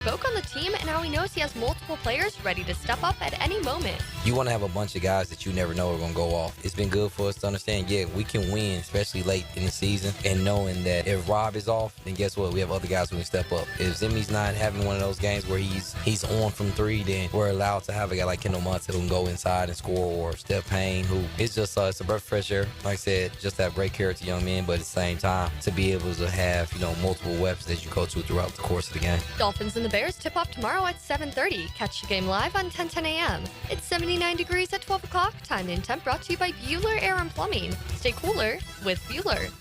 Spoke on the team and how he knows he has multiple players ready to step up at any moment. You want to have a bunch of guys that you never know are going to go off. It's been good for us to understand, we can win, especially late in the season, and knowing that if Rob is off, then guess what? We have other guys who can step up. If Zimmy's not having one of those games where he's on from three, then we're allowed to have a guy like Kendall Munson who can go inside and score, or Steph Payne, who is just it's a breath of fresh air. Like I said, just that great character young men, but at the same time, to be able to have multiple weapons that you coach with throughout the course of the game. Dolphins and the Bears tip off tomorrow at 7:30. Catch the game live on 10:10 a.m. It's 79 degrees at 12 o'clock. Time and temp brought to you by Bueller Air and Plumbing. Stay cooler with Bueller.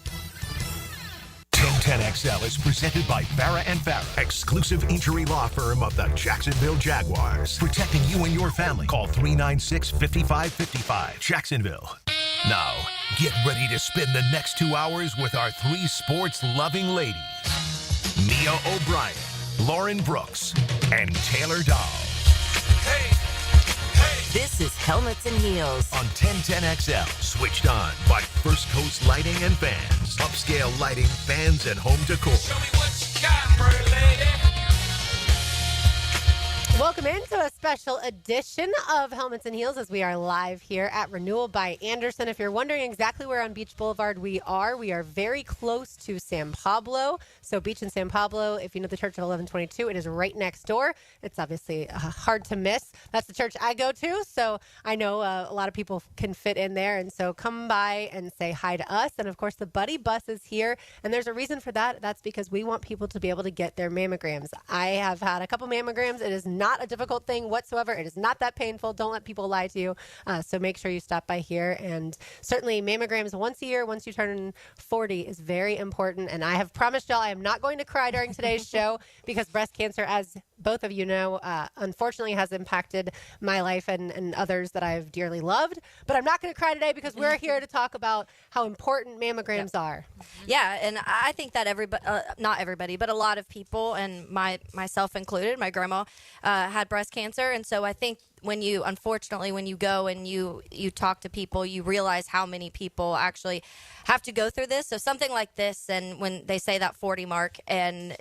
1010XL is presented by Farah and Farah, exclusive injury law firm of the Jacksonville Jaguars. Protecting you and your family. Call 396-5555. Jacksonville. Now, get ready to spend the next 2 hours with our three sports-loving ladies. Mia O'Brien, Lauren Brooks, and Taylor Dahl. Hey! This is Helmets and Heels on 1010XL. Switched on by First Coast Lighting and Fans. Upscale lighting, fans, and home decor. Show me what you got, pretty lady. Welcome into a special edition of Helmets and Heels as we are live here at Renewal by Anderson. If you're wondering exactly where on Beach Boulevard we are very close to San Pablo. So Beach and San Pablo, if you know the Church of 1122, it is right next door. It's obviously hard to miss. That's the church I go to, so I know a lot of people can fit in there. And so come by and say hi to us. And of course, the Buddy Bus is here, and there's a reason for that. That's because we want people to be able to get their mammograms. I have had a couple mammograms. It is not a difficult thing whatsoever. It is not that painful. Don't let people lie to you. So make sure you stop by here. And certainly mammograms once a year, once you turn 40, is very important. And I have promised y'all I am not going to cry during today's show because breast cancer, as both of you know, unfortunately has impacted my life and others that I've dearly loved. But I'm not going to cry today because we're here to talk about how important mammograms are. Yeah, and I think that not everybody, but a lot of people, and myself included, my grandma had breast cancer, and so I think when you go and you talk to people, you realize how many people actually have to go through this. So something like this, and when they say that 40 mark, and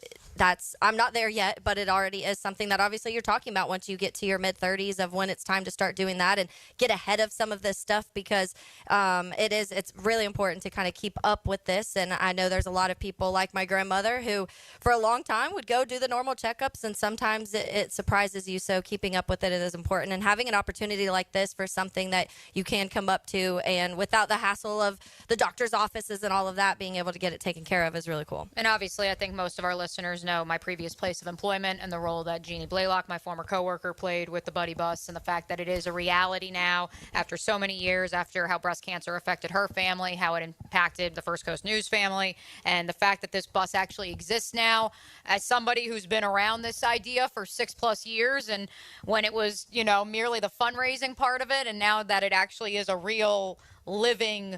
I'm not there yet, but it already is something that obviously you're talking about once you get to your mid-30s of when it's time to start doing that and get ahead of some of this stuff, because it's really important to kind of keep up with this. And I know there's a lot of people like my grandmother who for a long time would go do the normal checkups, and sometimes it surprises you. So keeping up with it is important, and having an opportunity like this for something that you can come up to and without the hassle of the doctor's offices and all of that, being able to get it taken care of is really cool. And obviously, I think most of our listeners know my previous place of employment and the role that Jeannie Blaylock, my former coworker, played with the Buddy Bus, and the fact that it is a reality now after so many years, after how breast cancer affected her family, how it impacted the First Coast News family, and the fact that this bus actually exists now. As somebody who's been around this idea for 6+ years, and when it was, merely the fundraising part of it, and now that it actually is a real living,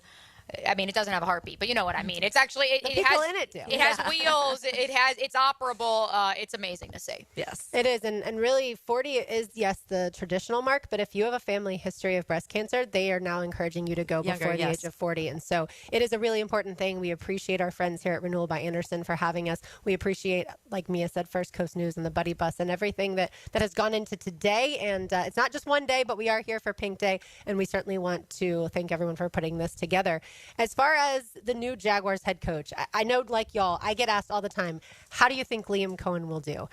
I mean, it doesn't have a heartbeat, but you know what I mean. It's actually, it has in it do. It has wheels. It's operable. It's amazing to see. Yes, it is. And really 40 is, yes, the traditional mark, but if you have a family history of breast cancer, they are now encouraging you to go before the age of 40. And so it is a really important thing. We appreciate our friends here at Renewal by Anderson for having us. We appreciate, like Mia said, First Coast News and the Buddy Bus and everything that has gone into today. And it's not just one day, but we are here for Pink Day. And we certainly want to thank everyone for putting this together. As far as the new Jaguars head coach, I know, like y'all, I get asked all the time, how do you think Liam Cohen will do?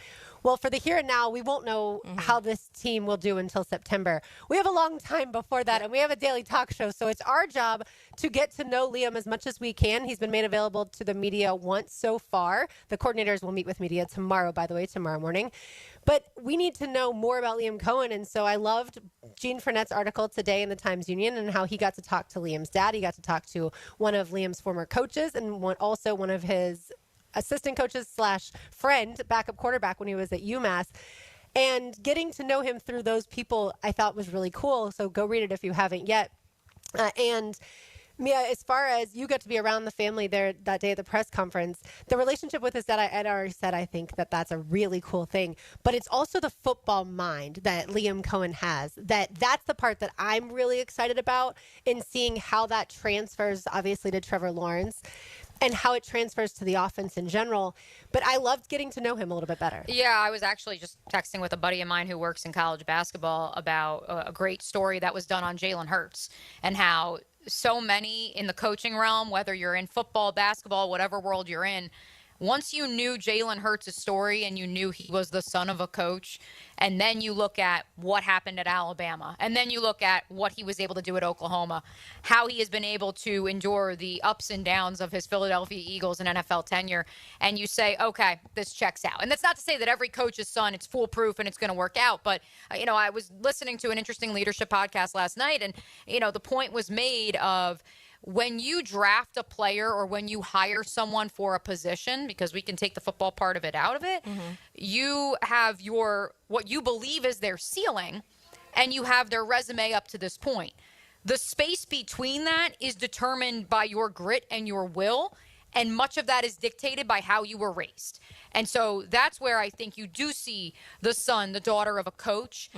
Well, for the here and now, we won't know how this team will do until September. We have a long time before that, and we have a daily talk show, so it's our job to get to know Liam as much as we can. He's been made available to the media once so far. The coordinators will meet with media tomorrow, by the way, tomorrow morning. But we need to know more about Liam Cohen, and so I loved Gene Frenette's article today in the Times-Union and how he got to talk to Liam's dad. He got to talk to one of Liam's former coaches and also one of his assistant coaches / friend, backup quarterback when he was at UMass. And getting to know him through those people I thought was really cool. So go read it if you haven't yet. And Mia, as far as you got to be around the family there that day at the press conference, the relationship with his dad, I had already said, I think that's a really cool thing. But it's also the football mind that Liam Cohen has. That's the part that I'm really excited about in seeing how that transfers, obviously, to Trevor Lawrence. and how it transfers to the offense in general. But I loved getting to know him a little bit better. Yeah, I was actually just texting with a buddy of mine who works in college basketball about a great story that was done on Jalen Hurts and how so many in the coaching realm, whether you're in football, basketball, whatever world you're in, once you knew Jalen Hurts' story and you knew he was the son of a coach, and then you look at what happened at Alabama, and then you look at what he was able to do at Oklahoma, how he has been able to endure the ups and downs of his Philadelphia Eagles and NFL tenure, and you say, okay, this checks out. And that's not to say that every coach's son, it's foolproof and it's going to work out, but, I was listening to an interesting leadership podcast last night, and, the point was made of, when you draft a player or when you hire someone for a position, because we can take the football part of it out of it, you have what you believe is their ceiling, and you have their resume up to this point. The space between that is determined by your grit and your will, and much of that is dictated by how you were raised. And so that's where I think you do see the son, the daughter of a coach.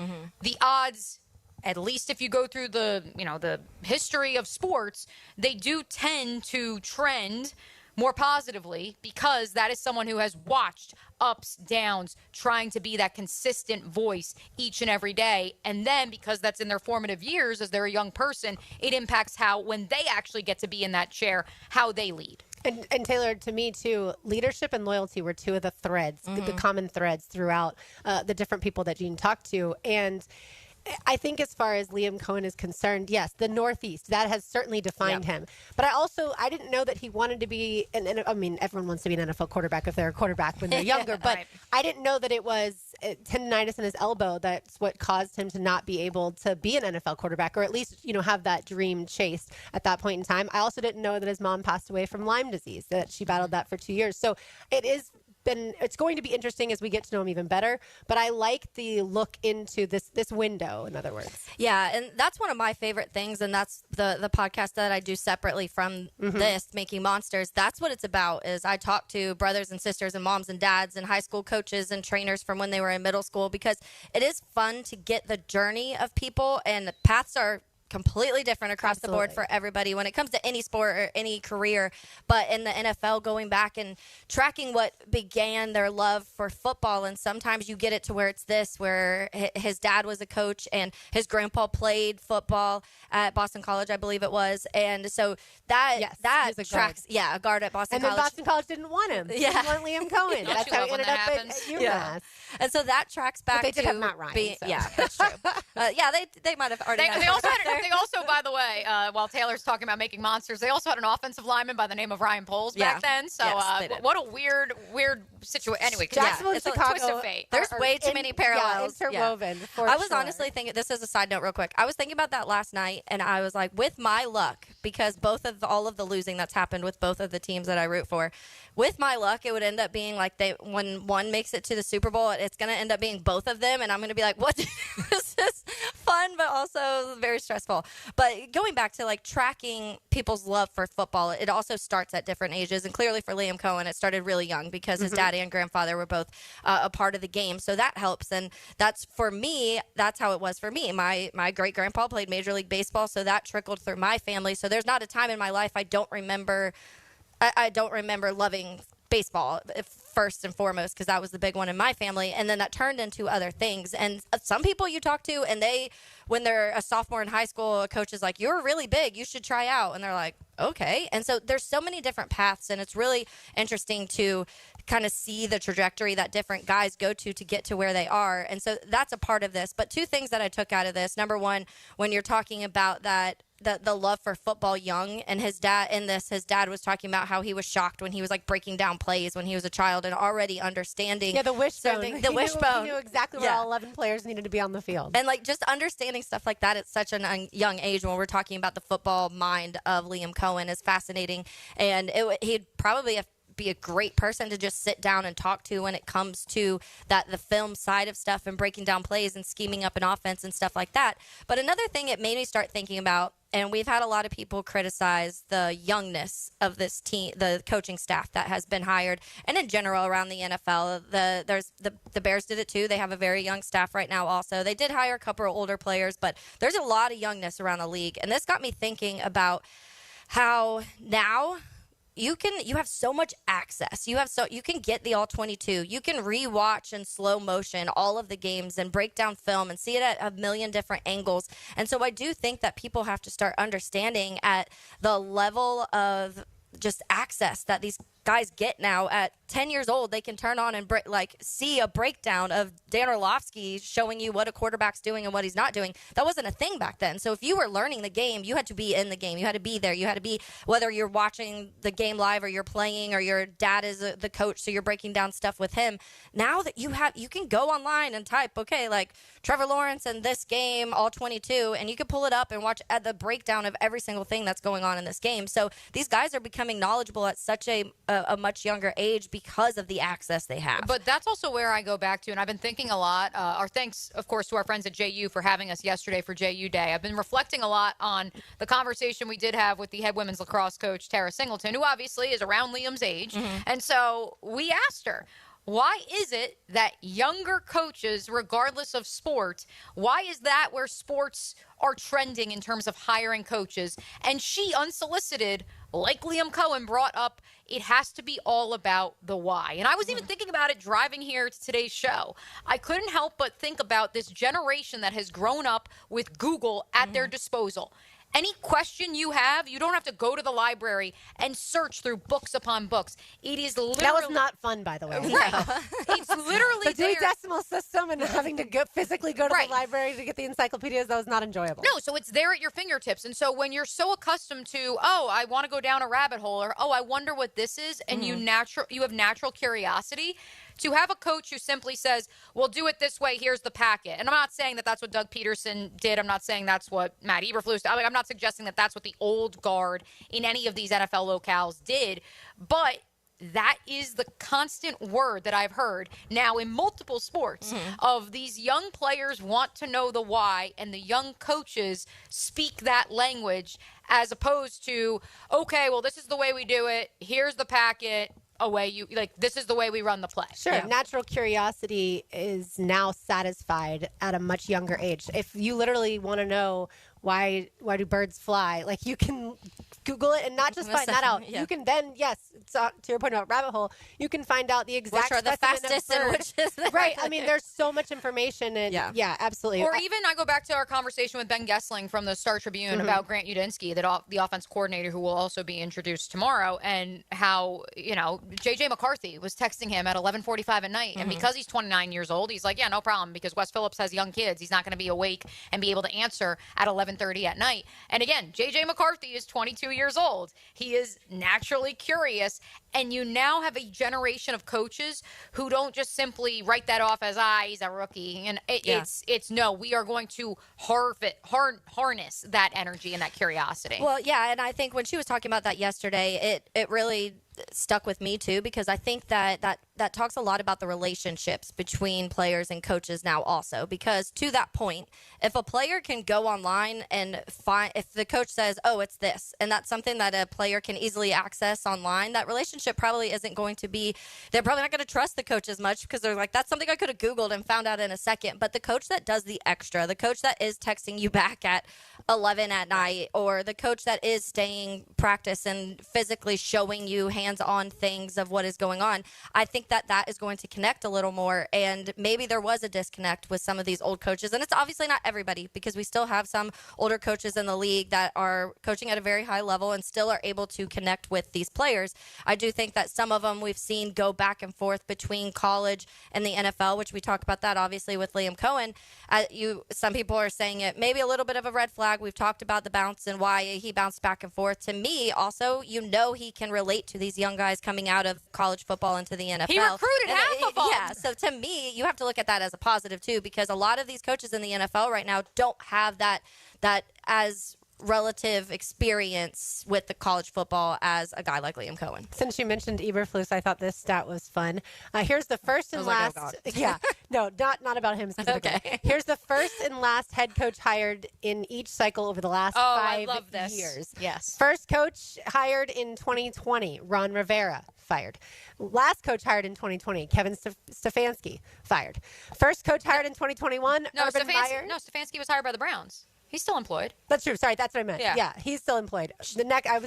The odds, at least if you go through the history of sports, they do tend to trend more positively because that is someone who has watched ups, downs, trying to be that consistent voice each and every day. And then because that's in their formative years as they're a young person, it impacts how, when they actually get to be in that chair, how they lead. And Taylor, to me, too, leadership and loyalty were two of the threads, the common threads throughout the different people that Gene talked to. And I think as far as Liam Cohen is concerned, yes, the Northeast, that has certainly defined him. But I didn't know that he wanted to be, everyone wants to be an NFL quarterback if they're a quarterback when they're younger, but right. I didn't know that it was tendonitis in his elbow that's what caused him to not be able to be an NFL quarterback, or at least, have that dream chased at that point in time. I also didn't know that his mom passed away from Lyme disease, that she battled that for 2 years. So it's going to be interesting as we get to know him even better, but I like the look into this window, in other words. Yeah, and that's one of my favorite things, and that's the podcast that I do separately from this, Making Monsters. That's what it's about, is I talk to brothers and sisters and moms and dads and high school coaches and trainers from when they were in middle school, because it is fun to get the journey of people, and the paths are completely different across the board for everybody when it comes to any sport or any career. But in the NFL, going back and tracking what began their love for football, and sometimes you get it to where it's this, where his dad was a coach and his grandpa played football at Boston College, I believe it was. And so that tracks, a guard at Boston College. And then Boston College didn't want him. Yeah. They want Liam Cohen. That's how he ended up at UMass. Yeah. And so that tracks back they did have Matt Ryan. Yeah, that's true. They might have already They also, by the way, while Taylor's talking about making monsters, they also had an offensive lineman by the name of Ryan Poles back then. So what a weird situation. Anyway, Jacksonville, it's Chicago, a twist of fate. There's way too many parallels. Interwoven. I was honestly thinking, this is a side note real quick. I was thinking about that last night, and I was like, with my luck, because all of the losing that's happened with both of the teams that I root for, with my luck, it would end up being like when one makes it to the Super Bowl, it's going to end up being both of them, and I'm going to be like, what? This is fun, but also very stressful. But going back to tracking people's love for football, it also starts at different ages, and clearly for Liam Cohen, it started really young because his daddy and grandfather were both a part of the game, so that helps. And that's how it was for me. My great grandpa played Major League Baseball, so that trickled through my family. So there's not a time in my life I don't remember loving baseball first and foremost, because that was the big one in my family, and then that turned into other things. And some people you talk to, and when they're a sophomore in high school, a coach is like, you're really big, you should try out, and they're like, okay. And so there's so many different paths, and it's really interesting to kind of see the trajectory that different guys go to get to where they are. And so that's a part of this. But two things that I took out of this: number one, when you're talking about the love for football young, and his dad was talking about how he was shocked when he was breaking down plays when he was a child and already understanding. Yeah, the wishbone. The wishbone. He knew exactly where all 11 players needed to be on the field. And just understanding stuff like that at such a young age, when we're talking about the football mind of Liam Cohen, is fascinating. And he'd probably be a great person to just sit down and talk to when it comes to the film side of stuff and breaking down plays and scheming up an offense and stuff like that. But another thing it made me start thinking about, and we've had a lot of people criticize the youngness of this team, the coaching staff that has been hired, and in general around the NFL. The Bears did it too. They have a very young staff right now also. They did hire a couple of older players, but there's a lot of youngness around the league. And this got me thinking about how now you have so much access. You can get the all 22. You can rewatch in slow motion all of the games and break down film and see it at a million different angles. And so I do think that people have to start understanding at the level of just access that these guys get now at 10 years old. They can turn on and see a breakdown of Dan Orlovsky showing you what a quarterback's doing and what he's not doing. That wasn't a thing back then. So if you were learning the game, you had to be in the game. You had to be there. You had to be, whether you're watching the game live or you're playing or your dad is the coach, so you're breaking down stuff with him. Now that you can go online and type, okay, like Trevor Lawrence and this game, all 22, and you can pull it up and watch the breakdown of every single thing that's going on in this game. So these guys are becoming knowledgeable at such a much younger age because of the access they have. But that's also where I go back to, and I've been thinking a lot. Our thanks, of course, to our friends at JU for having us yesterday for JU Day. I've been reflecting a lot on the conversation we did have with the head women's lacrosse coach, Tara Singleton, who obviously is around Liam's age. And so we asked her, why is it that younger coaches, regardless of sport, why is that where sports are trending in terms of hiring coaches? And she, unsolicited, like Liam Cohen, brought up, it has to be all about the why. And I was even thinking about it driving here to today's show. I couldn't help but think about this generation that has grown up with Google at their disposal. Any question you have, you don't have to go to the library and search through books upon books. It is literally... That was not fun, by the way. Right. It's literally the Dewey Decimal System and having to physically go to the library to get the encyclopedias, that was not enjoyable. No, so it's there at your fingertips. And so when you're so accustomed to, oh, I want to go down a rabbit hole, or, oh, I wonder what this is, and you have natural curiosity, to have a coach who simply says, well, do it this way, here's the packet. And I'm not saying that that's what Doug Peterson did. I'm not saying that's what Matt Eberflus did. I'm not suggesting that that's what the old guard in any of these NFL locales did. But that is the constant word that I've heard now in multiple sports of these young players want to know the why, and the young coaches speak that language as opposed to, okay, well, this is the way we do it. Here's the packet. This is the way we run the play. Sure. Natural curiosity is now satisfied at a much younger age. If you literally want to know why do birds fly, like, you can Google it and not just find that out. You can then, to your point about rabbit hole, you can find out the exact which are the fastest and which is right. I mean, there's so much information, and absolutely. Or even I go back to our conversation with Ben Gessling from the Star Tribune about Grant Udinsky, the offense coordinator who will also be introduced tomorrow, and how, J.J. McCarthy was texting him at 11:45 at night, and because he's 29 years old, he's like, yeah, no problem, because Wes Phillips has young kids. He's not going to be awake and be able to answer at 11:30 at night. And again, J.J. McCarthy is 22 years old. He is naturally curious, and you now have a generation of coaches who don't just simply write that off as, he's a rookie. And it's no, we are going to harness that energy and that curiosity. Well, yeah, and I think when she was talking about that yesterday, it really stuck with me too, because I think that talks a lot about the relationships between players and coaches now also, because to that point, if a player can go online and find, if the coach says, oh, it's this, and that's something that a player can easily access online, that relationship probably isn't going to be, they're probably not going to trust the coach as much, because they're like, that's something I could have Googled and found out in a second. But the coach that does the extra, the coach that is texting you back at 11 at night, or the coach that is staying practice and physically showing you hands-on things of what is going on, I think that is going to connect a little more. And maybe there was a disconnect with some of these old coaches, and it's obviously not everybody, because we still have some older coaches in the league that are coaching at a very high level and still are able to connect with these players. I do think that some of them we've seen go back and forth between college and the NFL, which we talked about that obviously with Liam Cohen. Some people are saying it maybe a little bit of a red flag. We've talked about the bounce and why he bounced back and forth. To me, also, he can relate to these young guys coming out of college football into the NFL. He recruited half of them. Yeah, so to me, you have to look at that as a positive too, because a lot of these coaches in the NFL right now don't have that as relative experience with the college football as a guy like Liam Cohen. Since you mentioned Eberflus, I thought this stat was fun. Here's the first and last. No, not about him specifically. Okay. Here's the first and last head coach hired in each cycle over the last 5 years. Yes. First coach hired in 2020, Ron Rivera, fired. Last coach hired in 2020, Kevin Stefanski, fired. First coach hired in 2021, Urban Meyer. No, Stefanski was hired by the Browns. He's still employed. That's true. Sorry, that's what I meant. Yeah. He's still employed.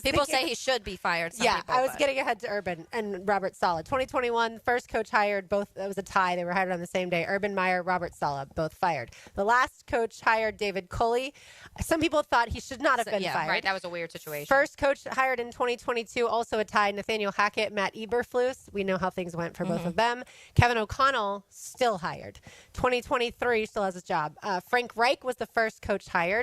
People say he should be fired. I was getting ahead to Urban and Robert Saleh. 2021, first coach hired. Both, it was a tie. They were hired on the same day. Urban Meyer, Robert Saleh, both fired. The last coach hired David Culley. Some people thought he should not have been fired. Right. That was a weird situation. First coach hired in 2022, also a tie. Nathaniel Hackett, Matt Eberflus. We know how things went for both of them. Kevin O'Connell, still hired. 2023, still has his job. Frank Reich was the first coach hired.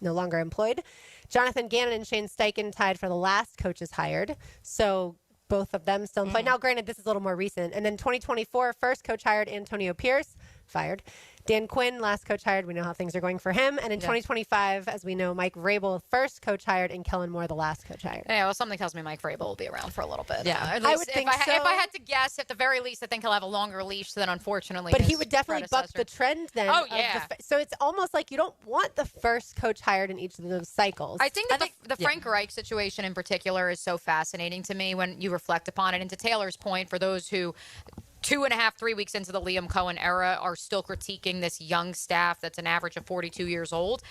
No longer employed. Jonathan Gannon and Shane Steichen tied for the last coaches hired. So both of them still employed. Now, granted, this is a little more recent. And then 2024, first coach hired Antonio Pierce, fired. Dan Quinn, last coach hired. We know how things are going for him. And in 2025, as we know, Mike Vrabel, first coach hired, and Kellen Moore, the last coach hired. Yeah, well, something tells me Mike Vrabel will be around for a little bit. Yeah, at I least would think so. If I had to guess, at the very least, I think he'll have a longer leash than, unfortunately, But his he would definitely buck the trend then. Oh, yeah. So it's almost like you don't want the first coach hired in each of those cycles. I think that the Frank Reich situation in particular is so fascinating to me when you reflect upon it. And to Taylor's point, for those who 2.5, 3 weeks into the Liam Cohen era are still critiquing this young staff that's an average of 42 years old.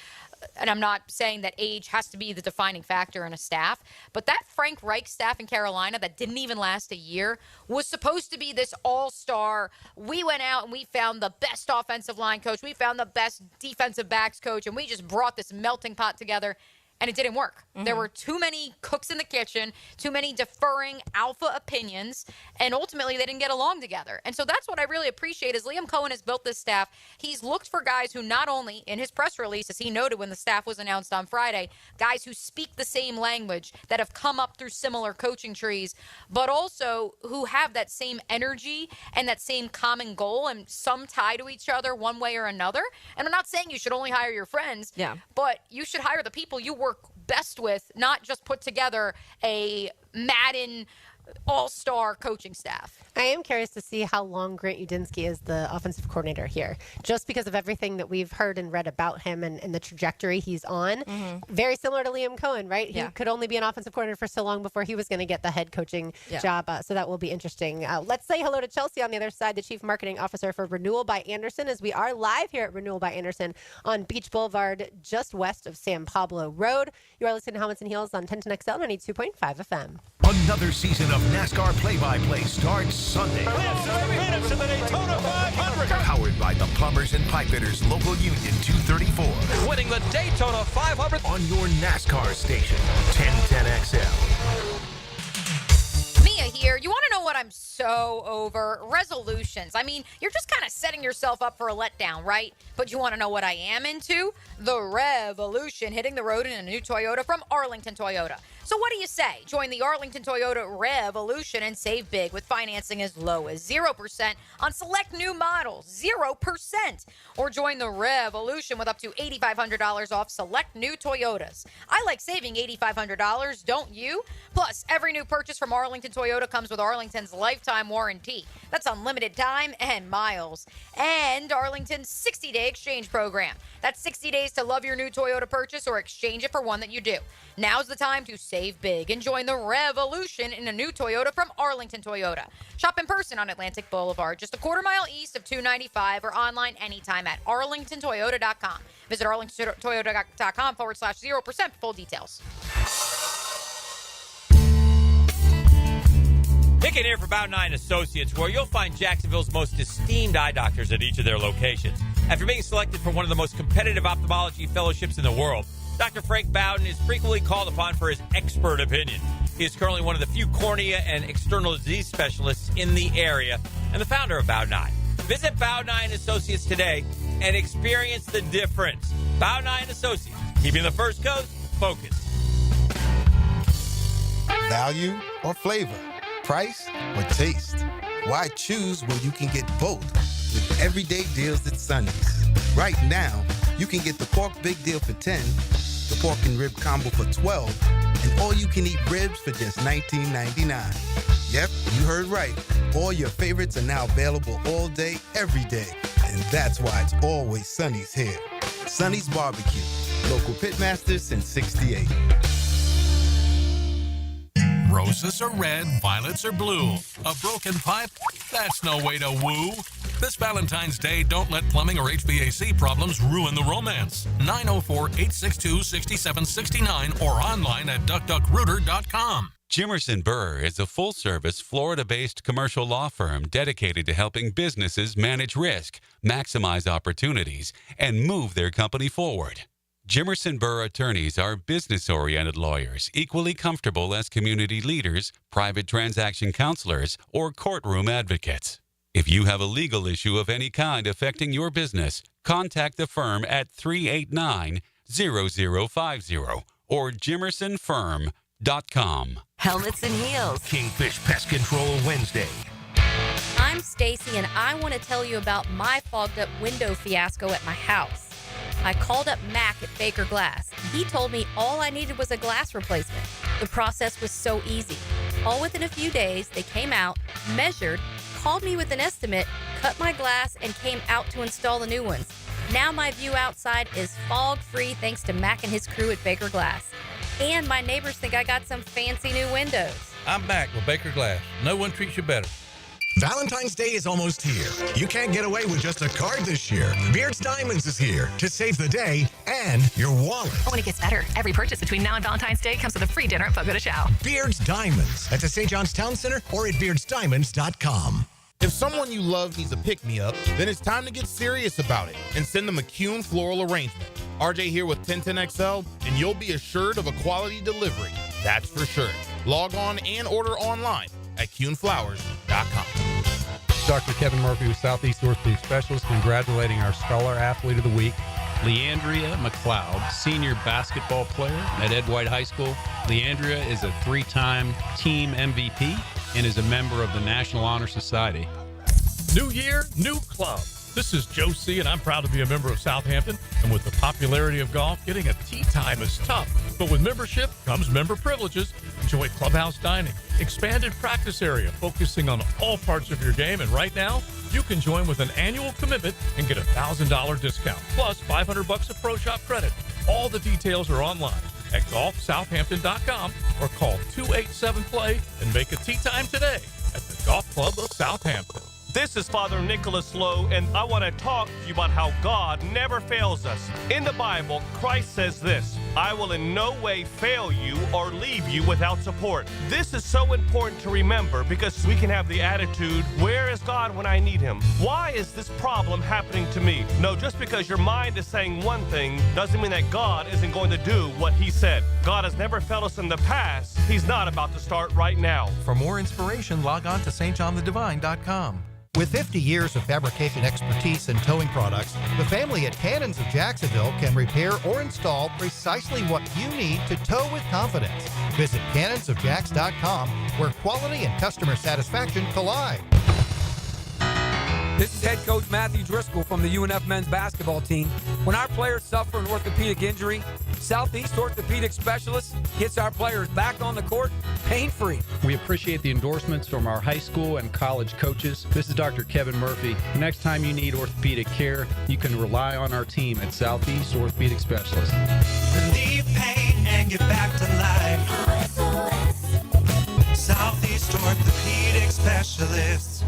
And I'm not saying that age has to be the defining factor in a staff, but that Frank Reich staff in Carolina that didn't even last a year was supposed to be this all-star. We went out and we found the best offensive line coach. We found the best defensive backs coach, and we just brought this melting pot together. And it didn't work. There were too many cooks in the kitchen, too many deferring alpha opinions, and ultimately they didn't get along together. And so that's what I really appreciate is Liam Cohen has built this staff. He's looked for guys who not only, in his press release, as he noted when the staff was announced on Friday, guys who speak the same language, that have come up through similar coaching trees, but also who have that same energy and that same common goal and some tie to each other one way or another. And I'm not saying you should only hire your friends, but you should hire the people you work best with, not just put together a Madden all-star coaching staff. I am curious to see how long Grant Udinski is the offensive coordinator here, just because of everything that we've heard and read about him and the trajectory he's on. Very similar to Liam Cohen, right? He could only be an offensive coordinator for so long before he was going to get the head coaching job. So that will be interesting. Let's say hello to Chelsea on the other side, the Chief Marketing Officer for Renewal by Anderson, as we are live here at Renewal by Anderson on Beach Boulevard, just west of San Pablo Road. You are listening to Helmets and Heels on 1010XL 92.5 FM. Another season of NASCAR play-by-play starts Sunday. Minutes to the Daytona 500. Powered by the Plumbers and Pipefitters Local Union 234. Winning the Daytona 500 On your NASCAR station, 1010XL. Mia here. You want to know what I'm so over? Resolutions. I mean, you're just kind of setting yourself up for a letdown, right? But you want to know what I am into? The revolution, hitting the road in a new Toyota from Arlington Toyota. So what do you say? Join the Arlington Toyota Revolution and save big with financing as low as 0% on select new models. 0%. Or join the Revolution with up to $8,500 off select new Toyotas. I like saving $8,500, don't you? Plus, every new purchase from Arlington Toyota comes with Arlington's lifetime warranty. That's unlimited time and miles. And Arlington's 60-day exchange program. That's 60 days to love your new Toyota purchase or exchange it for one that you do. Now's the time to save big and join the revolution in a new Toyota from Arlington Toyota. Shop in person on Atlantic Boulevard, just a quarter mile east of 295, or online anytime at arlingtontoyota.com. Visit arlingtontoyota.com/0% for full details. Pick it here for Bow 9 Associates, where you'll find Jacksonville's most esteemed eye doctors at each of their locations. After being selected for one of the most competitive ophthalmology fellowships in the world, Dr. Frank Bowden is frequently called upon for his expert opinion. He is currently one of the few cornea and external disease specialists in the area and the founder of Bow 9. Visit Bow 9 Associates today and experience the difference. Bow 9 Associates, keeping the First Coast focused. Value or flavor? Price or taste? Why choose when you can get both with everyday deals at Sonny's? Right now, you can get the pork big deal for $10, the pork and rib combo for $12, and all you can eat ribs for just $19.99. Yep, you heard right. All your favorites are now available all day, every day. And that's why it's always Sonny's here. Sonny's Barbecue, local pitmasters since '68. Roses are red, violets are blue. A broken pipe? That's no way to woo. This Valentine's Day, don't let plumbing or HVAC problems ruin the romance. 904-862-6769 or online at duckduckrooter.com. Jimerson Burr is a full-service, Florida-based commercial law firm dedicated to helping businesses manage risk, maximize opportunities, and move their company forward. Jimerson Burr attorneys are business-oriented lawyers, equally comfortable as community leaders, private transaction counselors, or courtroom advocates. If you have a legal issue of any kind affecting your business, contact the firm at 389-0050 or jimersonfirm.com. Helmets and Heels. Kingfish Pest Control Wednesday. I'm Stacy, and I want to tell you about my fogged up window fiasco at my house. I called up Mac at Baker Glass. He told me all I needed was a glass replacement. The process was so easy. All within a few days, they came out, measured, called me with an estimate, cut my glass, and came out to install the new ones. Now my view outside is fog-free thanks to Mac and his crew at Baker Glass. And my neighbors think I got some fancy new windows. I'm back with Baker Glass. No one treats you better. Valentine's Day is almost here. You can't get away with just a card this year. Beard's Diamonds is here to save the day and your wallet. Oh, and it gets better. Every purchase between now and Valentine's Day comes with a free dinner at Fogo de Chao. Beard's Diamonds at the St. John's Town Center or at beardsdiamonds.com. If someone you love needs a pick-me-up, then it's time to get serious about it and send them a Kuhn floral arrangement. RJ here with 1010XL, and you'll be assured of a quality delivery. That's for sure. Log on and order online at kuhnflowers.com. Dr. Kevin Murphy with Southeast Orthopedic Specialist, congratulating our Scholar Athlete of the Week, Leandria McLeod, senior basketball player at Ed White High School. Leandria is a 3-time team MVP and is a member of the National Honor Society. New year, new club. This is Joe C., and I'm proud to be a member of Southampton. And with the popularity of golf, getting a tee time is tough. But with membership comes member privileges. Enjoy clubhouse dining, expanded practice area, focusing on all parts of your game. And right now, you can join with an annual commitment and get a $1,000 discount, plus $500 of Pro Shop credit. All the details are online at golfsouthampton.com or call 287-PLAY and make a tee time today at the Golf Club of Southampton. This is Father Nicholas Lowe, and I want to talk to you about how God never fails us. In the Bible, Christ says this: I will in no way fail you or leave you without support. This is so important to remember because we can have the attitude, where is God when I need him? Why is this problem happening to me? No, just because your mind is saying one thing doesn't mean that God isn't going to do what he said. God has never failed us in the past. He's not about to start right now. For more inspiration, log on to stjohnthedivine.com. With 50 years of fabrication expertise and towing products, the family at Cannons of Jacksonville can repair or install precisely what you need to tow with confidence. Visit cannonsofjacks.com, where quality and customer satisfaction collide. This is head coach Matthew Driscoll from the UNF men's basketball team. When our players suffer an orthopedic injury, Southeast Orthopedic Specialist gets our players back on the court pain-free. We appreciate the endorsements from our high school and college coaches. This is Dr. Kevin Murphy. The next time you need orthopedic care, you can rely on our team at Southeast Orthopedic Specialist. Relieve pain and get back to life. Southeast Orthopedic Specialist.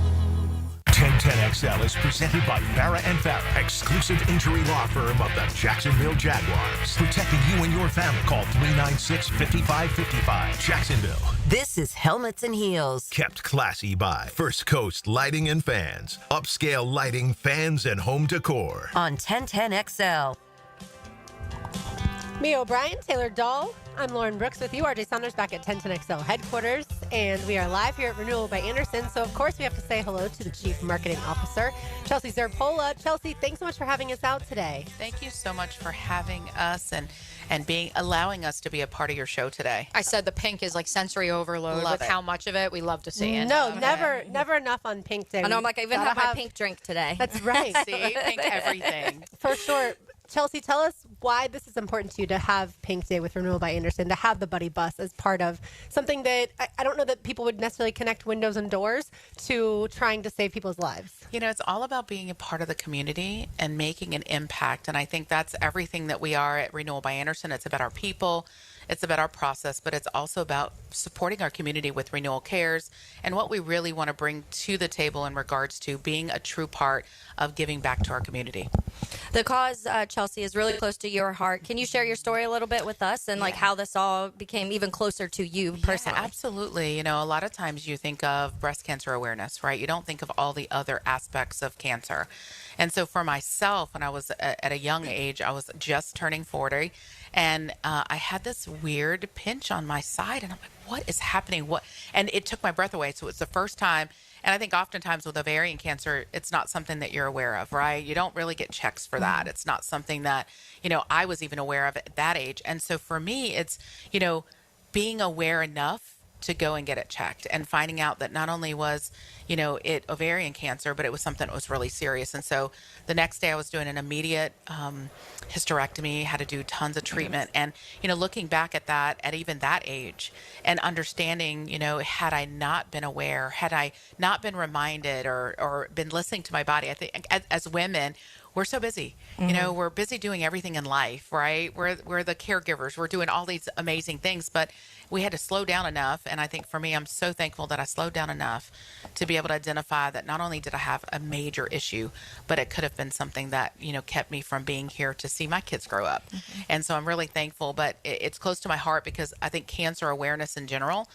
1010XL is presented by Farah & Farah, exclusive injury law firm of the Jacksonville Jaguars. Protecting you and your family. Call 396-5555. Jacksonville. This is Helmets and Heels. Kept classy by First Coast Lighting and Fans. Upscale lighting, fans, and home decor. On 1010XL. Mia O'Brien, Taylor Dahl. I'm Lauren Brooks with you. RJ Saunders back at 1010XL headquarters, and we are live here at Renewal by Anderson. So, of course, we have to say hello to the Chief Marketing Officer, Chelsea Zerpola. Chelsea, thanks so much for having us out today. Thank you so much for having us and allowing us to be a part of your show today. I said the pink is like sensory overload with how much of it we love to see it. No, never enough on Pink Day. I know, I'm like, I even have my pink drink today. That's right. See, pink everything. For sure. Chelsea, tell us why this is important to you to have Pink Day with Renewal by Anderson, to have the Buddy Bus as part of something that I don't know that people would necessarily connect windows and doors to trying to save people's lives. You know, it's all about being a part of the community and making an impact. And I think that's everything that we are at Renewal by Anderson. It's about our people. it's about our process, but it's also about supporting our community with Renewal Cares and what we really want to bring to the table in regards to being a true part of giving back to our community. The cause, Chelsea, is really close to your heart. Can you share your story a little bit with us and like how this all became even closer to you personally? Yeah, absolutely. You know, a lot of times you think of breast cancer awareness, right? You don't think of all the other aspects of cancer. And so for myself, when I was at a young age, I was just turning 40, and I had this weird pinch on my side, and I'm like, what is happening? And it took my breath away. So it's the first time. And I think oftentimes with ovarian cancer, it's not something that you're aware of, right? You don't really get checks for that. It's not something that, you know, I was even aware of at that age. And so for me, it's, you know, being aware enough to go and get it checked and finding out that not only was, you know, it ovarian cancer, but it was something that was really serious. And so the next day I was doing an immediate hysterectomy, had to do tons of treatment. And, you know, looking back at that, at even that age and understanding, you know, had I not been aware, had I not been reminded or been listening to my body, I think as women, we're so busy. You know, we're busy doing everything in life, right? We're the caregivers. We're doing all these amazing things, but we had to slow down enough. And I think for me, I'm so thankful that I slowed down enough to be able to identify that not only did I have a major issue, but it could have been something that, you know, kept me from being here to see my kids grow up. And so I'm really thankful, but it's close to my heart because I think cancer awareness in general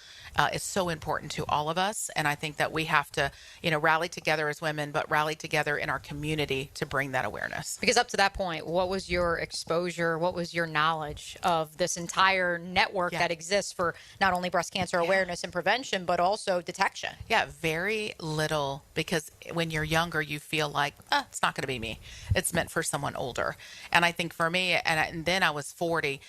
is so important to all of us. And I think that we have to, you know, rally together as women, but rally together in our community to bring that awareness. Because up to that point, what was your exposure? What was your knowledge of this entire network that exists for not only breast cancer awareness and prevention, but also detection? Yeah, very little, because when you're younger, you feel like, it's not going to be me. It's meant for someone older. And I think for me, and then I was 40,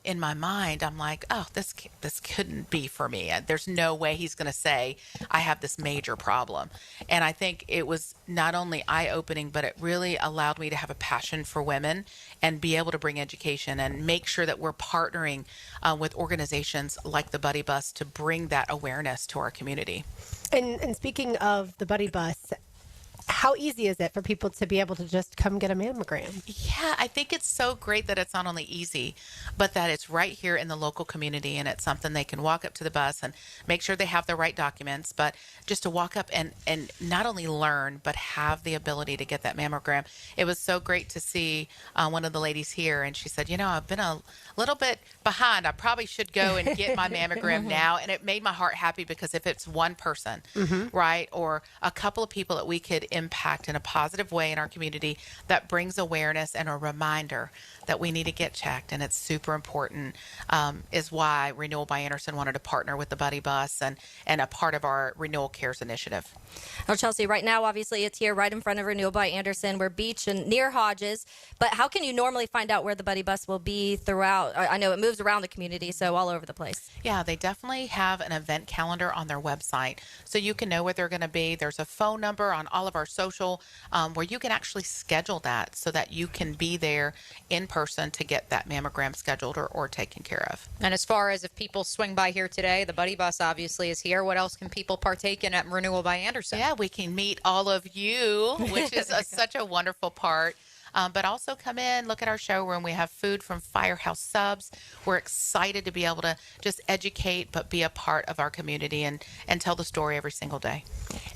in my mind, I'm like, oh, this couldn't be for me. There's no way he's going to say I have this major problem. And I think it was not only eye-opening, but it really allowed me to have a passion for women and be able to bring education and make sure that we're partnering with organizations like the Buddy Bus to bring that awareness to our community. And speaking of the Buddy Bus, how easy is it for people to be able to just come get a mammogram? Yeah, I think it's so great that it's not only easy, but that it's right here in the local community, and it's something they can walk up to the bus and make sure they have the right documents, but just to walk up and not only learn, but have the ability to get that mammogram. It was so great to see one of the ladies here, and she said, you know, I've been a little bit behind. I probably should go and get my mammogram now. And it made my heart happy because if it's one person, right, or a couple of people that we could impact in a positive way in our community, that brings awareness and a reminder that we need to get checked, and it's super important, is why Renewal by Anderson wanted to partner with the Buddy Bus and a part of our Renewal Cares initiative. Well, Chelsea, right now, obviously, it's here right in front of Renewal by Anderson. We're beach and near Hodges, but how can you normally find out where the Buddy Bus will be throughout? I know it moves around the community, so all over the place. Yeah, they definitely have an event calendar on their website, so you can know where they're going to be. There's a phone number on all of our social where you can actually schedule that so that you can be there in person to get that mammogram scheduled or taken care of. And as far as if people swing by here today, the Buddy Bus obviously is here. What else can people partake in at Renewal by Anderson? Yeah, we can meet all of you, which is such a wonderful part. But also come in, look at our showroom. We have food from Firehouse Subs. We're excited to be able to just educate, but be a part of our community and tell the story every single day.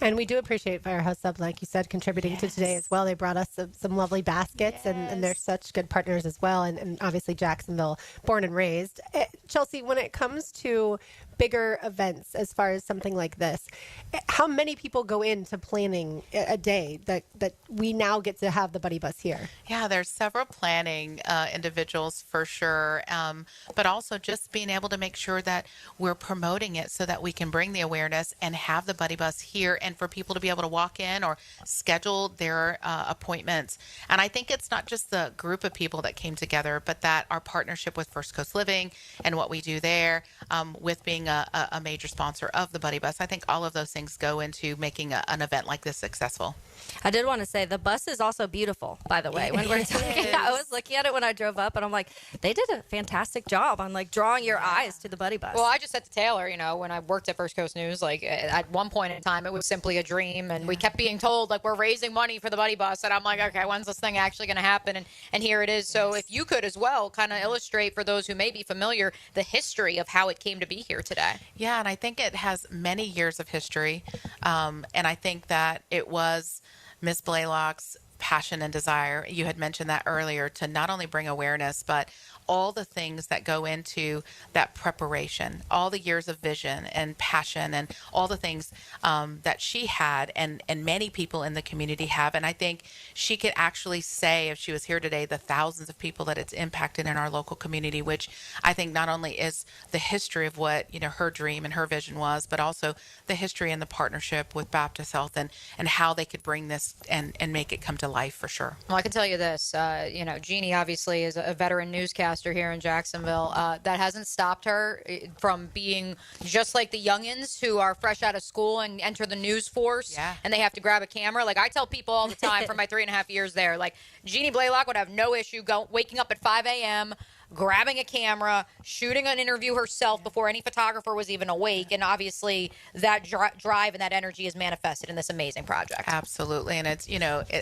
And we do appreciate Firehouse Subs, like you said, contributing to today as well. They brought us some lovely baskets, and they're such good partners as well. And obviously Jacksonville, born and raised. Chelsea, when it comes to bigger events, as far as something like this, how many people go into planning a day that we now get to have the Buddy Bus here? Yeah, there's several planning individuals for sure, but also just being able to make sure that we're promoting it so that we can bring the awareness and have the Buddy Bus here, and for people to be able to walk in or schedule their appointments. And I think it's not just the group of people that came together, but that our partnership with First Coast Living and what we do there with being being a major sponsor of the Buddy Bus. I think all of those things go into making an event like this successful. I did want to say the bus is also beautiful, by the way. When we're talking, I was looking at it when I drove up, and I'm like, they did a fantastic job on like drawing your eyes to the Buddy Bus. Well, I just said to Taylor, when I worked at First Coast News, like at one point in time, it was simply a dream, and we kept being told like we're raising money for the Buddy Bus, and I'm like, okay, when's this thing actually going to happen? And here it is. So if you could as well, kind of illustrate for those who may be familiar the history of how it came to be here today. Yeah, and I think it has many years of history, and I think that it was Miss Blaylock's passion and desire. You had mentioned that earlier, to not only bring awareness, but all the things that go into that preparation, all the years of vision and passion and all the things that she had and many people in the community have. And I think she could actually say, if she was here today, the thousands of people that it's impacted in our local community, which I think not only is the history of what, her dream and her vision was, but also the history and the partnership with Baptist Health and how they could bring this and make it come to life for sure. Well, I can tell you this, Jeannie obviously is a veteran newscaster here in Jacksonville. That hasn't stopped her from being just like the youngins who are fresh out of school and enter the news force, and they have to grab a camera. Like I tell people all the time from my 3.5 years there, like Jeannie Blaylock would have no issue waking up at 5 a.m., grabbing a camera, shooting an interview herself before any photographer was even awake. And obviously that drive and that energy is manifested in this amazing project. Absolutely. And it's,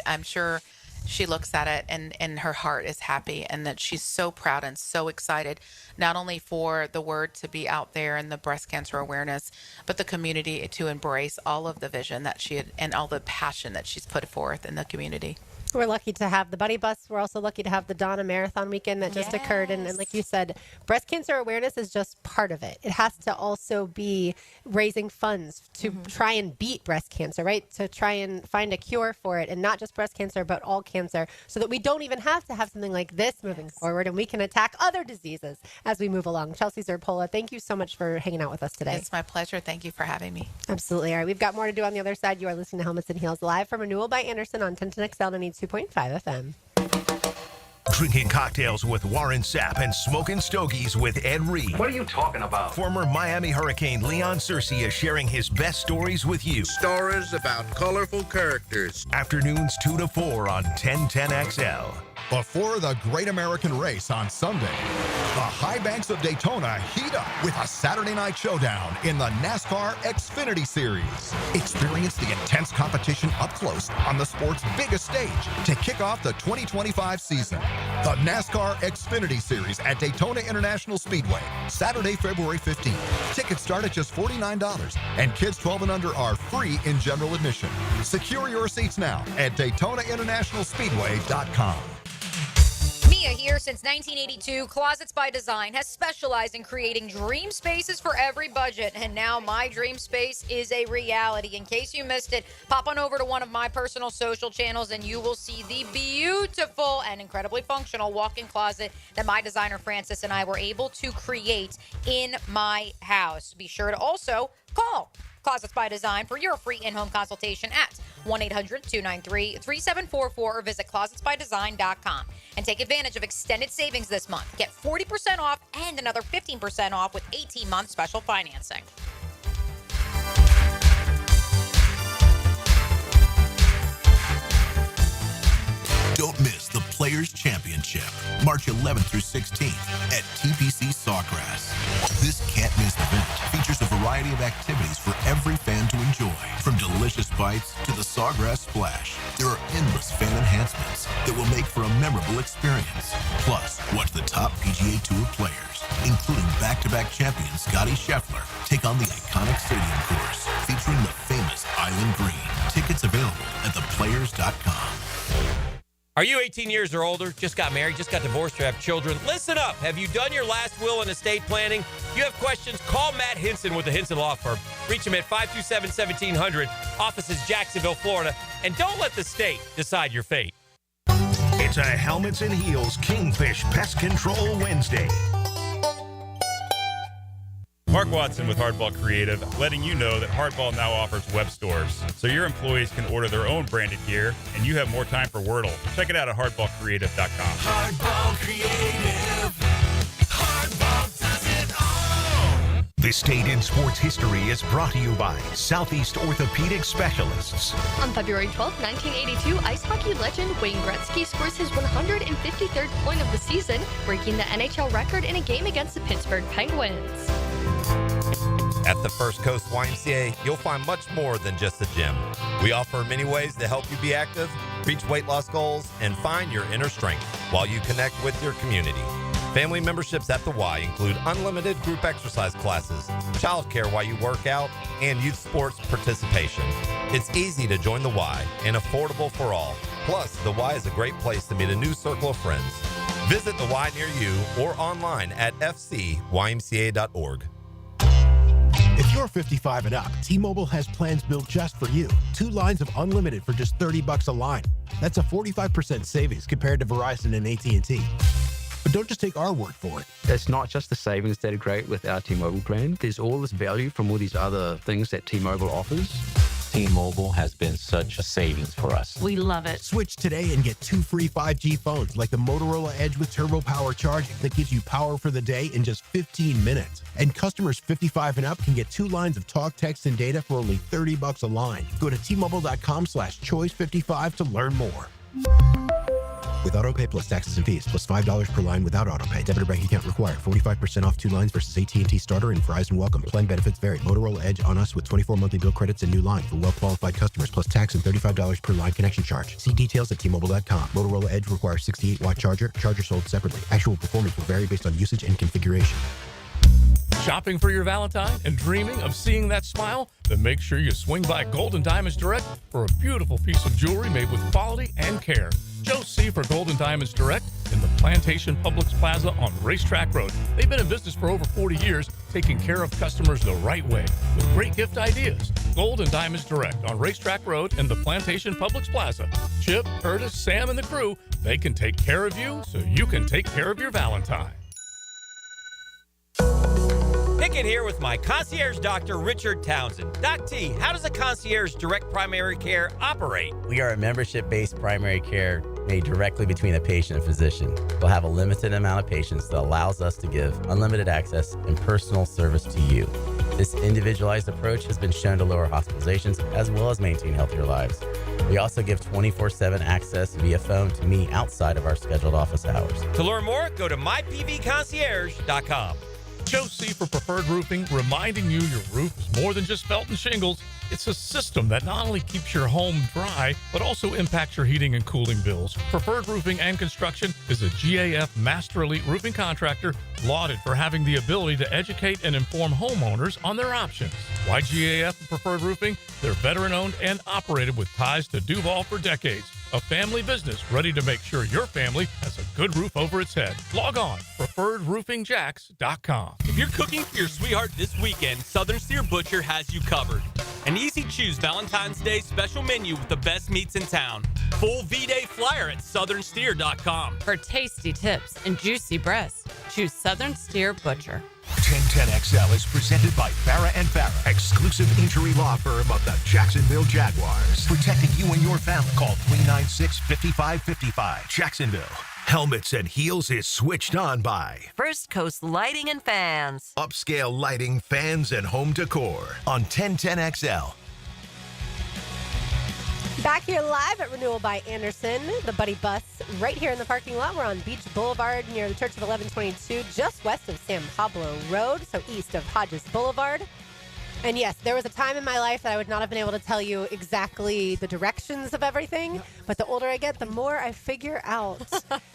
I'm sure she looks at it and her heart is happy, and that she's so proud and so excited, not only for the word to be out there and the breast cancer awareness, but the community to embrace all of the vision that she had and all the passion that she's put forth in the community. We're lucky to have the Buddy Bus. We're also lucky to have the Donna Marathon weekend that just occurred. And like you said, breast cancer awareness is just part of it. It has to also be raising funds to try and beat breast cancer, right? To try and find a cure for it, and not just breast cancer, but all cancer, so that we don't even have to have something like this moving forward, and we can attack other diseases as we move along. Chelsea Zerpola, thank you so much for hanging out with us today. It's my pleasure. Thank you for having me. Absolutely. All right, we've got more to do on the other side. You are listening to Helmets and Heels live from Renewal by Anderson on 1010XL 92.5 FM. Drinking cocktails with Warren Sapp and smoking stogies with Ed Reed. What are you talking about? Former Miami Hurricane Leon Searcy is sharing his best stories with you. Stories about colorful characters. Afternoons 2 to 4 on 1010XL. Before the Great American Race on Sunday, the high banks of Daytona heat up with a Saturday night showdown in the NASCAR Xfinity Series. Experience the intense competition up close on the sport's biggest stage to kick off the 2025 season. The NASCAR Xfinity Series at Daytona International Speedway, Saturday, February 15th. Tickets start at just $49, and kids 12 and under are free in general admission. Secure your seats now at DaytonaInternationalSpeedway.com. Mia here since 1982. Closets by Design has specialized in creating dream spaces for every budget, and now my dream space is a reality. In case you missed it, pop on over to one of my personal social channels and you will see the beautiful and incredibly functional walk-in closet that my designer Francis and I were able to create in my house. Be sure to also call Closets by Design for your free in-home consultation at 1-800-293-3744 or visit closetsbydesign.com and take advantage of extended savings this month. Get 40% off and another 15% off with 18-month special financing. Don't miss the Players Championship, March 11th through 16th at TPC Sawgrass. This can't-miss event features a variety of activities for every fan to enjoy, from delicious bites to the Sawgrass Splash. There are endless fan enhancements that will make for a memorable experience. Plus, watch the top PGA Tour players, including back-to-back champion Scottie Scheffler, take on the iconic stadium course featuring the famous Island Green. Tickets available at theplayers.com. Are you 18 years or older, just got married, just got divorced, or have children? Listen up. Have you done your last will and estate planning? You have questions? Call Matt Hinson with the Hinson Law Firm. Reach him at 527-1700. Office is Jacksonville, Florida. And don't let the state decide your fate. It's a Helmets and Heels Kingfish Pest Control Wednesday. Mark Watson with Hardball Creative, letting you know that Hardball now offers web stores, so your employees can order their own branded gear, and you have more time for Wordle. Check it out at hardballcreative.com. Hardball Creative. Hardball does it all. This date in sports history is brought to you by Southeast Orthopedic Specialists. On February 12, 1982, ice hockey legend Wayne Gretzky scores his 153rd point of the season, breaking the NHL record in a game against the Pittsburgh Penguins. At the First Coast YMCA, you'll find much more than just a gym. We offer many ways to help you be active, reach weight loss goals, and find your inner strength while you connect with your community. Family memberships at the Y include unlimited group exercise classes, childcare while you work out, and youth sports participation. It's easy to join the Y and affordable for all. Plus, the Y is a great place to meet a new circle of friends. Visit the Y near you or online at fcymca.org. If you're 55 and up, T-Mobile has plans built just for you. 2 lines of unlimited for just $30 a line. That's a 45% savings compared to Verizon and AT&T. But don't just take our word for it. It's not just the savings that are great with our T-Mobile plan. There's all this value from all these other things that T-Mobile offers. T-Mobile has been such a savings for us. We love it. Switch today and get 2 free 5G phones like the Motorola Edge with Turbo Power charging that gives you power for the day in just 15 minutes. And customers 55 and up can get 2 lines of talk, text, and data for only $30 a line. Go to T-Mobile.com/choice55 to learn more. With AutoPay plus taxes and fees, plus $5 per line without AutoPay. Debit or bank account required. 45% off 2 lines versus AT&T Starter and Verizon Welcome. Plan benefits vary. Motorola Edge on us with 24 monthly bill credits and new line for well-qualified customers, plus tax and $35 per line connection charge. See details at T-Mobile.com. Motorola Edge requires 68-watt charger. Charger sold separately. Actual performance will vary based on usage and configuration. Shopping for your Valentine and dreaming of seeing that smile? Then make sure you swing by Golden Diamonds Direct for a beautiful piece of jewelry made with quality and care. Joe C. for Golden Diamonds Direct in the Plantation Publix Plaza on Racetrack Road. They've been in business for over 40 years, taking care of customers the right way with great gift ideas. Golden Diamonds Direct on Racetrack Road in the Plantation Publix Plaza. Chip, Curtis, Sam, and the crew, they can take care of you so you can take care of your Valentine. Pickett here with my concierge doctor, Richard Townsend. Doc T, how does a concierge direct primary care operate? We are a membership-based primary care made directly between a patient and physician. We'll have a limited amount of patients that allows us to give unlimited access and personal service to you. This individualized approach has been shown to lower hospitalizations as well as maintain healthier lives. We also give 24/7 access via phone to me outside of our scheduled office hours. To learn more, go to mypvconcierge.com. Joe C. for Preferred Roofing, reminding you your roof is more than just felt and shingles. It's a system that not only keeps your home dry, but also impacts your heating and cooling bills. Preferred Roofing and Construction is a GAF Master Elite roofing contractor lauded for having the ability to educate and inform homeowners on their options. Why GAF and Preferred Roofing? They're veteran-owned and operated with ties to Duval for decades. A family business ready to make sure your family has a good roof over its head. Log on, preferredroofingjax.com. If you're cooking for your sweetheart this weekend, Southern Steer Butcher has you covered. An easy-choose Valentine's Day special menu with the best meats in town. Full V-Day flyer at southernsteer.com. For tasty tips and juicy breasts, choose Southern Steer Butcher. 1010XL is presented by Farah & Farah, exclusive injury law firm of the Jacksonville Jaguars. Protecting you and your family. Call 396-5555. Jacksonville. Helmets and Heels is switched on by First Coast Lighting and Fans. Upscale Lighting, Fans, and Home Decor on 1010XL. Back here live at Renewal by Anderson, the Buddy Bus, right here in the parking lot. We're on Beach Boulevard near the Church of 1122, just west of San Pablo Road, so east of Hodges Boulevard. And yes, there was a time in my life that I would not have been able to tell you exactly the directions of everything, but the older I get, the more I figure out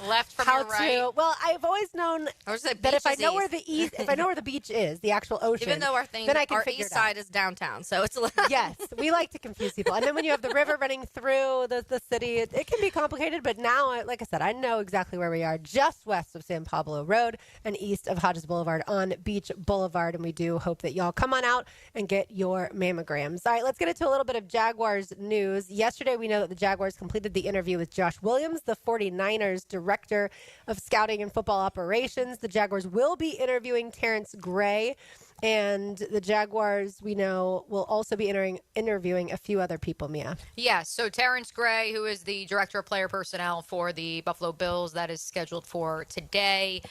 Left from how your right. to. Well, I've always known that if I know where the if I know where the beach is, the actual ocean, Even though our then I can our figure east it out. side is downtown, so it's a little. Yes, we like to confuse people. And then when you have the river running through the city, it can be complicated. But now, like I said, I know exactly where we are, just west of San Pablo Road and east of Hodges Boulevard on Beach Boulevard. And we do hope that y'all come on out and get your mammograms. All right, let's get into a little bit of Jaguars news. Yesterday, we know that the Jaguars completed the interview with Josh Williams, the 49ers Director of Scouting and Football Operations. The Jaguars will be interviewing Terrence Gray And the Jaguars, we know, will also be interviewing a few other people, Mia. Yes, so Terrence Gray, who is the director of player personnel for the Buffalo Bills, that is scheduled for today.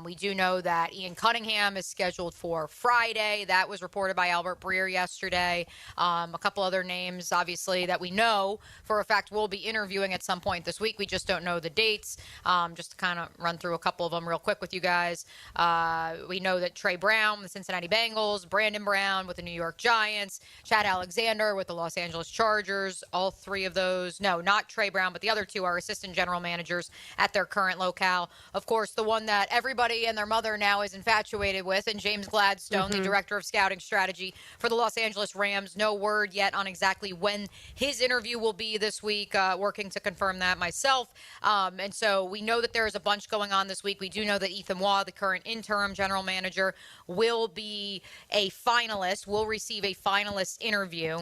We do know that Ian Cunningham is scheduled for Friday. That was reported by Albert Breer yesterday. A couple other names, obviously, that we know for a fact will be interviewing at some point this week. We just don't know the dates. Just to kind of run through a couple of them real quick with you guys. We know that Trey Brown, the Cincinnati Bengals, Brandon Brown with the New York Giants, Chad Alexander with the Los Angeles Chargers. All three of those, no, not Trey Brown, but the other two are assistant general managers at their current locale. Of course, the one that everybody and their mother now is infatuated with, and James Gladstone, the director of scouting strategy for the Los Angeles Rams. No word yet on exactly when his interview will be this week, working to confirm that myself. And so we know that there is a bunch going on this week. We do know that Ethan Waugh, the current interim general manager, will be a finalist, will receive a finalist interview.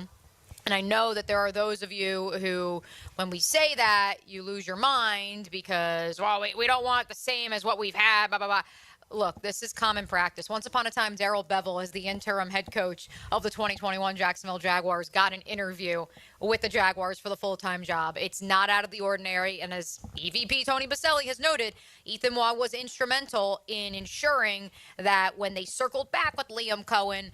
And I know that there are those of you who, when we say that, you lose your mind because, well, we don't want the same as what we've had, blah, blah, blah. Look, this is common practice. Once upon a time, Darrell Bevell, as the interim head coach of the 2021 Jacksonville Jaguars, got an interview with the Jaguars for the full-time job. It's not out of the ordinary. And as EVP Tony Baselli has noted, Ethan Waugh was instrumental in ensuring that when they circled back with Liam Cohen,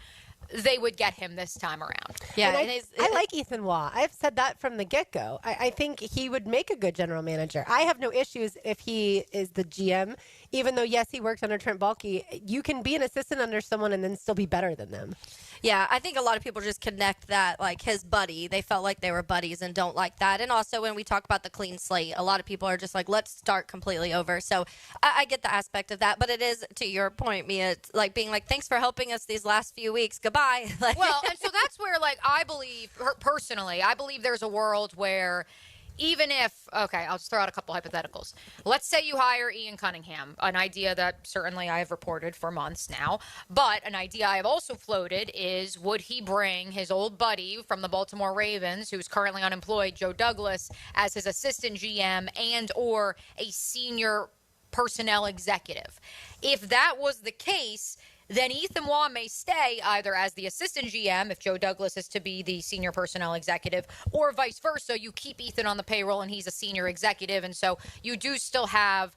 they would get him this time around. Yeah, I like Ethan Waugh. I've said that from the get-go. I think he would make a good general manager. I have no issues if he is the GM, even though, yes, he worked under Trent Baalke. You can be an assistant under someone and then still be better than them. Yeah, I think a lot of people just connect that, like, his buddy. They felt like they were buddies and don't like that. And also, when we talk about the clean slate, a lot of people are just like, let's start completely over. So I get the aspect of that. But it is, to your point, Mia, it's like being like, thanks for helping us these last few weeks. Goodbye. Well, and so that's where, like, I believe, personally, I believe there's a world where even if, okay, I'll just throw out a couple hypotheticals. Let's say you hire Ian Cunningham, an idea that certainly I have reported for months now, but an idea I have also floated is, would he bring his old buddy from the Baltimore Ravens, who's currently unemployed, Joe Douglas, as his assistant GM and or a senior personnel executive? If that was the case, then Ethan Waugh may stay either as the assistant GM, if Joe Douglas is to be the senior personnel executive, or vice versa. You keep Ethan on the payroll and he's a senior executive. And so you do still have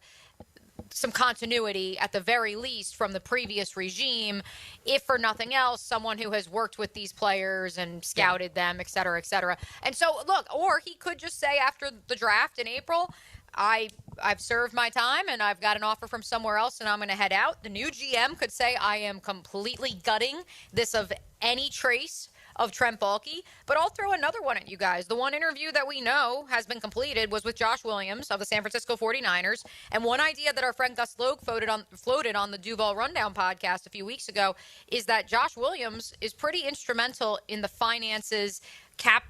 some continuity at the very least from the previous regime, if for nothing else, someone who has worked with these players and scouted them, et cetera, et cetera. And so, look, or he could just say after the draft in April, I've served my time and I've got an offer from somewhere else and I'm going to head out. The new GM could say, I am completely gutting this of any trace of Trent Baalke. But I'll throw another one at you guys. The one interview that we know has been completed was with Josh Williams of the San Francisco 49ers. And one idea that our friend Gus Logue floated on the Duval Rundown podcast a few weeks ago is that Josh Williams is pretty instrumental in the finances, cap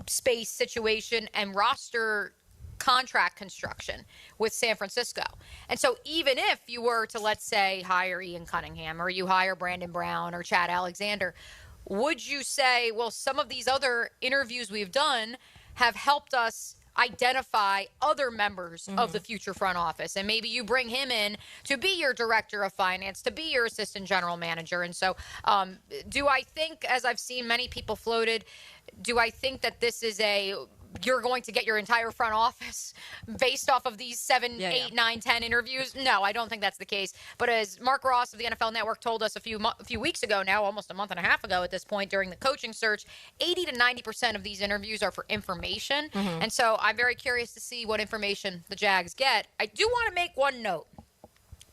space situation, and roster contract construction with San Francisco. And so even if you were to, let's say, hire Ian Cunningham or you hire Brandon Brown or Chad Alexander, would you say, well, some of these other interviews we've done have helped us identify other members of the future front office, and maybe you bring him in to be your director of finance, to be your assistant general manager? And so do I think, as I've seen many people floated, do I think that this is you're going to get your entire front office based off of these 7, 8, 9, 10 interviews? No, I don't think that's the case. But as Mark Ross of the NFL Network told us a few weeks ago now, almost a month and a half ago at this point during the coaching search, 80 to 90% of these interviews are for information. And so I'm very curious to see what information the Jags get. I do want to make one note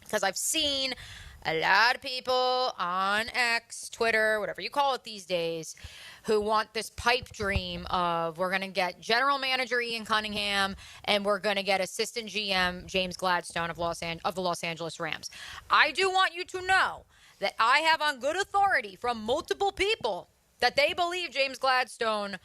because I've seen a lot of people on X, Twitter, whatever you call it these days, who want this pipe dream of we're going to get general manager Ian Cunningham and we're going to get assistant GM James Gladstone of the Los Angeles Rams. I do want you to know that I have on good authority from multiple people that they believe James Gladstone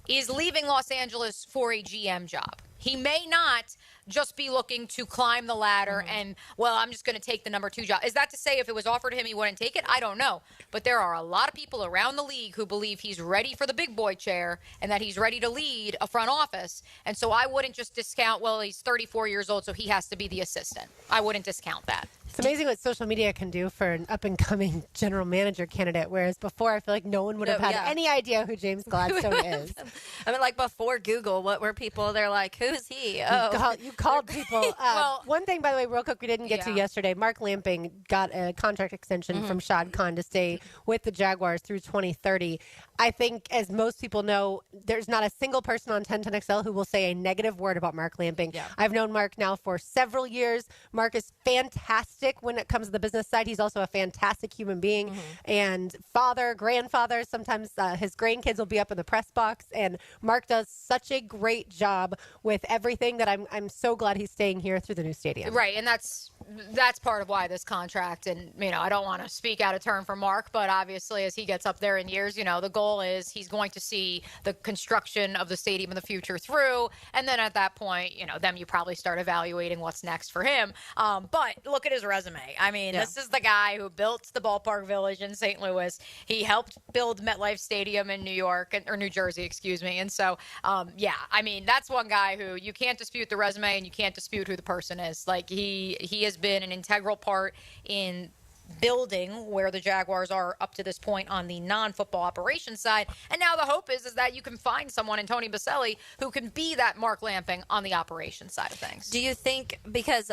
is leaving Los Angeles for a GM job. He may not just be looking to climb the ladder and, well, I'm just going to take the number 2 job. Is that to say if it was offered to him, he wouldn't take it? I don't know. But there are a lot of people around the league who believe he's ready for the big boy chair and that he's ready to lead a front office. And so I wouldn't just discount, well, he's 34 years old, so he has to be the assistant. I wouldn't discount that. It's amazing what social media can do for an up-and-coming general manager candidate, whereas before I feel like no one would have had any idea who James Gladstone is. I mean, like before Google, what were people? They're like, who's he? You called people. One thing, by the way, real quick, we didn't get to yesterday. Mark Lamping got a contract extension from Shad Khan to stay with the Jaguars through 2030. I think, as most people know, there's not a single person on 1010XL who will say a negative word about Mark Lamping. Yeah. I've known Mark now for several years. Mark is fantastic when it comes to the business side. He's also a fantastic human being and father, grandfather. Sometimes his grandkids will be up in the press box, and Mark does such a great job with everything that I'm so glad he's staying here through the new stadium. Right, and that's part of why this contract, and I don't want to speak out of turn for Mark, but obviously as he gets up there in years, the goal is he's going to see the construction of the stadium in the future through, and then at that point, then you probably start evaluating what's next for him. But look at his resume. I mean, this is the guy who built the Ballpark Village in St. Louis. He helped build MetLife Stadium in New Jersey, excuse me. And so, I mean, that's one guy who you can't dispute the resume and you can't dispute who the person is. Like he has been an integral part in building where the Jaguars are up to this point on the non-football operations side. And now the hope is that you can find someone in Tony Baselli who can be that Mark Lamping on the operations side of things. Do you think, because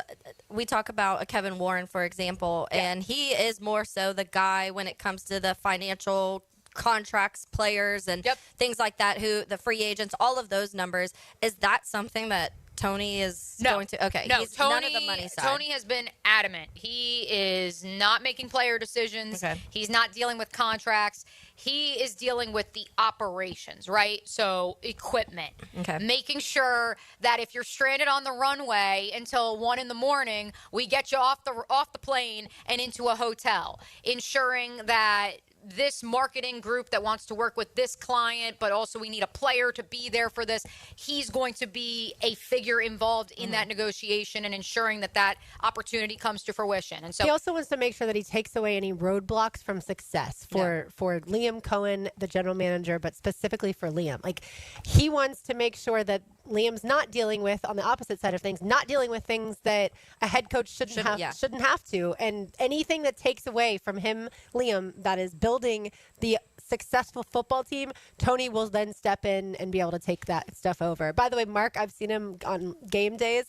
we talk about a Kevin Warren, for example, and he is more so the guy when it comes to the financial contracts, players, and things like that, who the free agents, all of those numbers, is that something that Tony is going to? Okay, no, he's Tony, none of the money side. Tony has been adamant. He is not making player decisions. Okay. He's not dealing with contracts. He is dealing with the operations, right? So equipment. Okay. Making sure that if you're stranded on the runway until 1 a.m, we get you off the plane and into a hotel. Ensuring that this marketing group that wants to work with this client, but also we need a player to be there for this. He's going to be a figure involved in that negotiation and ensuring that opportunity comes to fruition. And so he also wants to make sure that he takes away any roadblocks from success for Liam Cohen, the general manager, but specifically for Liam. Like, he wants to make sure that Liam's not dealing with, on the opposite side of things, not dealing with things that a head coach shouldn't have to. And anything that takes away from him, Liam, that is building the successful football team, Tony will then step in and be able to take that stuff over. By the way, Mark, I've seen him on game days.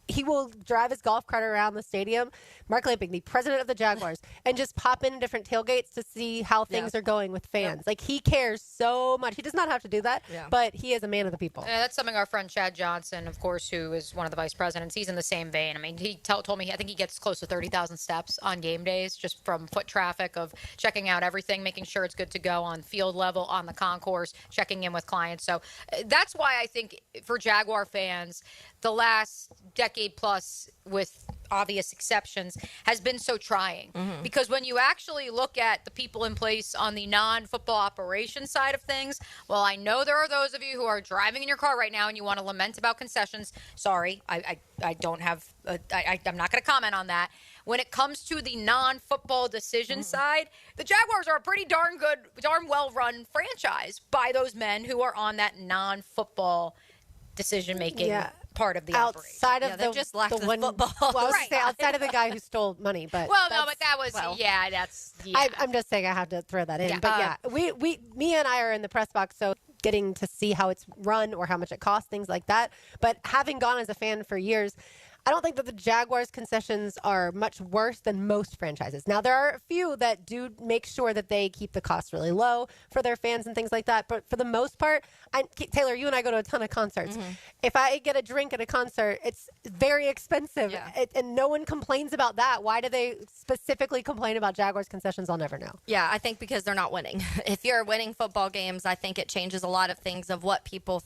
He will drive his golf cart around the stadium, Mark Lamping, the president of the Jaguars, and just pop in different tailgates to see how things are going with fans. Like, he cares so much. He does not have to do that, but he is a man of the people. That's something our friend Chad Johnson, of course, who is one of the vice presidents, he's in the same vein. I mean, he told me I think he gets close to 30,000 steps on game days just from foot traffic of checking out everything, making sure it's good to go on field level, on the concourse, checking in with clients. So that's why I think for Jaguar fans, the last decade plus, with obvious exceptions, has been so trying. Because when you actually look at the people in place on the non-football operations side of things, well, I know there are those of you who are driving in your car right now and you want to lament about concessions. Sorry, I don't have, I'm not going to comment on that. When it comes to the non-football decision side, the Jaguars are a pretty darn well-run franchise by those men who are on that non-football decision-making part of the outside operation. of the just lack the the one football. Well, I was gonna say outside of the guy who stole money, but that was I'm just saying I have to throw that in. But me and I are in the press box, so getting to see how it's run or how much it costs, things like that. But having gone as a fan for years, I don't think that the Jaguars' concessions are much worse than most franchises. Now, there are a few that do make sure that they keep the costs really low for their fans and things like that. But for the most part, Taylor, you and I go to a ton of concerts. If I get a drink at a concert, it's very expensive. And no one complains about that. Why do they specifically complain about Jaguars' concessions? I'll never know. Yeah, I think because they're not winning. If you're winning football games, I think it changes a lot of things of what people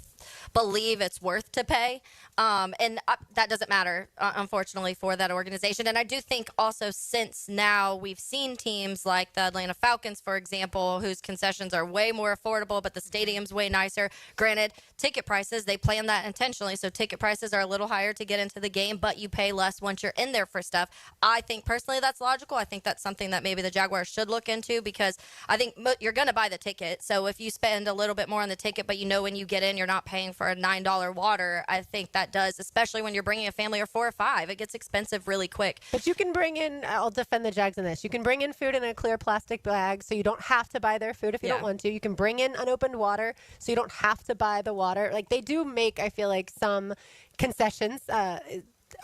believe it's worth to pay. And that doesn't matter, unfortunately, for that organization. And I do think also, since now we've seen teams like the Atlanta Falcons, for example, whose concessions are way more affordable, but the stadium's way nicer. Granted, ticket prices, they plan that intentionally, so ticket prices are a little higher to get into the game, but you pay less once you're in there for stuff. I think personally that's logical. I think that's something that maybe the Jaguars should look into, because I think you're going to buy the ticket. So if you spend a little bit more on the ticket, but you know when you get in, you're not paying for a $9 water. I think that does, especially when you're bringing a family of 4 or 5. It gets expensive really quick. But you can bring in, I'll defend the Jags in this, you can bring in food in a clear plastic bag so you don't have to buy their food if you don't want to. You can bring in unopened water so you don't have to buy the water. Like, they do make, I feel like, some concessions,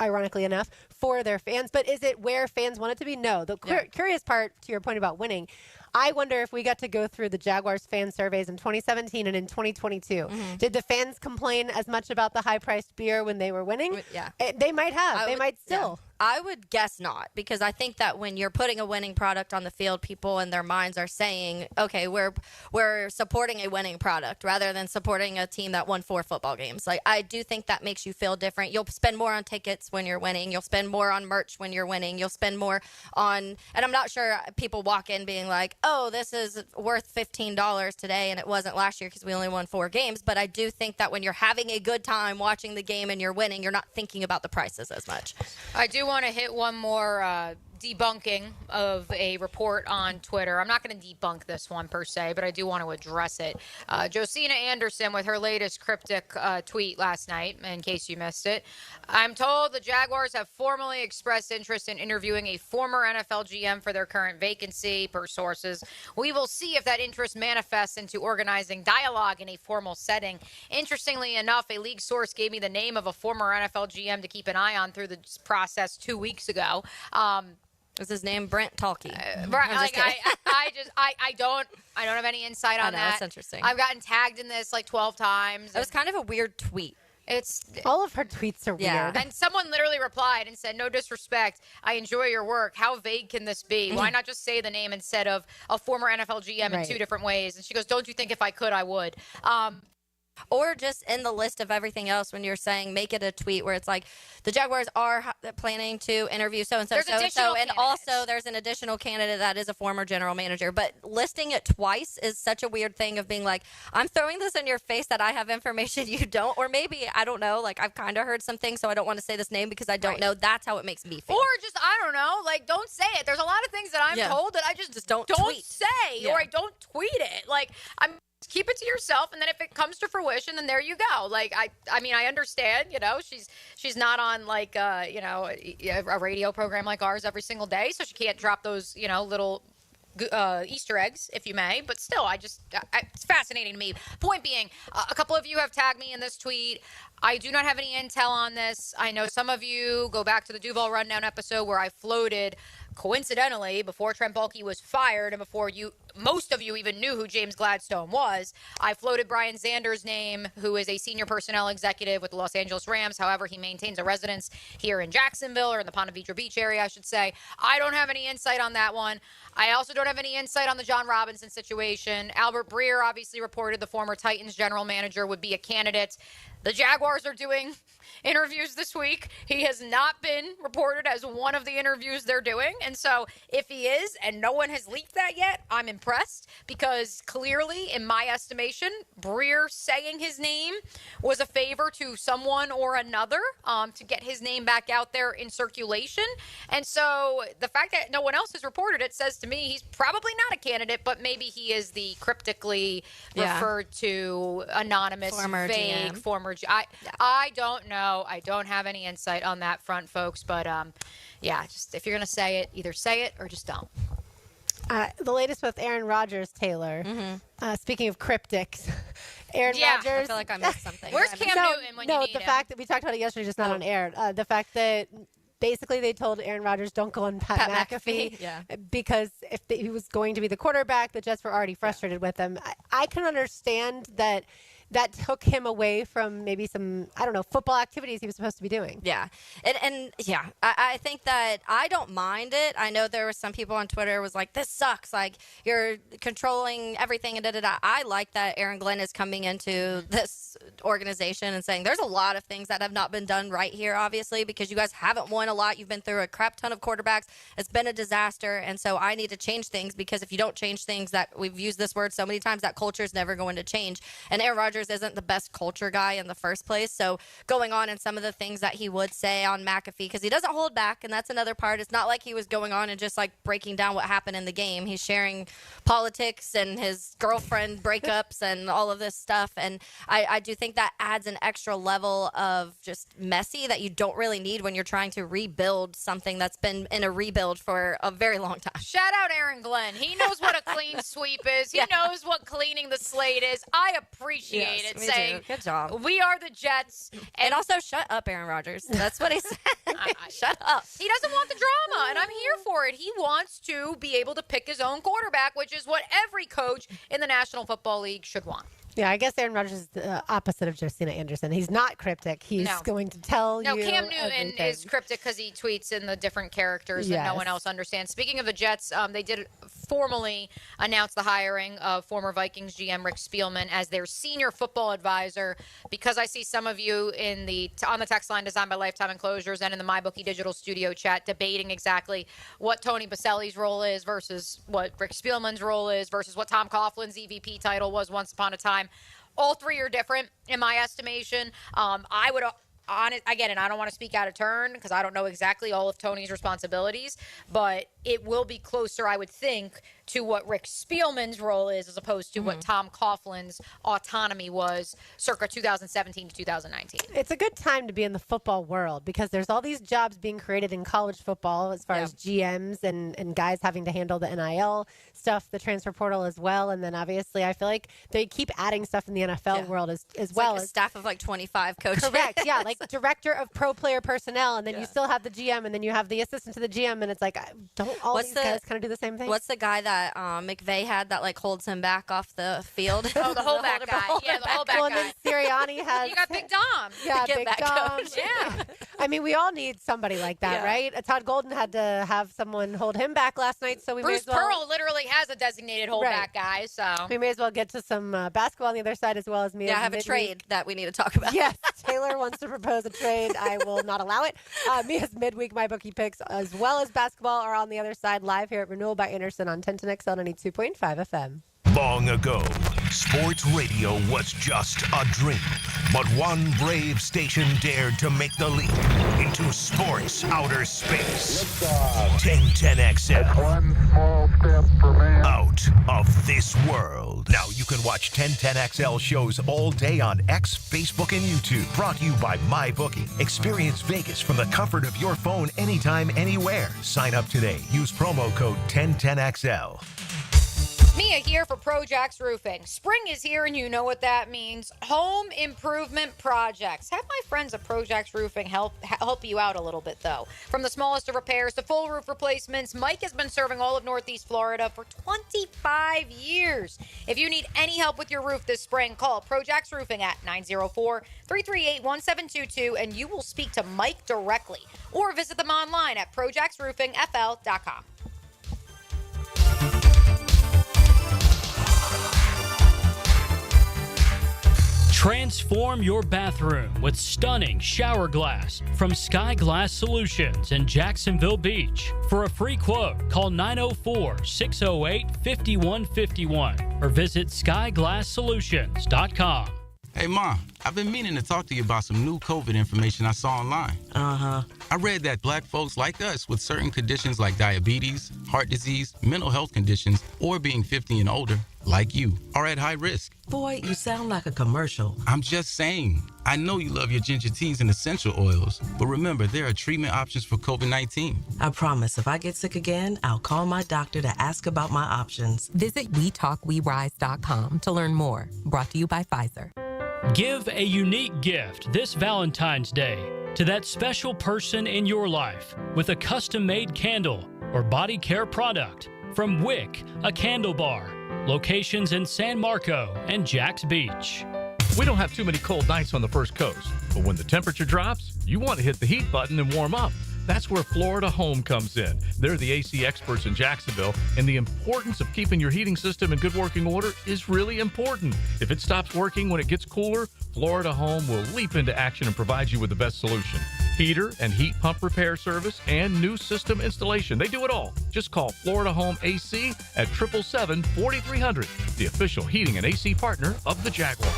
ironically enough, for their fans. But is it where fans want it to be? No. The curious part, to your point about winning, I wonder if we got to go through the Jaguars fan surveys in 2017 and in 2022. Mm-hmm. Did the fans complain as much about the high-priced beer when they were winning? Yeah. They might have. They might still. Yeah. I would guess not, because I think that when you're putting a winning product on the field, people in their minds are saying, okay, we're supporting a winning product rather than supporting a team that won 4 football games. Like, I do think that makes you feel different. You'll spend more on tickets when you're winning. You'll spend more on merch when you're winning. You'll spend more on, and I'm not sure people walk in being like, oh, this is worth $15 today and it wasn't last year because we only won 4 games. But I do think that when you're having a good time watching the game and you're winning, you're not thinking about the prices as much. I do want to hit one more debunking of a report on Twitter. I'm not going to debunk this one per se, but I do want to address it. Josina Anderson with her latest cryptic tweet last night, in case you missed it. I'm told the Jaguars have formally expressed interest in interviewing a former NFL GM for their current vacancy, per sources. We will see if that interest manifests into organizing dialogue in a formal setting. Interestingly enough, a league source gave me the name of a former NFL GM to keep an eye on through the process 2 weeks ago. Was his name Brent Talkie? I don't have any insight on that. That's interesting. I've gotten tagged in this like 12 times. It was kind of a weird tweet. All of her tweets are weird. And someone literally replied and said, no disrespect, I enjoy your work. How vague can this be? Why not just say the name instead of a former NFL GM in 2 different ways? And she goes, don't you think if I could, I would? Or just in the list of everything else when you're saying make it a tweet where it's like the Jaguars are planning to interview so-and-so, so-and-so, and also there's an additional candidate that is a former general manager. But listing it twice is such a weird thing of being like, I'm throwing this in your face that I have information you don't. Or maybe, I don't know, like I've kind of heard some things, so I don't want to say this name because I don't know. That's how it makes me feel. Or just, I don't know, like don't say it. There's a lot of things that I'm told that I just don't say or I don't tweet it. Like, keep it to yourself, and then if it comes to fruition, then there you go. Like, I mean, I understand, she's not on like, a radio program like ours every single day, so she can't drop those, little Easter eggs, if you may. But still, it's fascinating to me. Point being, a couple of you have tagged me in this tweet. I do not have any intel on this. I know some of you go back to the Duval Rundown episode where I floated, coincidentally, before Trent Baalke was fired and before most of you even knew who James Gladstone was, I floated Brian Zander's name, who is a senior personnel executive with the Los Angeles Rams. However, he maintains a residence here in Jacksonville, or in the Ponte Vedra Beach area, I should say. I don't have any insight on that one. I also don't have any insight on the John Robinson situation. Albert Breer obviously reported the former Titans general manager would be a candidate. The Jaguars are doing interviews this week. He has not been reported as one of the interviews they're doing. And so if he is, and no one has leaked that yet, I'm impressed, because clearly, in my estimation, Breer saying his name was a favor to someone or another to get his name back out there in circulation. And so the fact that no one else has reported it says to me he's probably not a candidate, but maybe he is the cryptically referred to anonymous, former vague, GM. Former I don't know. I don't have any insight on that front, folks. But, just if you're going to say it, either say it or just don't. The latest with Aaron Rodgers, Taylor. Speaking of cryptics, Aaron Rodgers. I feel like I missed something. Where's Cam Newton when you need him? The fact that we talked about it yesterday, just not on air. The fact that basically they told Aaron Rodgers, don't go on Pat McAfee. Because if he was going to be the quarterback, the Jets were already frustrated with him. I can understand that took him away from maybe some, football activities he was supposed to be doing. Yeah. I think that I don't mind it. I know there were some people on Twitter was like, this sucks. Like, you're controlling everything and da-da-da. I like that Aaron Glenn is coming into this organization and saying there's a lot of things that have not been done right here, obviously, because you guys haven't won a lot. You've been through a crap ton of quarterbacks. It's been a disaster. And so I need to change things, because if you don't change things, that we've used this word so many times, that culture is never going to change. And Aaron Rodgers Rodgers isn't the best culture guy in the first place. So going on and some of the things that he would say on McAfee, because he doesn't hold back, and that's another part. It's not like he was going on and just like breaking down what happened in the game. He's sharing politics and his girlfriend breakups and all of this stuff. And I do think that adds an extra level of just messy that you don't really need when you're trying to rebuild something that's been in a rebuild for a very long time. Shout out Aaron Glenn. He knows what a clean sweep is. He knows what cleaning the slate is. I appreciate it. Me saying, too. Good job. We are the Jets. And also, shut up, Aaron Rodgers. That's what he said. Shut up. He doesn't want the drama, and I'm here for it. He wants to be able to pick his own quarterback, which is what every coach in the National Football League should want. Yeah, I guess Aaron Rodgers is the opposite of Josina Anderson. He's not cryptic. He's going to tell you Cam Newton everything. is cryptic because he tweets in the different characters that no one else understands. Speaking of the Jets, they did formally announce the hiring of former Vikings GM Rick Spielman as their senior football advisor, because I see some of you on the text line designed by Lifetime Enclosures and in the MyBookie Digital Studio chat debating exactly what Tony Baselli's role is versus what Rick Spielman's role is versus what Tom Coughlin's EVP title was once upon a time. All three are different in my estimation. I would again, and I don't want to speak out of turn because I don't know exactly all of Tony's responsibilities, but it will be closer, I would think, to what Rick Spielman's role is as opposed to what Tom Coughlin's autonomy was circa 2017 to 2019. It's a good time to be in the football world because there's all these jobs being created in college football as far as GMs and guys having to handle the NIL stuff, the transfer portal as well. And then obviously I feel like they keep adding stuff in the NFL world as well. Like a staff of like 25 coaches. Correct. Yeah. Like director of pro player personnel. And then you still have the GM and then you have the assistant to the GM. And it's like, don't all these guys kind of do the same thing? What's the guy that McVay had that like holds him back off the field? Oh, the holdback guy. Yeah, the holdback guy. And then Sirianni has. You got Big Dom. Yeah, Get Big back Dom. coach. Yeah. I mean, we all need somebody like that, right? Todd Golden had to have someone hold him back last night, so we Bruce may as well. Pearl literally has a designated holdback guy, so we may as well get to some basketball on the other side as well as me. Yeah, I have a trade that we need to talk about. Yes, Taylor wants to propose a trade. I will not allow it. Mia's midweek MyBookie picks as well as basketball are on the other side live here at Renewal by Anderson on 1010XL 92.5 FM. Long ago, sports radio was just a dream. But one brave station dared to make the leap into sports outer space. 1010XL. One small step for man. Out of this world. Now you can watch 1010XL shows all day on X, Facebook, and YouTube. Brought to you by MyBookie. Experience Vegas from the comfort of your phone anytime, anywhere. Sign up today. Use promo code 1010XL. Mia here for Projax Roofing. Spring is here and you know what that means. Home improvement projects. Have my friends at Projax Roofing help you out a little bit though. From the smallest of repairs to full roof replacements, Mike has been serving all of Northeast Florida for 25 years. If you need any help with your roof this spring, call Projax Roofing at 904-338-1722 and you will speak to Mike directly. Or visit them online at projaxroofingfl.com. Transform your bathroom with stunning shower glass from Sky Glass Solutions in Jacksonville Beach. For a free quote, call 904-608-5151 or visit skyglasssolutions.com. Hey, Mom, I've been meaning to talk to you about some new COVID information I saw online. I read that black folks like us with certain conditions like diabetes, heart disease, mental health conditions, or being 50 and older, like you, are at high risk. Boy, you sound like a commercial. I'm just saying. I know you love your ginger teas and essential oils, but remember, there are treatment options for COVID-19. I promise if I get sick again, I'll call my doctor to ask about my options. Visit WeTalkWeRise.com to learn more. Brought to you by Pfizer. Give a unique gift this Valentine's Day to that special person in your life with a custom-made candle or body care product from Wick, a candle bar. Locations in San Marco and Jax Beach. We don't have too many cold nights on the First Coast, but when the temperature drops, you want to hit the heat button and warm up. That's where Florida Home comes in. They're the AC experts in Jacksonville, and the importance of keeping your heating system in good working order is really important. If it stops working when it gets cooler, Florida Home will leap into action and provide you with the best solution. Heater and heat pump repair service and new system installation. They do it all. Just call Florida Home AC at 777-4300, the official heating and AC partner of the Jaguars.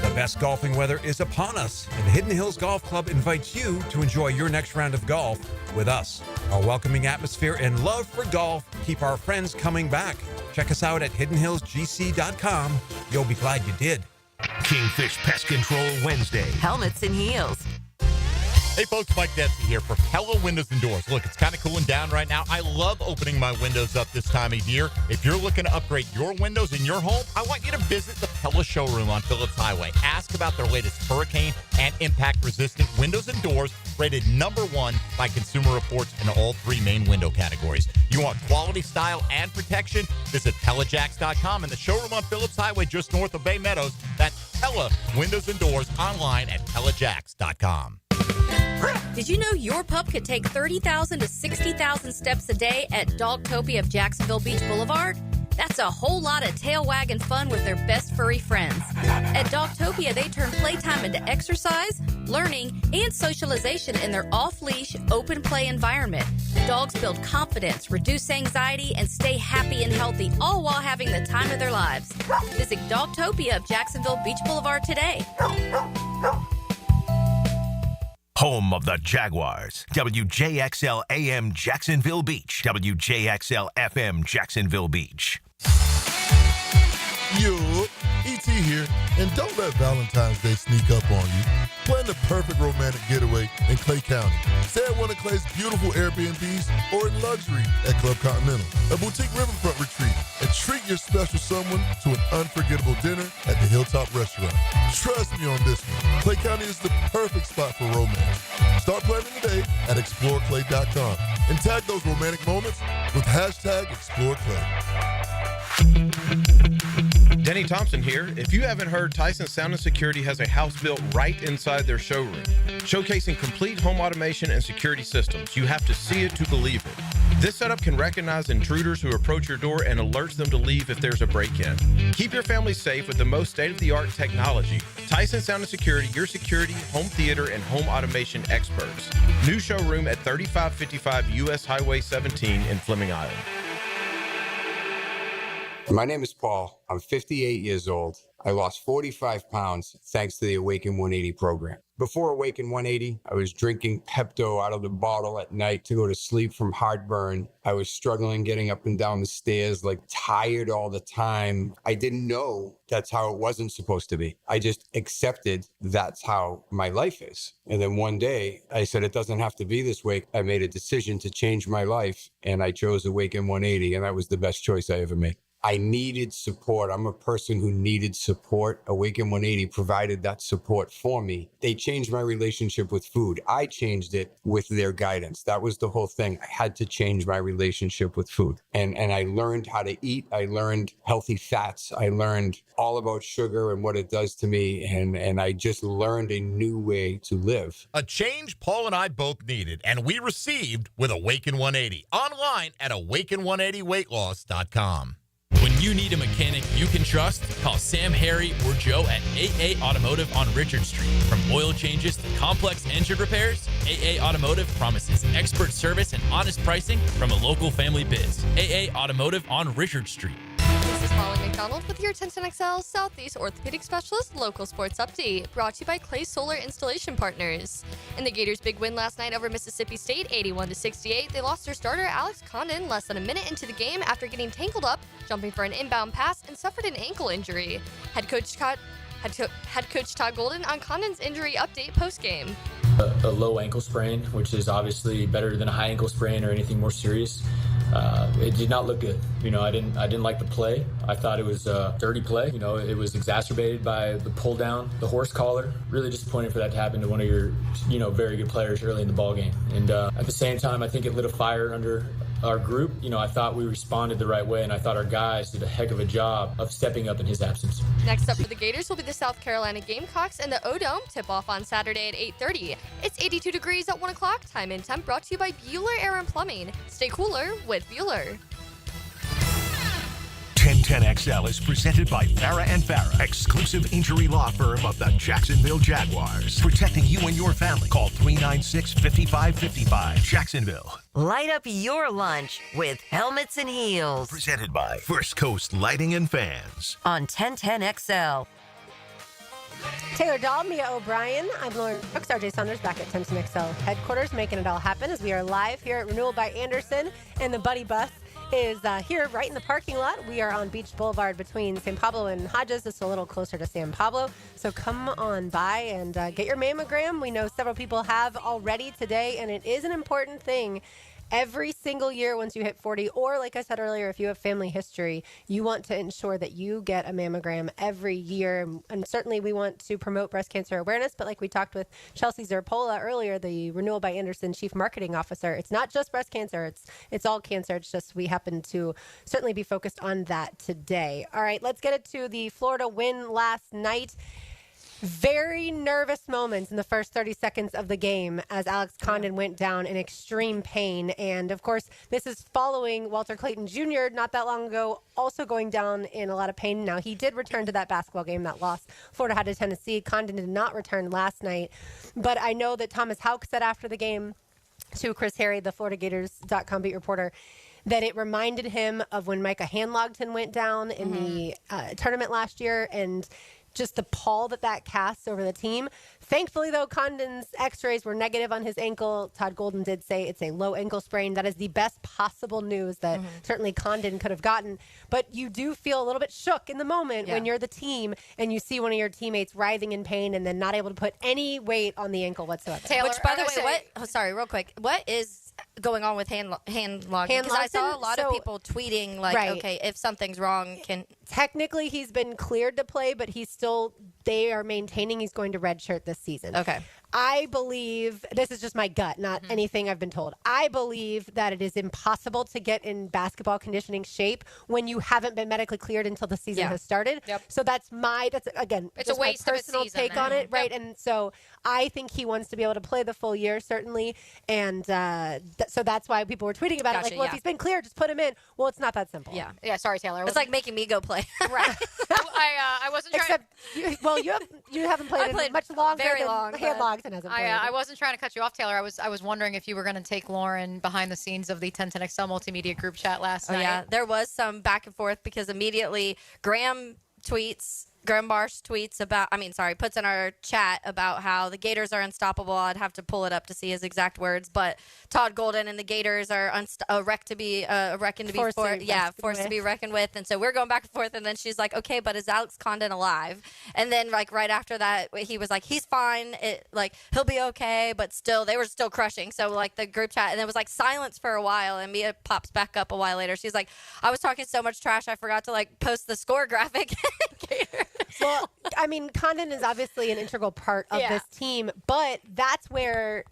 The best golfing weather is upon us, and Hidden Hills Golf Club invites you to enjoy your next round of golf with us. Our welcoming atmosphere and love for golf keep our friends coming back. Check us out at hiddenhillsgc.com. You'll be glad you did. Kingfish Pest Control Wednesday. Helmets and heels. Hey folks, Mike Dempsey here for Pella Windows and Doors. Look, it's kind of cooling down right now. I love opening my windows up this time of year. If you're looking to upgrade your windows in your home, I want you to visit the Pella showroom on Phillips Highway. Ask about their latest hurricane and impact-resistant windows and doors, rated #1 by Consumer Reports in all 3 main window categories. You want quality, style, and protection? Visit PellaJacks.com and the showroom on Phillips Highway just north of Bay Meadows. That's Pella Windows and Doors online at PellaJacks.com. Did you know your pup could take 30,000 to 60,000 steps a day at Dogtopia of Jacksonville Beach Boulevard? That's a whole lot of tail wagging fun with their best furry friends. At Dogtopia, they turn playtime into exercise, learning, and socialization in their off-leash, open play environment. Dogs build confidence, reduce anxiety, and stay happy and healthy, all while having the time of their lives. Visit Dogtopia of Jacksonville Beach Boulevard today. Home of the Jaguars. WJXL AM Jacksonville Beach. WJXL FM Jacksonville Beach. Yo, E.T. here, and don't let Valentine's Day sneak up on you. Plan the perfect romantic getaway in Clay County. Stay at one of Clay's beautiful Airbnbs or in luxury at Club Continental, a boutique riverfront retreat, and treat your special someone to an unforgettable dinner at the Hilltop Restaurant. Trust me on this one. Clay County is the perfect spot for romance. Start planning today at exploreclay.com and tag those romantic moments with #ExploreClay. Denny Thompson here. If you haven't heard, Tyson Sound & Security has a house built right inside their showroom, showcasing complete home automation and security systems. You have to see it to believe it. This setup can recognize intruders who approach your door and alerts them to leave if there's a break-in. Keep your family safe with the most state-of-the-art technology. Tyson Sound & Security, your security, home theater, and home automation experts. New showroom at 3555 U.S. Highway 17 in Fleming Island. My name is Paul. I'm 58 years old. I lost 45 pounds thanks to the Awaken 180 program. Before Awaken 180, I was drinking Pepto out of the bottle at night to go to sleep from heartburn. I was struggling getting up and down the stairs, like tired all the time. I didn't know that's how it wasn't supposed to be. I just accepted that's how my life is. And then one day I said, it doesn't have to be this way. I made a decision to change my life and I chose Awaken 180, and that was the best choice I ever made. I needed support. I'm a person who needed support. Awaken 180 provided that support for me. They changed my relationship with food. I changed it with their guidance. That was the whole thing. I had to change my relationship with food. And I learned how to eat. I learned healthy fats. I learned all about sugar and what it does to me. And I just learned a new way to live. A change Paul and I both needed, and we received with Awaken 180. Online at awaken180weightloss.com. When you need a mechanic you can trust, call Sam, Harry, or Joe at AA Automotive on Richard Street. From oil changes to complex engine repairs, AA Automotive promises expert service and honest pricing from a local family biz. AA Automotive on Richard Street. This is Molly McDonald with your 1010XL Southeast Orthopedic Specialist Local Sports Update, brought to you by Clay Solar Installation Partners. In the Gators' big win last night over Mississippi State, 81-68, they lost their starter Alex Condon less than a minute into the game after getting tangled up, jumping for an inbound pass, and suffered an ankle injury. Head Coach Todd Golden on Condon's injury update postgame. A low ankle sprain, which is obviously better than a high ankle sprain or anything more serious. It did not look good. I didn't like the play. I thought it was a dirty play. It was exacerbated by the pull down, the horse collar. Really disappointing for that to happen to one of your, very good players early in the ball game. And at the same time, I think it lit a fire under our group. I thought we responded the right way, and I thought our guys did a heck of a job of stepping up in his absence. Next up for the Gators will be the South Carolina Gamecocks and the O-Dome tip-off on Saturday at 8:30. It's 82 degrees at 1 o'clock. Time and temp brought to you by Bueller Air and Plumbing. Stay cooler with Bueller. 1010XL is presented by Farah & Farah, exclusive injury law firm of the Jacksonville Jaguars. Protecting you and your family. Call 396-5555. Jacksonville. Light up your lunch with Helmets and Heels. Presented by First Coast Lighting and Fans. On 1010XL. Taylor Dahl, Mia O'Brien. I'm Lauren Brooks. RJ Saunders back at Tension Excel headquarters, making it all happen as we are live here at Renewal by Anderson. And the Buddy Bus is here right in the parking lot. We are on Beach Boulevard between San Pablo and Hodges. It's a little closer to San Pablo. So come on by and get your mammogram. We know several people have already today, and it is an important thing. Every single year once you hit 40, or like I said earlier, if you have family history, you want to ensure that you get a mammogram every year. And certainly we want to promote breast cancer awareness. But like we talked with Chelsea Zerpola earlier, the Renewal by Anderson Chief Marketing Officer, it's not just breast cancer. It's all cancer. It's just we happen to certainly be focused on that today. All right, let's get it to the Florida win last night. Very nervous moments in the first 30 seconds of the game as Alex Condon went down in extreme pain. And, of course, this is following Walter Clayton Jr. not that long ago also going down in a lot of pain. Now, he did return to that basketball game that lost. Florida had to Tennessee. Condon did not return last night. But I know that Thomas Houck said after the game to Chris Harry, the FloridaGators.com beat reporter, that it reminded him of when Micah Hanlogton went down in the tournament last year, and just the pall that casts over the team. Thankfully, though, Condon's x-rays were negative on his ankle. Todd Golden did say it's a low ankle sprain. That is the best possible news that certainly Condon could have gotten. But you do feel a little bit shook in the moment when you're the team and you see one of your teammates writhing in pain and then not able to put any weight on the ankle whatsoever. Taylor, which, by the way, real quick, what is going on with hand logging? Because I saw a lot of people tweeting, okay, if something's wrong, technically he's been cleared to play, but they are maintaining he's going to redshirt this season. Okay. I believe, this is just my gut, not anything I've been told. I believe that it is impossible to get in basketball conditioning shape when you haven't been medically cleared until the season has started. Yep. So that's again, it's just a waste my personal of a season, take on it, right? Yep. And so I think he wants to be able to play the full year, certainly. And so that's why people were tweeting about it. Like, if he's been cleared, just put him in. Well, it's not that simple. Yeah. Yeah. Sorry, Taylor. It's like making me go play. Right. I wasn't trying. You haven't played in much longer very than long, Hanlogton hasn't played. I wasn't trying to cut you off, Taylor. I was wondering if you were going to take Lauren behind the scenes of the 1010XL multimedia group chat last night. Yeah, there was some back and forth because immediately Graham Marsh puts in our chat about how the Gators are unstoppable. I'd have to pull it up to see his exact words, but Todd Golden and the Gators are forced to be reckoned with. And so we're going back and forth, and then she's like, okay, but is Alex Condon alive? And then right after that, he was like, he's fine. He'll be okay, but still, they were still crushing. So the group chat, and it was silence for a while, and Mia pops back up a while later. She's like, I was talking so much trash, I forgot to post the score graphic. Well, Condon is obviously an integral part of this team, but that's where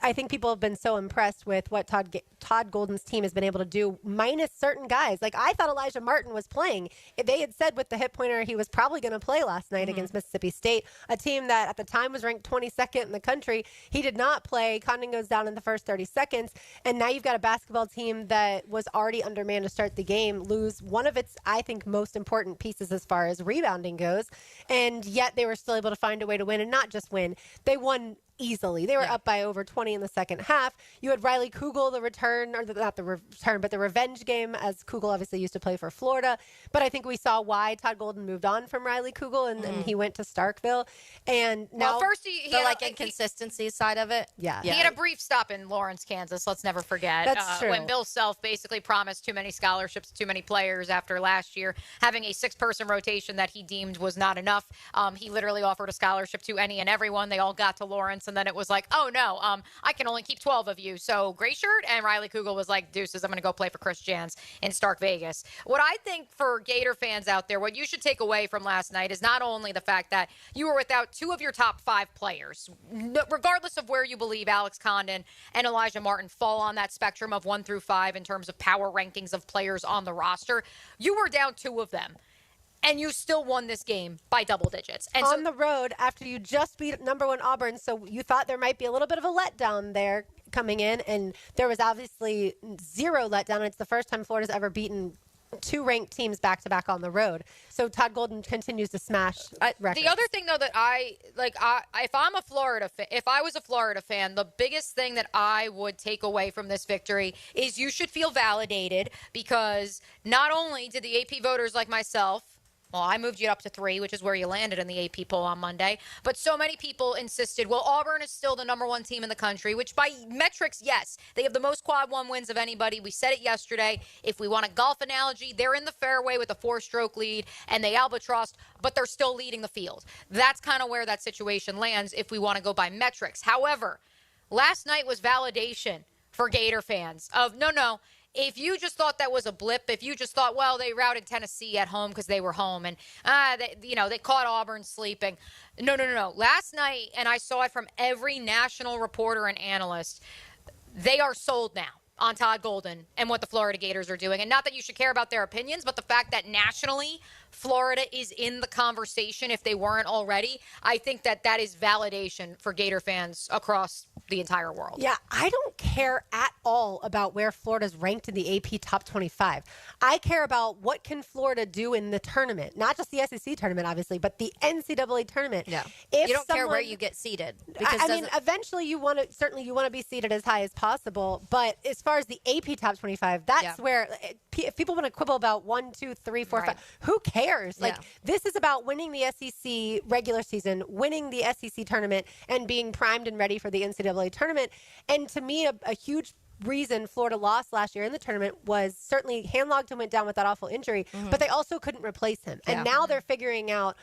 I think people have been so impressed with what Todd Golden's team has been able to do, minus certain guys. I thought Elijah Martin was playing. They had said with the hip pointer he was probably going to play last night against Mississippi State, a team that at the time was ranked 22nd in the country. He did not play. Condon goes down in the first 30 seconds, and now you've got a basketball team that was already undermanned to start the game, lose one of its, I think, most important pieces as far as rebounding goes, and yet they were still able to find a way to win, and not just win. They won easily. They were up by over 20 in the second half. You had Riley Kugel, the revenge game, as Kugel obviously used to play for Florida. But I think we saw why Todd Golden moved on from Riley Kugel and he went to Starkville. And now, first he had inconsistency side of it. He had a brief stop in Lawrence, Kansas. Let's never forget. That's true. When Bill Self basically promised too many scholarships, too many players after last year, having a 6-person rotation that he deemed was not enough. He literally offered a scholarship to any and everyone. They all got to Lawrence. And then it was like, oh, no, I can only keep 12 of you. So gray shirt. And Riley Kugel was like, deuces, I'm going to go play for Chris Jans in Stark Vegas. What I think for Gator fans out there, what you should take away from last night is not only the fact that you were without 2 of your top 5 players, regardless of where you believe Alex Condon and Elijah Martin fall on that spectrum of 1 through 5 in terms of power rankings of players on the roster. You were down 2 of them. And you still won this game by double digits. And on the road after you just beat number 1 Auburn, so you thought there might be a little bit of a letdown there coming in, and there was obviously 0 letdown. It's the first time Florida's ever beaten 2 ranked teams back-to-back on the road. So Todd Golden continues to smash records. The other thing, though, that if I was a Florida fan, the biggest thing that I would take away from this victory is you should feel validated, because not only did the AP voters like myself Well, I moved you up to 3, which is where you landed in the AP poll on Monday. But so many people insisted, well, Auburn is still the number 1 team in the country, which by metrics, yes, they have the most quad 1 wins of anybody. We said it yesterday. If we want a golf analogy, they're in the fairway with a 4-stroke lead, and they albatrossed, but they're still leading the field. That's kind of where that situation lands if we want to go by metrics. However, last night was validation for Gator fans of, no, if you just thought that was a blip, if you just thought, well, they routed Tennessee at home because they were home and, they caught Auburn sleeping. No. Last night, and I saw it from every national reporter and analyst, they are sold now on Todd Golden and what the Florida Gators are doing. And not that you should care about their opinions, but the fact that nationally Florida is in the conversation if they weren't already, I think that is validation for Gator fans across the entire world. Yeah, I don't care at all about where Florida's ranked in the AP top 25. I care about what can Florida do in the tournament, not just the SEC tournament, obviously, but the NCAA tournament. Yeah, if you don't care where you get seated. Because eventually you want to be seated as high as possible. But as far as the AP top 25, that's where if people want to quibble about 1, 2, 3, 4, 5. Who cares? This is about winning the SEC regular season, winning the SEC tournament, and being primed and ready for the NCAA tournament. And to me, a huge reason Florida lost last year in the tournament was certainly Handlogton went down with that awful injury, but they also couldn't replace him. And now they're figuring out.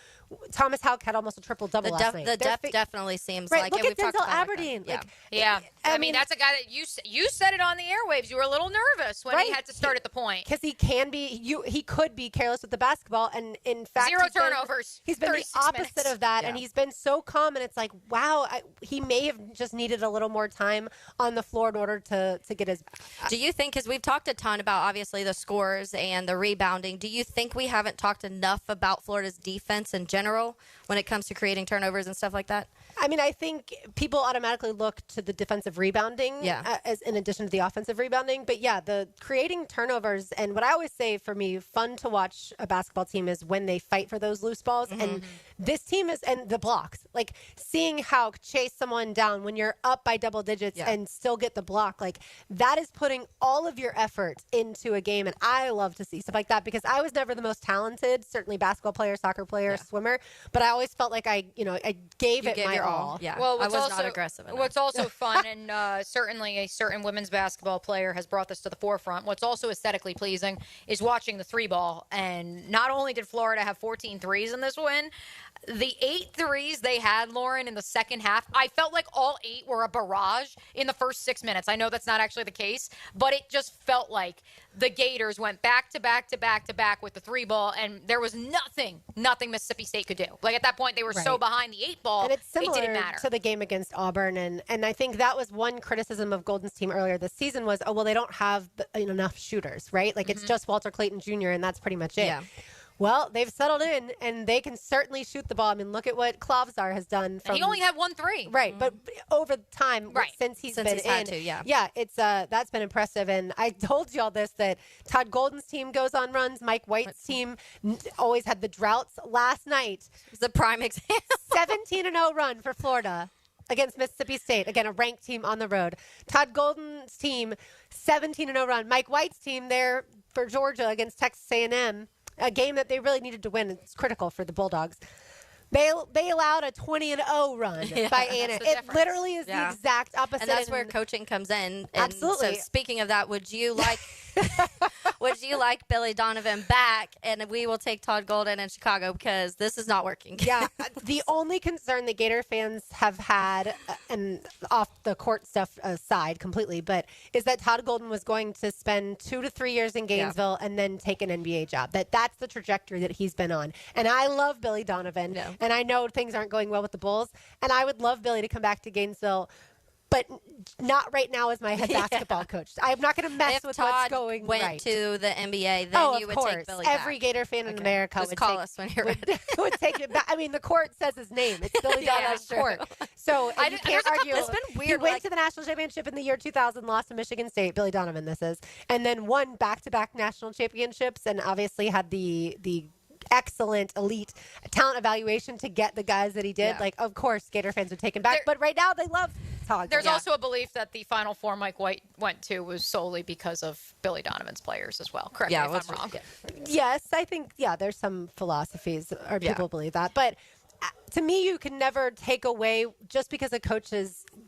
Thomas Houck had almost a triple-double last night. The depth definitely seems like Look it. at Denzel Aberdeen. I mean, that's a guy that you said it on the airwaves. You were a little nervous when he had to start at the point. Because he could be careless with the basketball. And in fact, 0 turnovers. He's been the opposite of that. And he's been so calm. And it's like, wow, he may have just needed a little more time on the floor in order to get his. Do you think, because we've talked a ton about obviously the scores and the rebounding, do you think we haven't talked enough about Florida's defense in general when it comes to creating turnovers and stuff like that? I mean, I think people automatically look to the defensive rebounding as in addition to the offensive rebounding. But the creating turnovers, and what I always say for me, fun to watch a basketball team is when they fight for those loose balls. And this team is, and the blocks, like seeing how chase someone down when you're up by double digits and still get the block, like that is putting all of your effort into a game. And I love to see stuff like that because I was never the most talented, certainly basketball player, soccer player, swimmer, but I always felt like I gave it my all. Yeah. Well, I was not aggressive enough. What's also fun, and certainly a certain women's basketball player has brought this to the forefront, what's also aesthetically pleasing is watching the 3-ball. And not only did Florida have 14 threes in this win, the 8 threes they had, Lauren, in the second half, I felt like all 8 were a barrage in the first 6 minutes. I know that's not actually the case, but it just felt like the Gators went back to back to back to back with the 3-ball, and there was nothing Mississippi State could do. Like at that point, they were so behind the 8-ball, and it's similar it didn't matter. to the game against Auburn, and I think that was one criticism of Golden's team earlier this season was, they don't have enough shooters, right? Like it's just Walter Clayton Jr., and that's pretty much it. Yeah. Well, they've settled in, and they can certainly shoot the ball. I mean, look at what Klavzar has done. He only had 1 3. Right, but over time, since he's been had to, it's that's been impressive. And I told you all this, that Todd Golden's team goes on runs. Mike White's team always had the droughts. Last night, it's the prime example. 17-0 run for Florida against Mississippi State. Again, a ranked team on the road. Todd Golden's team, 17-0 run. Mike White's team there for Georgia against Texas A&M. A game that they really needed to win. It's critical for the Bulldogs. They allowed a 20-0 run by A&M. It literally is the exact opposite. And that's where coaching comes in. And absolutely. So speaking of that, would you like Billy Donovan back? And we will take Todd Golden in Chicago because this is not working. Yeah. The only concern the Gator fans have had, and off the court stuff aside completely, but is that Todd Golden was going to spend 2 to 3 years in Gainesville and then take an NBA job. That's the trajectory that he's been on. And I love Billy Donovan. Yeah. And I know things aren't going well with the Bulls. And I would love Billy to come back to Gainesville, but not right now as my head basketball coach. I'm not going to mess with Todd what's going went right. to the NBA, then you would take Billy back. Every Gator fan in America would call us when you're ready. Would take it back. I mean, the court says his name. It's Billy Donovan's court. So you can't argue. It's been weird. He went to the national championship in the year 2000, lost to Michigan State. Billy Donovan, this is, and then won back-to-back national championships, and obviously had the excellent elite talent evaluation to get the guys that he did. Like, of course, Gator fans would take him back. But right now, they love talk. There's also a belief that the Final Four Mike White went to was solely because of Billy Donovan's players as well. Correct me if I'm wrong. Yes, I think, there's some philosophies or people believe that. But to me, you can never take away, just because a coach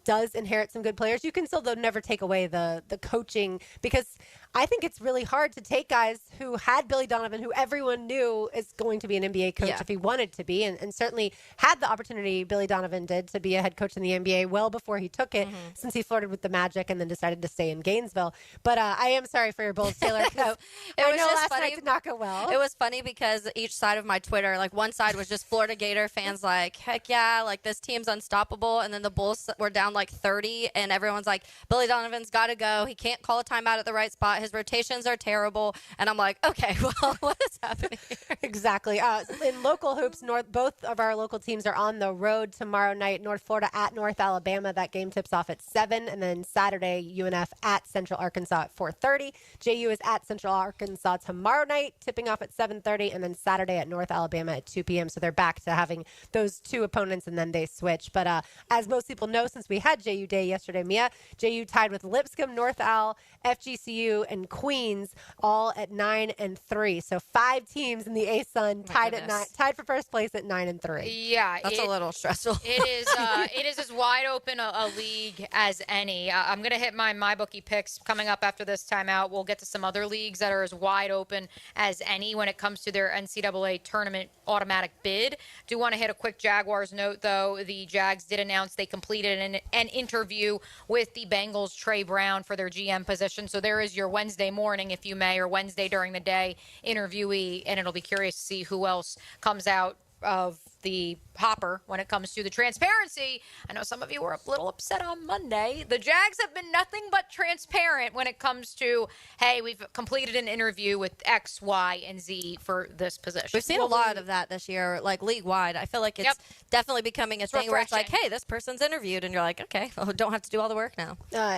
does inherit some good players, you can still, though, never take away the coaching, because I think it's really hard to take guys who had Billy Donovan, who everyone knew is going to be an NBA coach if he wanted to be, and certainly had the opportunity, Billy Donovan did, to be a head coach in the NBA well before he took it, since he flirted with the Magic and then decided to stay in Gainesville. But I am sorry for your Bulls, Taylor. I know last night did not go well. It was funny because each side of my Twitter, like one side was just Florida Gator fans like, heck yeah, like this team's unstoppable. And then the Bulls were down like 30 and everyone's like, Billy Donovan's got to go. He can't call a timeout at the right spot. His rotations are terrible. And I'm like, okay, well, what is happening here? Exactly. In local hoops, both of our local teams are on the road tomorrow night. North Florida at North Alabama. That game tips off at 7. And then Saturday, UNF at Central Arkansas at 4:30. JU is at Central Arkansas tomorrow night, tipping off at 7:30. And then Saturday at North Alabama at 2 p.m. So they're back to having those two opponents, and then they switch. But as most people know, since we had JU Day yesterday, Mia, JU tied with Lipscomb, North Al, FGCU, and Queens, all at 9 and 3. So 5 teams in the ASUN tied for first place at 9 and 3. Yeah, that's a little stressful. It is as wide open a league as any. I'm going to hit my MyBookie picks coming up after this timeout. We'll get to some other leagues that are as wide open as any when it comes to their NCAA tournament automatic bid. Do want to hit a quick Jaguars note, though. The Jags did announce they completed an interview with the Bengals' Trey Brown for their GM position. So there is your Wednesday morning, if you may, or Wednesday during the day interviewee, and it'll be curious to see who else comes out of the hopper when it comes to the transparency. I know some of you were a little upset on Monday. The Jags have been nothing but transparent when it comes to, hey, we've completed an interview with X, Y, and Z for this position. We've seen a lot of that this year, like league-wide. I feel like it's definitely becoming a thing where it's like, hey, this person's interviewed, and you're like, okay, well, don't have to do all the work now.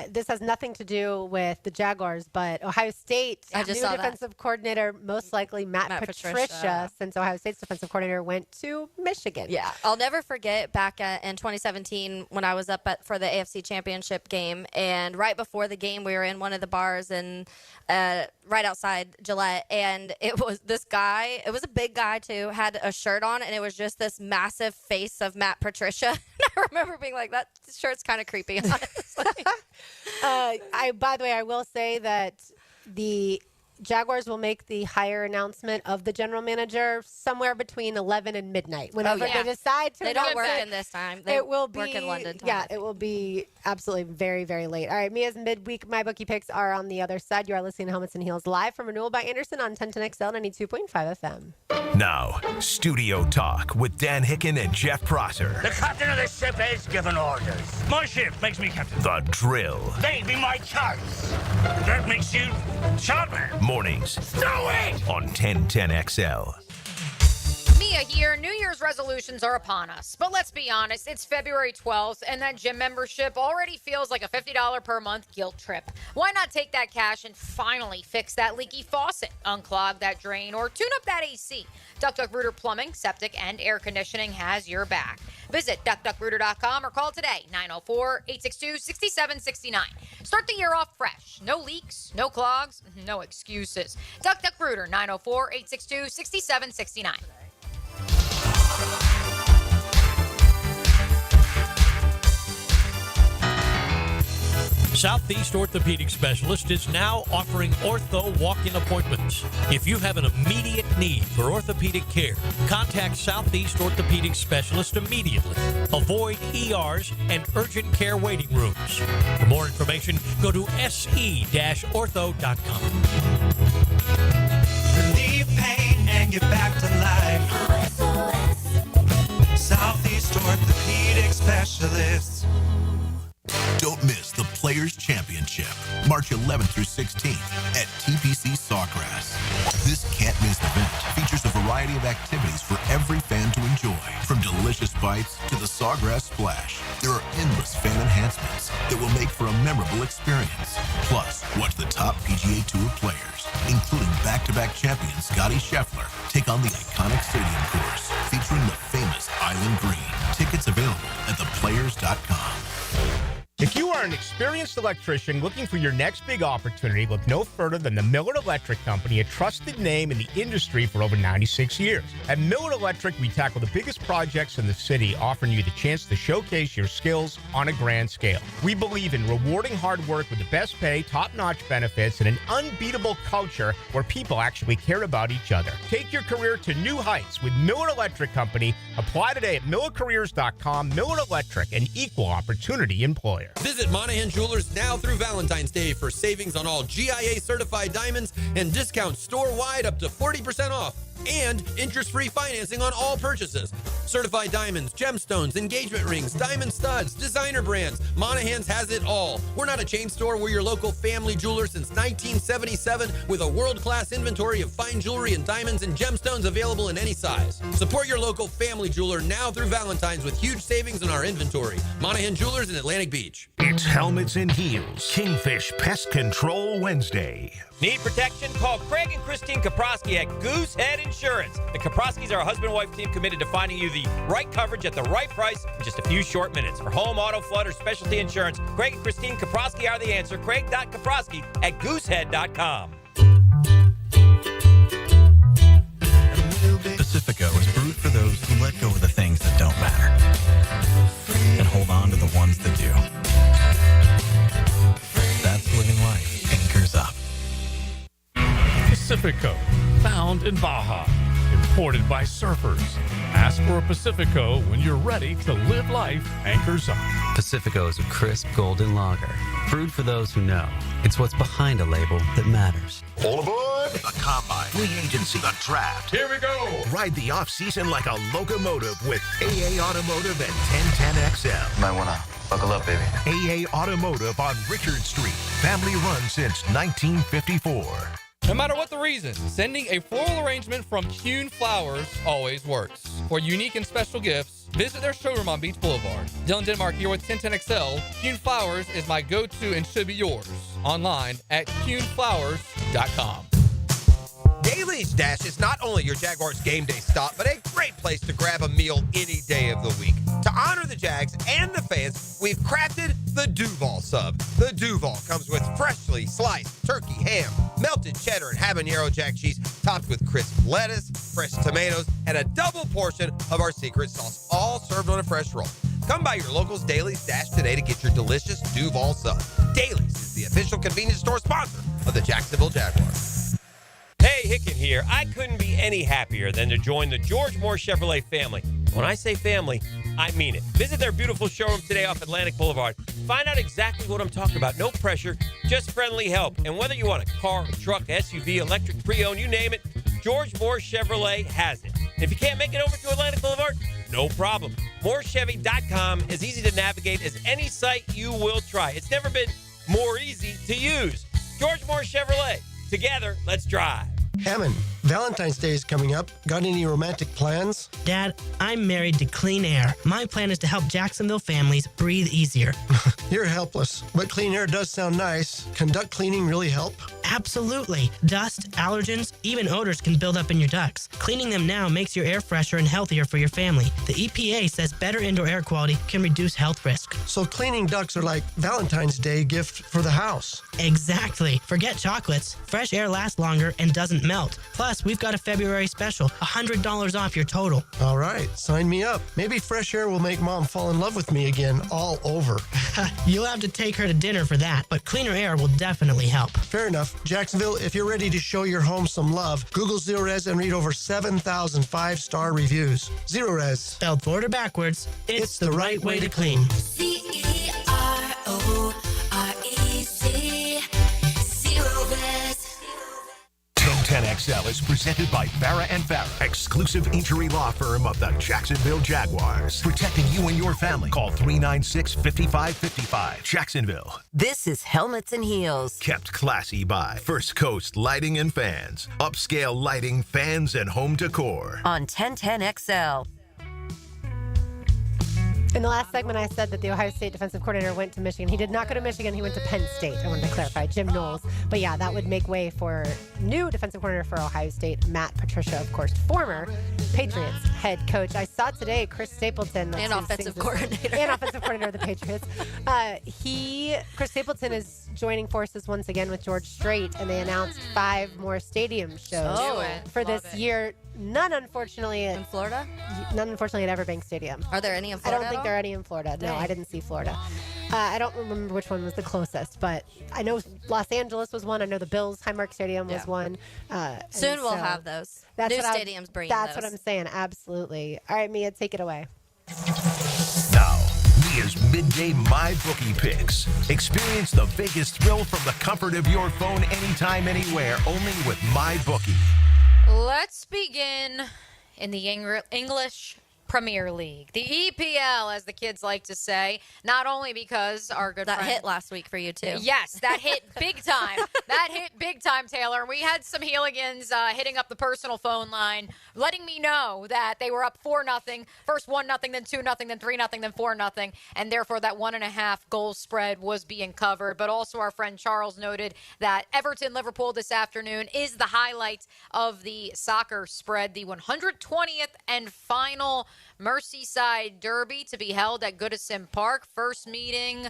This has nothing to do with the Jaguars, but Ohio State, new defensive coordinator, most likely Matt Patricia, since Ohio State's defensive coordinator went to Michigan. Yeah, I'll never forget back in 2017 when I was up for the AFC Championship game, and right before the game, we were in one of the bars and right outside Gillette, and it was this guy. It was a big guy too, had a shirt on, and it was just this massive face of Matt Patricia. I remember being like, that shirt's kind of creepy, honestly. By the way, I will say that the Jaguars will make the hire announcement of the general manager somewhere between 11 and midnight. Whenever they decide to, they don't work in this time. They work in London time. Yeah, it will be absolutely very, very late. All right, Mia's midweek MyBookie picks are on the other side. You are listening to Helmets and Heels live from Renewal by Anderson on 1010XL 92.5 FM. Now, Studio Talk with Dan Hicken and Jeff Prosser. The captain of the ship is giving orders. My ship makes me captain. The Drill. They be my charts. That makes you chartman. Mornings. Do it! On 1010XL. Mia here. New Year's resolutions are upon us. But let's be honest, it's February 12th, and that gym membership already feels like a $50 per month guilt trip. Why not take that cash and finally fix that leaky faucet, unclog that drain, or tune up that AC? Duck Duck Rooter Plumbing, Septic, and Air Conditioning has your back. Visit duckduckrooter.com or call today, 904-862-6769. Start the year off fresh. No leaks, no clogs, no excuses. Duck Duck Rooter, 904-862-6769. Southeast Orthopedic Specialist is now offering ortho walk-in appointments. If you have an immediate need for orthopedic care, contact Southeast Orthopedic Specialist immediately. Avoid ERs and urgent care waiting rooms. For more information, go to se-ortho.com. Relieve pain and get back to life. Southeast Orthopedic Specialists. Don't miss the Players Championship, March 11th through 16th at TPC Sawgrass. This can't-miss event features a variety of activities for every fan to enjoy, from delicious bites to the Sawgrass Splash. There are endless fan enhancements that will make for a memorable experience. Plus, watch the top PGA Tour players, including back-to-back champion Scottie Scheffler, take on the iconic stadium course featuring the famous Island Green. Tickets available at theplayers.com. If you are an experienced electrician looking for your next big opportunity, look no further than the Miller Electric Company, a trusted name in the industry for over 96 years. At Miller Electric, we tackle the biggest projects in the city, offering you the chance to showcase your skills on a grand scale. We believe in rewarding hard work with the best pay, top-notch benefits, and an unbeatable culture where people actually care about each other. Take your career to new heights with Miller Electric Company. Apply today at millercareers.com. Miller Electric, an equal opportunity employer. Visit Monahan Jewelers now through Valentine's Day for savings on all GIA certified diamonds and discounts store-wide up to 40% off. And interest-free financing on all purchases. Certified diamonds, gemstones, engagement rings, diamond studs, designer brands. Monahan's has it all. We're not a chain store. We're your local family jeweler since 1977 with a world-class inventory of fine jewelry and diamonds and gemstones available in any size. Support your local family jeweler now through Valentine's with huge savings on our inventory. Monahan Jewelers in Atlantic Beach. It's Helmets and Heels, Kingfish Pest Control Wednesday. Need protection? Call Craig and Christine Kaprosky at Goosehead Insurance. The Kaproskys are a husband-wife team committed to finding you the right coverage at the right price in just a few short minutes. For home, auto, flood, or specialty insurance, Craig and Christine Kaprosky are the answer. Craig.Kaprosky at Goosehead.com. Pacifico is brewed for those who let go of the things that don't matter and hold on to the ones that do. That's living life anchors up. Pacifico, found in Baja, imported by surfers. Ask for a Pacifico when you're ready to live life anchors up. Pacifico is a crisp golden lager, brewed for those who know. It's what's behind a label that matters. All aboard! The Combine, Free Agency, the Draft. Here we go! Ride the off-season like a locomotive with AA Automotive and 1010XL. Might want to buckle up, baby. AA Automotive on Richard Street. Family run since 1954. No matter what the reason, sending a floral arrangement from Kuhn Flowers always works. For unique and special gifts, visit their showroom on Beach Boulevard. Dylan Denmark here with 1010XL. Kuhn Flowers is my go-to and should be yours. Online at kuhnflowers.com. Daly's Dash is not only your Jaguars game day stop, but a great place to grab a meal any day of the week. To honor the Jags and the fans, we've crafted the Duval sub. The Duval comes with freshly sliced turkey ham, melted cheddar and habanero jack cheese, topped with crisp lettuce, fresh tomatoes, and a double portion of our secret sauce, all served on a fresh roll. Come by your local's Daly's Dash today to get your delicious Duval sub. Daly's is the official convenience store sponsor of the Jacksonville Jaguars. Hey, Hicken here. I couldn't be any happier than to join the George Moore Chevrolet family. When I say family, I mean it. Visit their beautiful showroom today off Atlantic Boulevard. Find out exactly what I'm talking about. No pressure, just friendly help. And whether you want a car, a truck, SUV, electric, pre-owned, you name it, George Moore Chevrolet has it. And if you can't make it over to Atlantic Boulevard, no problem. MooreChevy.com is easy to navigate as any site you will try. It's never been more easy to use. George Moore Chevrolet. Together, let's drive. Hammond, Valentine's Day is coming up. Got any romantic plans? Dad, I'm married to Clean Air. My plan is to help Jacksonville families breathe easier. You're helpless, but Clean Air does sound nice. Can duct cleaning really help? Absolutely. Dust, allergens, even odors can build up in your ducts. Cleaning them now makes your air fresher and healthier for your family. The EPA says better indoor air quality can reduce health risk. So cleaning ducts are like Valentine's Day gift for the house. Exactly. Forget chocolates. Fresh air lasts longer and doesn't melt. Plus, we've got a February special, $100 off your total. All right, sign me up. Maybe fresh air will make Mom fall in love with me again all over. You'll have to take her to dinner for that, but cleaner air will definitely help. Fair enough. Jacksonville, if you're ready to show your home some love, Google Zerorez and read over 7,000 five-star reviews. Zerorez. Spelled forward or backwards, it's the right way to clean. Zerorez. Zerorez. 1010XL is presented by Farah & Farah, exclusive injury law firm of the Jacksonville Jaguars. Protecting you and your family. Call 396-5555. Jacksonville. This is Helmets and Heels. Kept classy by First Coast Lighting and Fans. Upscale lighting, fans, and home decor. On 1010XL. In the last segment, I said that the Ohio State defensive coordinator went to Michigan. He did not go to Michigan. He went to Penn State. I wanted to clarify. Jim Knowles. But yeah, that would make way for new defensive coordinator for Ohio State, Matt Patricia, of course, former Patriots head coach. I saw today Chris Stapleton. And offensive coordinator. And offensive coordinator of the Patriots. Chris Stapleton is joining forces once again with George Strait, and they announced 5 more stadium shows for this year. None, unfortunately, in Florida. None, unfortunately, at Everbank Stadium. Are there any in Florida? I don't think there are any in Florida. No, I didn't see Florida. I don't remember which one was the closest, but I know Los Angeles was one. I know the Bills Highmark Stadium was one. Soon we'll have those. New stadiums bringing That's those. what I'm saying. Absolutely. All right, Mia, take it away. Now, Mia's Midday My Bookie picks. Experience the biggest thrill from the comfort of your phone anytime, anywhere, only with My Bookie. Let's begin in the English Premier League, the EPL, as the kids like to say, not only because our good that friend hit last week for you too. Yes, that hit big time. That hit big time, Taylor. And we had some Heeligans hitting up the personal phone line, letting me know that they were up 4-0, first 1-0, then 2-0, then 3-0, then 4-0, and therefore that 1.5 goal spread was being covered. But also our friend Charles noted that Everton-Liverpool this afternoon is the highlight of the soccer spread, the 120th and final Merseyside Derby to be held at Goodison Park. First meeting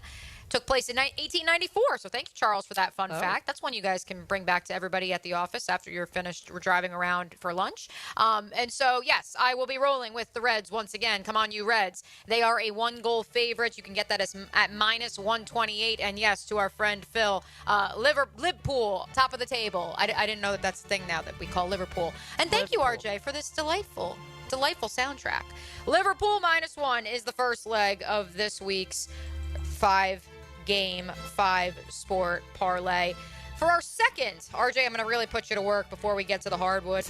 took place in 1894. So thank you, Charles, for that fun fact. That's one you guys can bring back to everybody at the office after you're finished driving around for lunch. And so, yes, I will be rolling with the Reds once again. Come on, you Reds. They are a 1-goal favorite. You can get that at minus 128. And, yes, to our friend Phil, Liverpool, top of the table. I didn't know that that's the thing now that we call Liverpool. And thank you, RJ, for this delightful soundtrack. Liverpool -1 is the first leg of this week's 5-game, 5-sport parlay. For our second, RJ, I'm going to really put you to work before we get to the hardwood.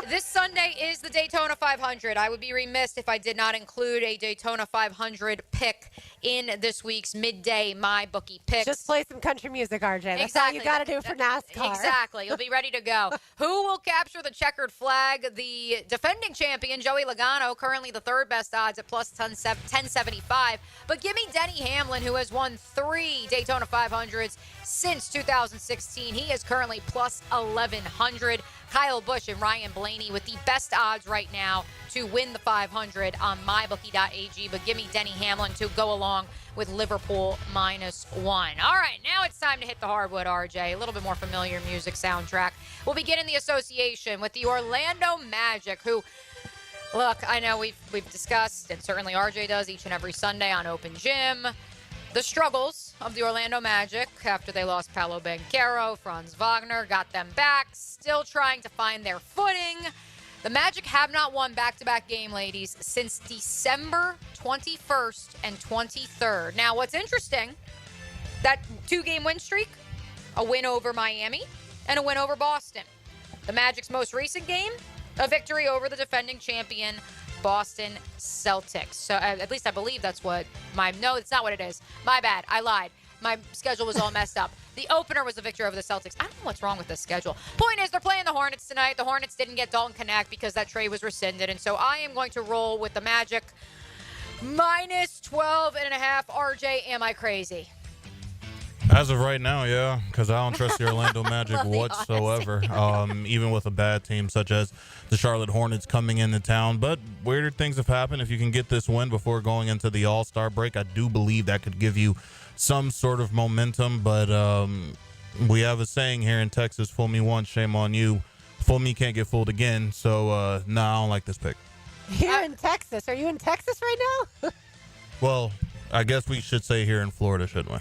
This Sunday is the Daytona 500. I would be remiss if I did not include a Daytona 500 pick in this week's midday My Bookie picks. Just play some country music, RJ. That's all you got to do for NASCAR. Exactly. You'll be ready to go. Who will capture the checkered flag? The defending champion, Joey Logano, currently the third best odds at plus 1075. But give me Denny Hamlin, who has won 3 Daytona 500s since 2016. He is currently plus 1100. Kyle Busch and Ryan Blaney with the best odds right now to win the 500 on mybookie.ag. But give me Denny Hamlin to go along with Liverpool -1. All right, now it's time to hit the hardwood, RJ. A little bit more familiar music soundtrack. We'll begin in the association with the Orlando Magic, who, look, I know we've discussed, and certainly RJ does each and every Sunday on Open Gym, the struggles of the Orlando Magic after they lost Paolo Banchero, Franz Wagner, got them back, still trying to find their footing. The Magic have not won back-to-back game, ladies, since December 21st and 23rd. Now, what's interesting, that 2-game win streak, a win over Miami and a win over Boston. The Magic's most recent game, a victory over the defending champion, Boston Celtics. So at least I believe that's what no, it's not what it is. My bad. I lied. My schedule was all messed up. The opener was a victory over the Celtics. I don't know what's wrong with this schedule. Point is, they're playing the Hornets tonight. The Hornets didn't get Dalton Knecht because that trade was rescinded. And so I am going to roll with the Magic -12.5. RJ, am I crazy? As of right now, yeah, because I don't trust the Orlando Magic whatsoever, even with a bad team such as the Charlotte Hornets coming into town. But weirder things have happened. If you can get this win before going into the All-Star break, I do believe that could give you some sort of momentum. But we have a saying here in Texas, fool me once, shame on you. Fool me, can't get fooled again. So, no, I don't like this pick. Here in Texas. Are you in Texas right now? Well, I guess we should say here in Florida, shouldn't we?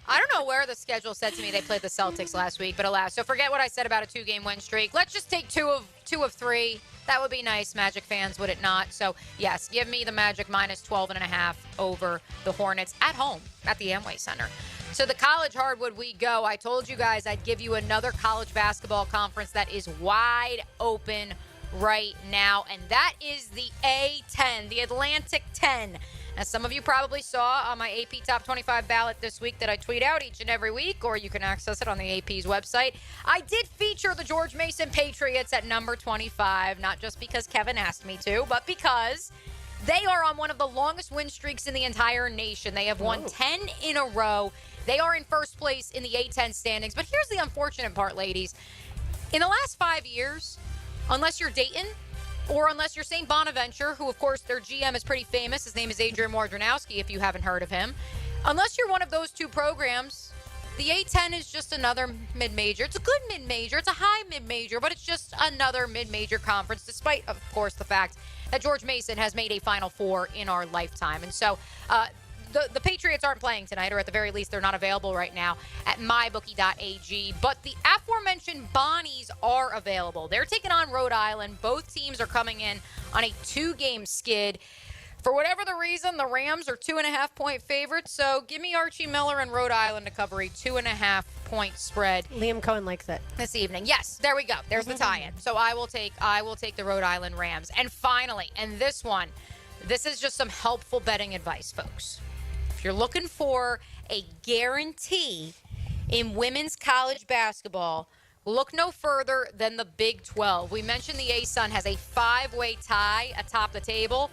I don't know where the schedule said to me they played the Celtics last week, but alas. So forget what I said about a 2-game win streak. Let's just take two of 3. That would be nice, Magic fans, would it not? So, yes, give me the Magic -12.5 over the Hornets at home at the Amway Center. So the college hardwood we go. I told you guys I'd give you another college basketball conference that is wide open right now, and that is the A10, the Atlantic 10. As some of you probably saw on my AP Top 25 ballot this week that I tweet out each and every week, or you can access it on the AP's website, I did feature the George Mason Patriots at number 25, not just because Kevin asked me to, but because They are on one of the longest win streaks in the entire nation. They have won 10 in a row. They are in first place in the A10 standings. But here's the unfortunate part, ladies. In the last 5 years, unless you're Dayton or unless you're St. Bonaventure, who, of course, their GM is pretty famous. His name is Adrian Wojnarowski, if you haven't heard of him. Unless you're one of those two programs, the A10 is just another mid-major. It's a good mid-major. It's a high mid-major, but it's just another mid-major conference, despite, of course, the fact that George Mason has made a Final Four in our lifetime. And so the Patriots aren't playing tonight, or at the very least, they're not available right now at mybookie.ag. But the aforementioned Bonnies are available. They're taking on Rhode Island. Both teams are coming in on a 2-game skid. For whatever the reason, the Rams are 2.5-point favorites. So give me Archie Miller and Rhode Island to cover a 2.5-point spread. Liam Cohen likes it this evening. Yes, there we go. There's the tie-in. So I will take the Rhode Island Rams. And finally, and this is just some helpful betting advice, folks. If you're looking for a guarantee in women's college basketball, look no further than the Big 12. We mentioned the ASUN has a 5-way tie atop the table.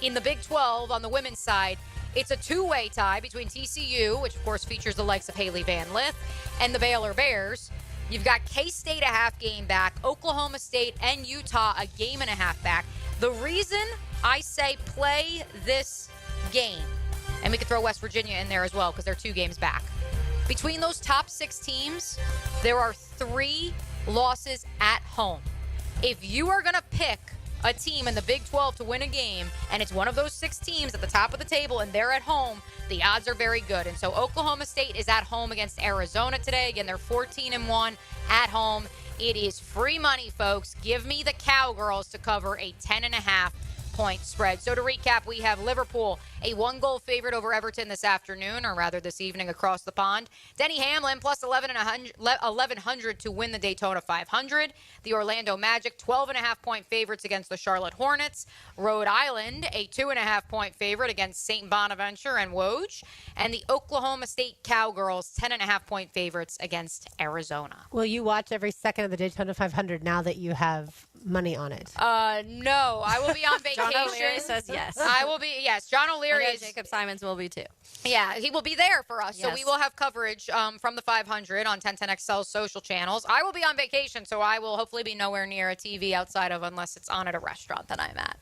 In the Big 12, on the women's side, it's a 2-way tie between TCU, which, of course, features the likes of Haley Van Lith, and the Baylor Bears. You've got K-State a half game back, Oklahoma State and Utah a game and a half back. The reason I say play this game, and we could throw West Virginia in there as well because they're 2 games back. Between those top 6 teams, there are 3 losses at home. If you are going to pick a team in the Big 12 to win a game, and it's one of those 6 teams at the top of the table, and they're at home, the odds are very good. And so Oklahoma State is at home against Arizona today. Again, they're 14-1 at home. It is free money, folks. Give me the Cowgirls to cover a 10.5-point spread. So to recap, we have Liverpool, a 1-goal favorite over Everton this afternoon, or rather this evening across the pond. Denny Hamlin plus 1,100 to win the Daytona 500. The Orlando Magic, 12.5-point favorites against the Charlotte Hornets. Rhode Island, a 2.5-point favorite against St. Bonaventure and Woj. And the Oklahoma State Cowgirls, 10.5-point favorites against Arizona. Will you watch every second of the Daytona 500 now that you have money on it? No, I will be on vacation. John O'Leary says yes. I will be, yes. John O'Leary is. Jacob Simons will be too. Yeah, he will be there for us. Yes. So we will have coverage from the 500 on 1010XL's social channels. I will be on vacation, so I will hopefully be nowhere near a TV outside of unless it's on at a restaurant that I'm at.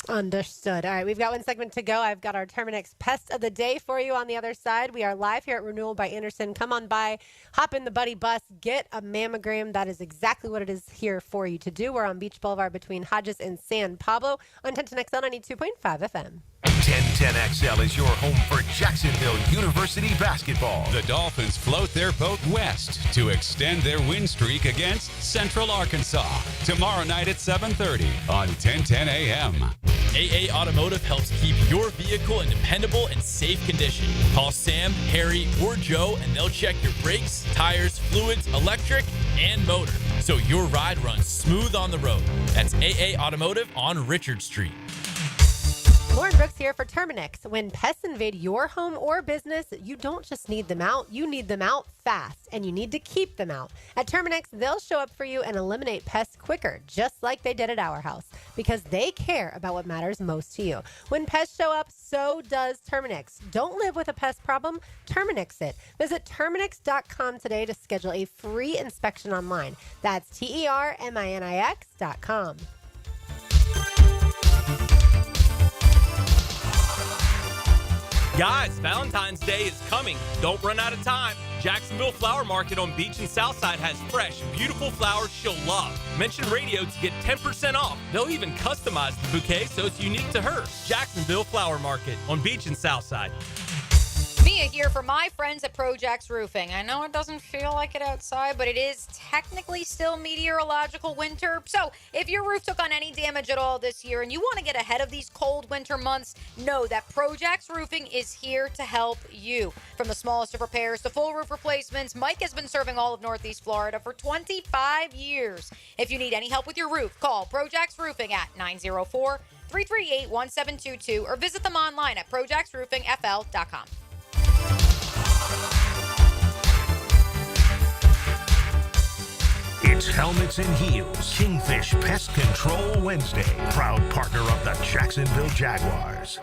Understood. All right, we've got one segment to go. I've got our Terminix Pest of the Day for you on the other side. We are live here at Renewal by Anderson. Come on by, hop in the Buddy Bus, get a mammogram. That is exactly what it is here for you to do. We're on Beach Boulevard between Hodges and San Pablo on 1010XL 92.5 FM. 1010XL is your home for Jacksonville University basketball. The Dolphins float their boat west to extend their win streak against Central Arkansas. Tomorrow night at 7:30 on 1010 AM. AA Automotive helps keep your vehicle in dependable and safe condition. Call Sam, Harry, or Joe, and they'll check your brakes, tires, fluids, electric, and motor, so your ride runs smooth on the road. That's AA Automotive on Richard Street. Lauren Brooks here for Terminix. When pests invade your home or business, you don't just need them out, you need them out fast, and you need to keep them out. At Terminix, they'll show up for you and eliminate pests quicker, just like they did at our house, because they care about what matters most to you. When pests show up, so does Terminix. Don't live with a pest problem, Terminix it. Visit Terminix.com today to schedule a free inspection online. That's TERMINIX.com. Guys, Valentine's Day is coming. Don't run out of time. Jacksonville Flower Market on Beach and Southside has fresh, beautiful flowers she'll love. Mention radio to get 10% off. They'll even customize the bouquet so it's unique to her. Jacksonville Flower Market on Beach and Southside. Mia here for my friends at Projax Roofing. I know it doesn't feel like it outside, but it is technically still meteorological winter. So if your roof took on any damage at all this year and you want to get ahead of these cold winter months, know that Projax Roofing is here to help you. From the smallest of repairs to full roof replacements, Mike has been serving all of Northeast Florida for 25 years. If you need any help with your roof, call Projax Roofing at 904-338-1722 or visit them online at projaxroofingfl.com. It's Helmets and Heels, Kingfish Pest Control Wednesday. Proud partner of the Jacksonville Jaguars.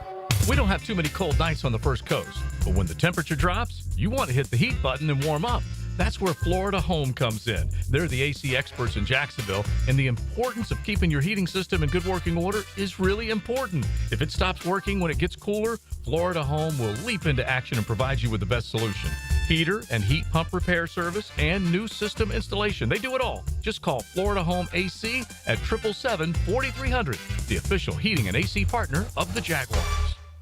We don't have too many cold nights on the First Coast, but when the temperature drops, you want to hit the heat button and warm up. That's where Florida Home comes in. They're the AC experts in Jacksonville, and the importance of keeping your heating system in good working order is really important. If it stops working when it gets cooler, Florida Home will leap into action and provide you with the best solution. Heater and heat pump repair service and new system installation. They do it all. Just call Florida Home AC at 777-4300, the official heating and AC partner of the Jaguars.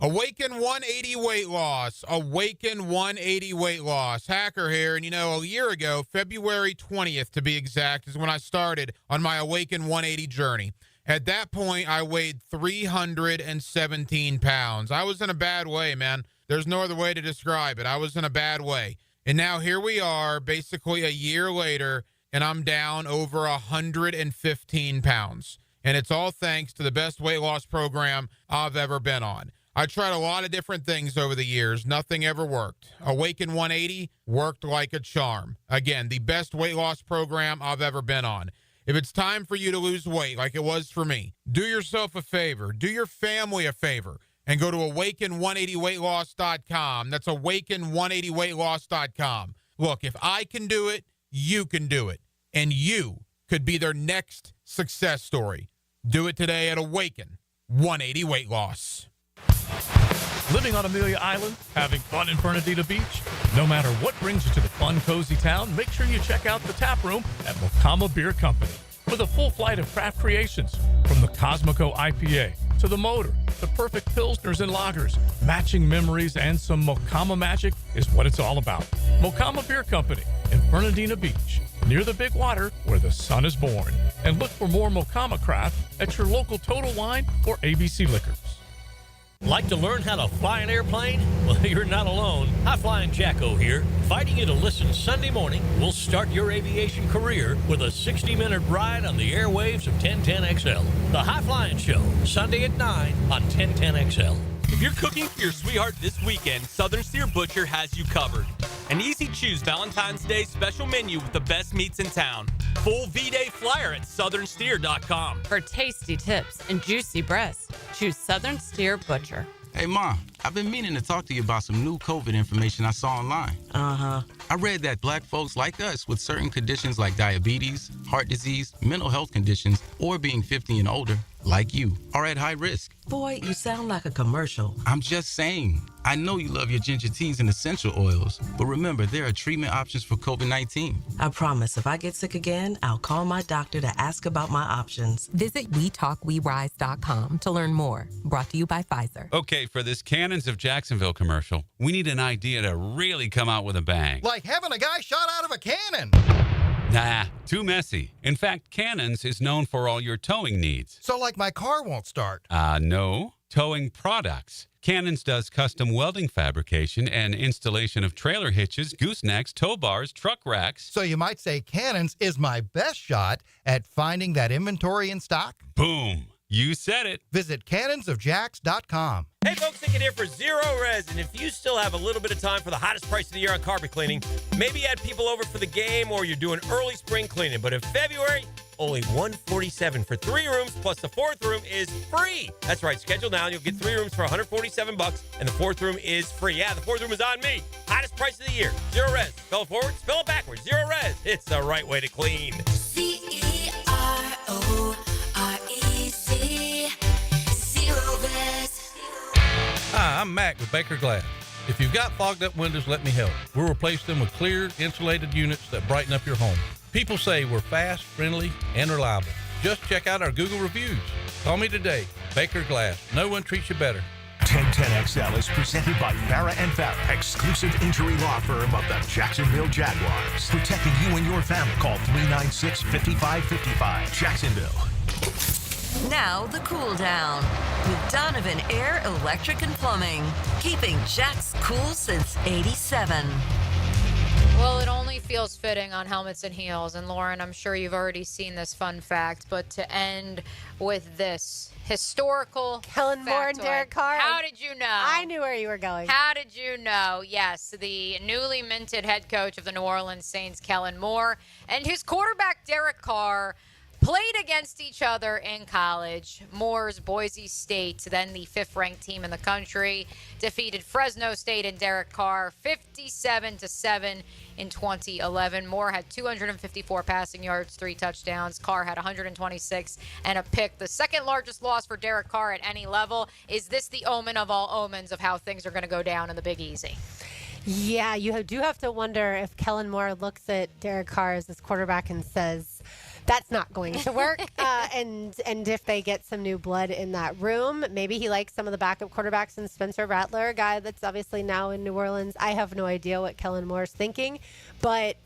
Awaken 180 weight loss. Awaken 180 weight loss. Hacker here. And, a year ago, February 20th to be exact, is when I started on my Awaken 180 journey. At that point, I weighed 317 pounds. I was in a bad way, man. There's no other way to describe it. I was in a bad way. And now here we are, basically a year later, and I'm down over 115 pounds. And it's all thanks to the best weight loss program I've ever been on. I tried a lot of different things over the years. Nothing ever worked. Awaken 180 worked like a charm. Again, the best weight loss program I've ever been on. If it's time for you to lose weight like it was for me, do yourself a favor. Do your family a favor. And go to awaken180weightloss.com. That's awaken180weightloss.com. Look, if I can do it, you can do it. And you could be their next success story. Do it today at Awaken 180 Weight Loss. Living on Amelia Island, having fun in Fernandina Beach? No matter what brings you to the fun, cozy town, make sure you check out the tap room at Mocama Beer Company. With a full flight of craft creations, from the Cosmico IPA to the Motor, the perfect Pilsners and lagers, matching memories and some Mocama magic is what it's all about. Mocama Beer Company in Fernandina Beach, near the big water where the sun is born. And look for more Mocama craft at your local Total Wine or ABC Liquors. Like to learn how to fly an airplane? Well, you're not alone. High Flying Jacko here, inviting you to listen Sunday morning. We'll start your aviation career with a 60-minute ride on the airwaves of 1010XL. The High Flying Show, Sunday at 9 on 1010XL. If you're cooking for your sweetheart this weekend, Southern Steer Butcher has you covered. An easy-choose Valentine's Day special menu with the best meats in town. Full V-Day flyer at southernsteer.com. For tasty tips and juicy breasts, choose Southern Steer Butcher. Hey, Mom, I've been meaning to talk to you about some new COVID information I saw online. Uh-huh. I read that black folks like us with certain conditions like diabetes, heart disease, mental health conditions, or being 50 and older, like you, are at high risk. Boy, you sound like a commercial. I'm just saying. I know you love your ginger teas and essential oils, but remember, there are treatment options for COVID-19. I promise if I get sick again, I'll call my doctor to ask about my options. Visit WeTalkWeRise.com to learn more. Brought to you by Pfizer. Okay, for this Cannons of Jacksonville commercial, we need an idea to really come out with a bang. Like having a guy shot out of a cannon. Nah, too messy. In fact, Cannons is known for all your towing needs. So like my car won't start. No. Towing products. Cannons does custom welding fabrication and installation of trailer hitches, goosenecks, tow bars, truck racks. So you might say Cannons is my best shot at finding that inventory in stock? Boom. You said it. Visit cannonsofjacks.com. Hey folks, Nick here for Zero Res, and if you still have a little bit of time for the hottest price of the year on carpet cleaning, maybe you had people over for the game or you're doing early spring cleaning, but in February, only $147 for 3 rooms, plus the 4th room is free. That's right, schedule now and you'll get 3 rooms for $147, and the 4th room is free. Yeah, the 4th room is on me. Hottest price of the year. Zero Res. Spell it forward, spell it backwards. Zero Res. It's the right way to clean. CEROREC. Zero Res. Hi, I'm Mac with Baker Glass. If you've got fogged up windows, let me help. We'll replace them with clear, insulated units that brighten up your home. People say we're fast, friendly, and reliable. Just check out our Google reviews. Call me today. Baker Glass. No one treats you better. 1010XL is presented by Farah & Farah, exclusive injury law firm of the Jacksonville Jaguars. Protecting you and your family. Call 396-5555. Jacksonville. Now the cool down with Donovan Air, Electric and Plumbing, keeping Jack's cool since '87. Well, it only feels fitting on Helmets and Heels. And Lauren, I'm sure you've already seen this fun fact, but to end with this historical Kellen Moore and factoid. Derek Carr. How did you know? I knew where you were going. How did you know? Yes, the newly minted head coach of the New Orleans Saints, Kellen Moore, and his quarterback, Derek Carr, played against each other in college. Moore's Boise State, then the 5th-ranked team in the country, defeated Fresno State and Derek Carr 57-7 in 2011. Moore had 254 passing yards, 3 touchdowns. Carr had 126 and a pick. The second largest loss for Derek Carr at any level. Is this the omen of all omens of how things are going to go down in the Big Easy? Yeah, you do have to wonder if Kellen Moore looks at Derek Carr as his quarterback and says, that's not going to work. And if they get some new blood in that room, maybe he likes some of the backup quarterbacks and Spencer Rattler, a guy that's obviously now in New Orleans. I have no idea what Kellen Moore's thinking, but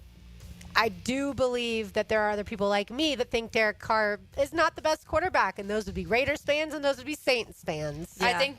I do believe that there are other people like me that think Derek Carr is not the best quarterback, and those would be Raiders fans and those would be Saints fans. Yeah. I think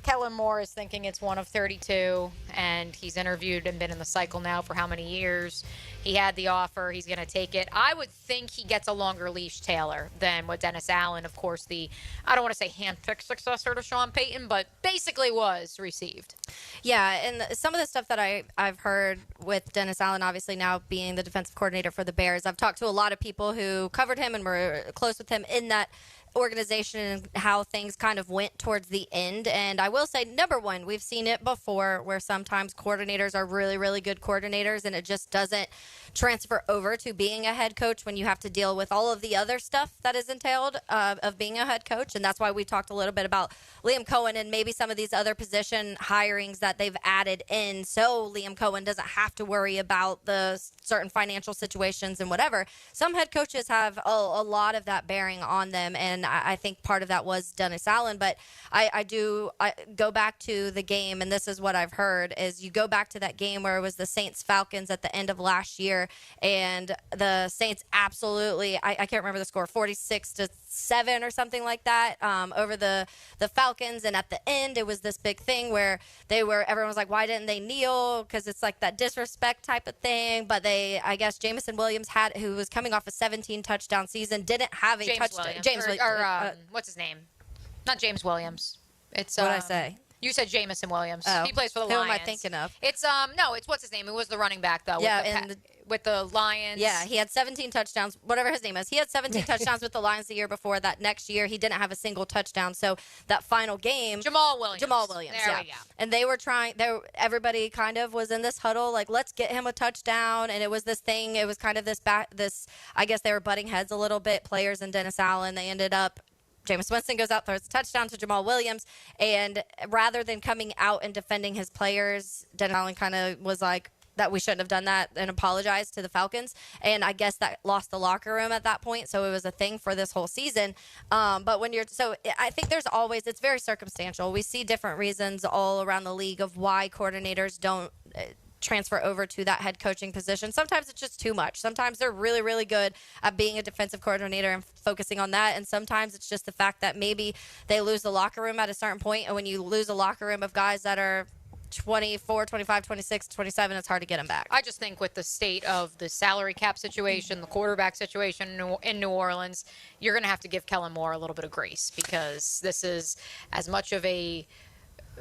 Kellen Moore is thinking it's one of 32, and he's interviewed and been in the cycle now for how many years? He had the offer. He's going to take it. I would think he gets a longer leash, Taylor, than what Dennis Allen, of course, I don't want to say handpicked successor to Sean Payton, but basically was received. Yeah, and some of the stuff that I've heard with Dennis Allen, obviously now being the defensive coordinator for the Bears, I've talked to a lot of people who covered him and were close with him in that organization and how things kind of went towards the end. And I will say, number one, we've seen it before where sometimes coordinators are really, really good coordinators and it just doesn't transfer over to being a head coach when you have to deal with all of the other stuff that is entailed of being a head coach. And that's why we talked a little bit about Liam Cohen and maybe some of these other position hirings that they've added in, so Liam Cohen doesn't have to worry about the certain financial situations and whatever. Some head coaches have a lot of that bearing on them, and I think part of that was Dennis Allen. But I go back to the game, and this is what I've heard, is you go back to that game where it was the Saints-Falcons at the end of last year, and the Saints absolutely, I can't remember the score, 46-7 or something like that, over the Falcons. And at the end, it was this big thing where everyone was like, why didn't they kneel? Because it's like that disrespect type of thing. But I guess Jameson Williams who was coming off a 17 touchdown season, didn't have a touchdown. What's his name? Not James Williams. It's what I say. You said Jamison Williams. Oh. He plays for the Who Lions. am I thinking of? It's it's what's his name? It was the running back though. Yeah, with the Lions. Yeah, he had 17 touchdowns, whatever his name is. He had 17 touchdowns with the Lions the year before. That next year, he didn't have a single touchdown. So that final game, Jamal Williams. There we go. And they were trying. Everybody kind of was in this huddle, like, let's get him a touchdown. And it was this thing. It was kind of this. I guess they were butting heads a little bit. Players and Dennis Allen. They ended up. Jameis Winston goes out, throws a touchdown to Jamal Williams, and rather than coming out and defending his players, Dennis Allen kind of was like, that we shouldn't have done that, and apologized to the Falcons. And I guess that lost the locker room at that point, so it was a thing for this whole season. But I think it's very circumstantial. We see different reasons all around the league of why coordinators don't transfer over to that head coaching position. Sometimes it's just too much. Sometimes they're really, really good at being a defensive coordinator and focusing on that. And sometimes it's just the fact that maybe they lose the locker room at a certain point. And when you lose a locker room of guys that are 24, 25, 26, 27, it's hard to get them back. I just think with the state of the salary cap situation, the quarterback situation in New Orleans, you're going to have to give Kellen Moore a little bit of grace, because this is as much of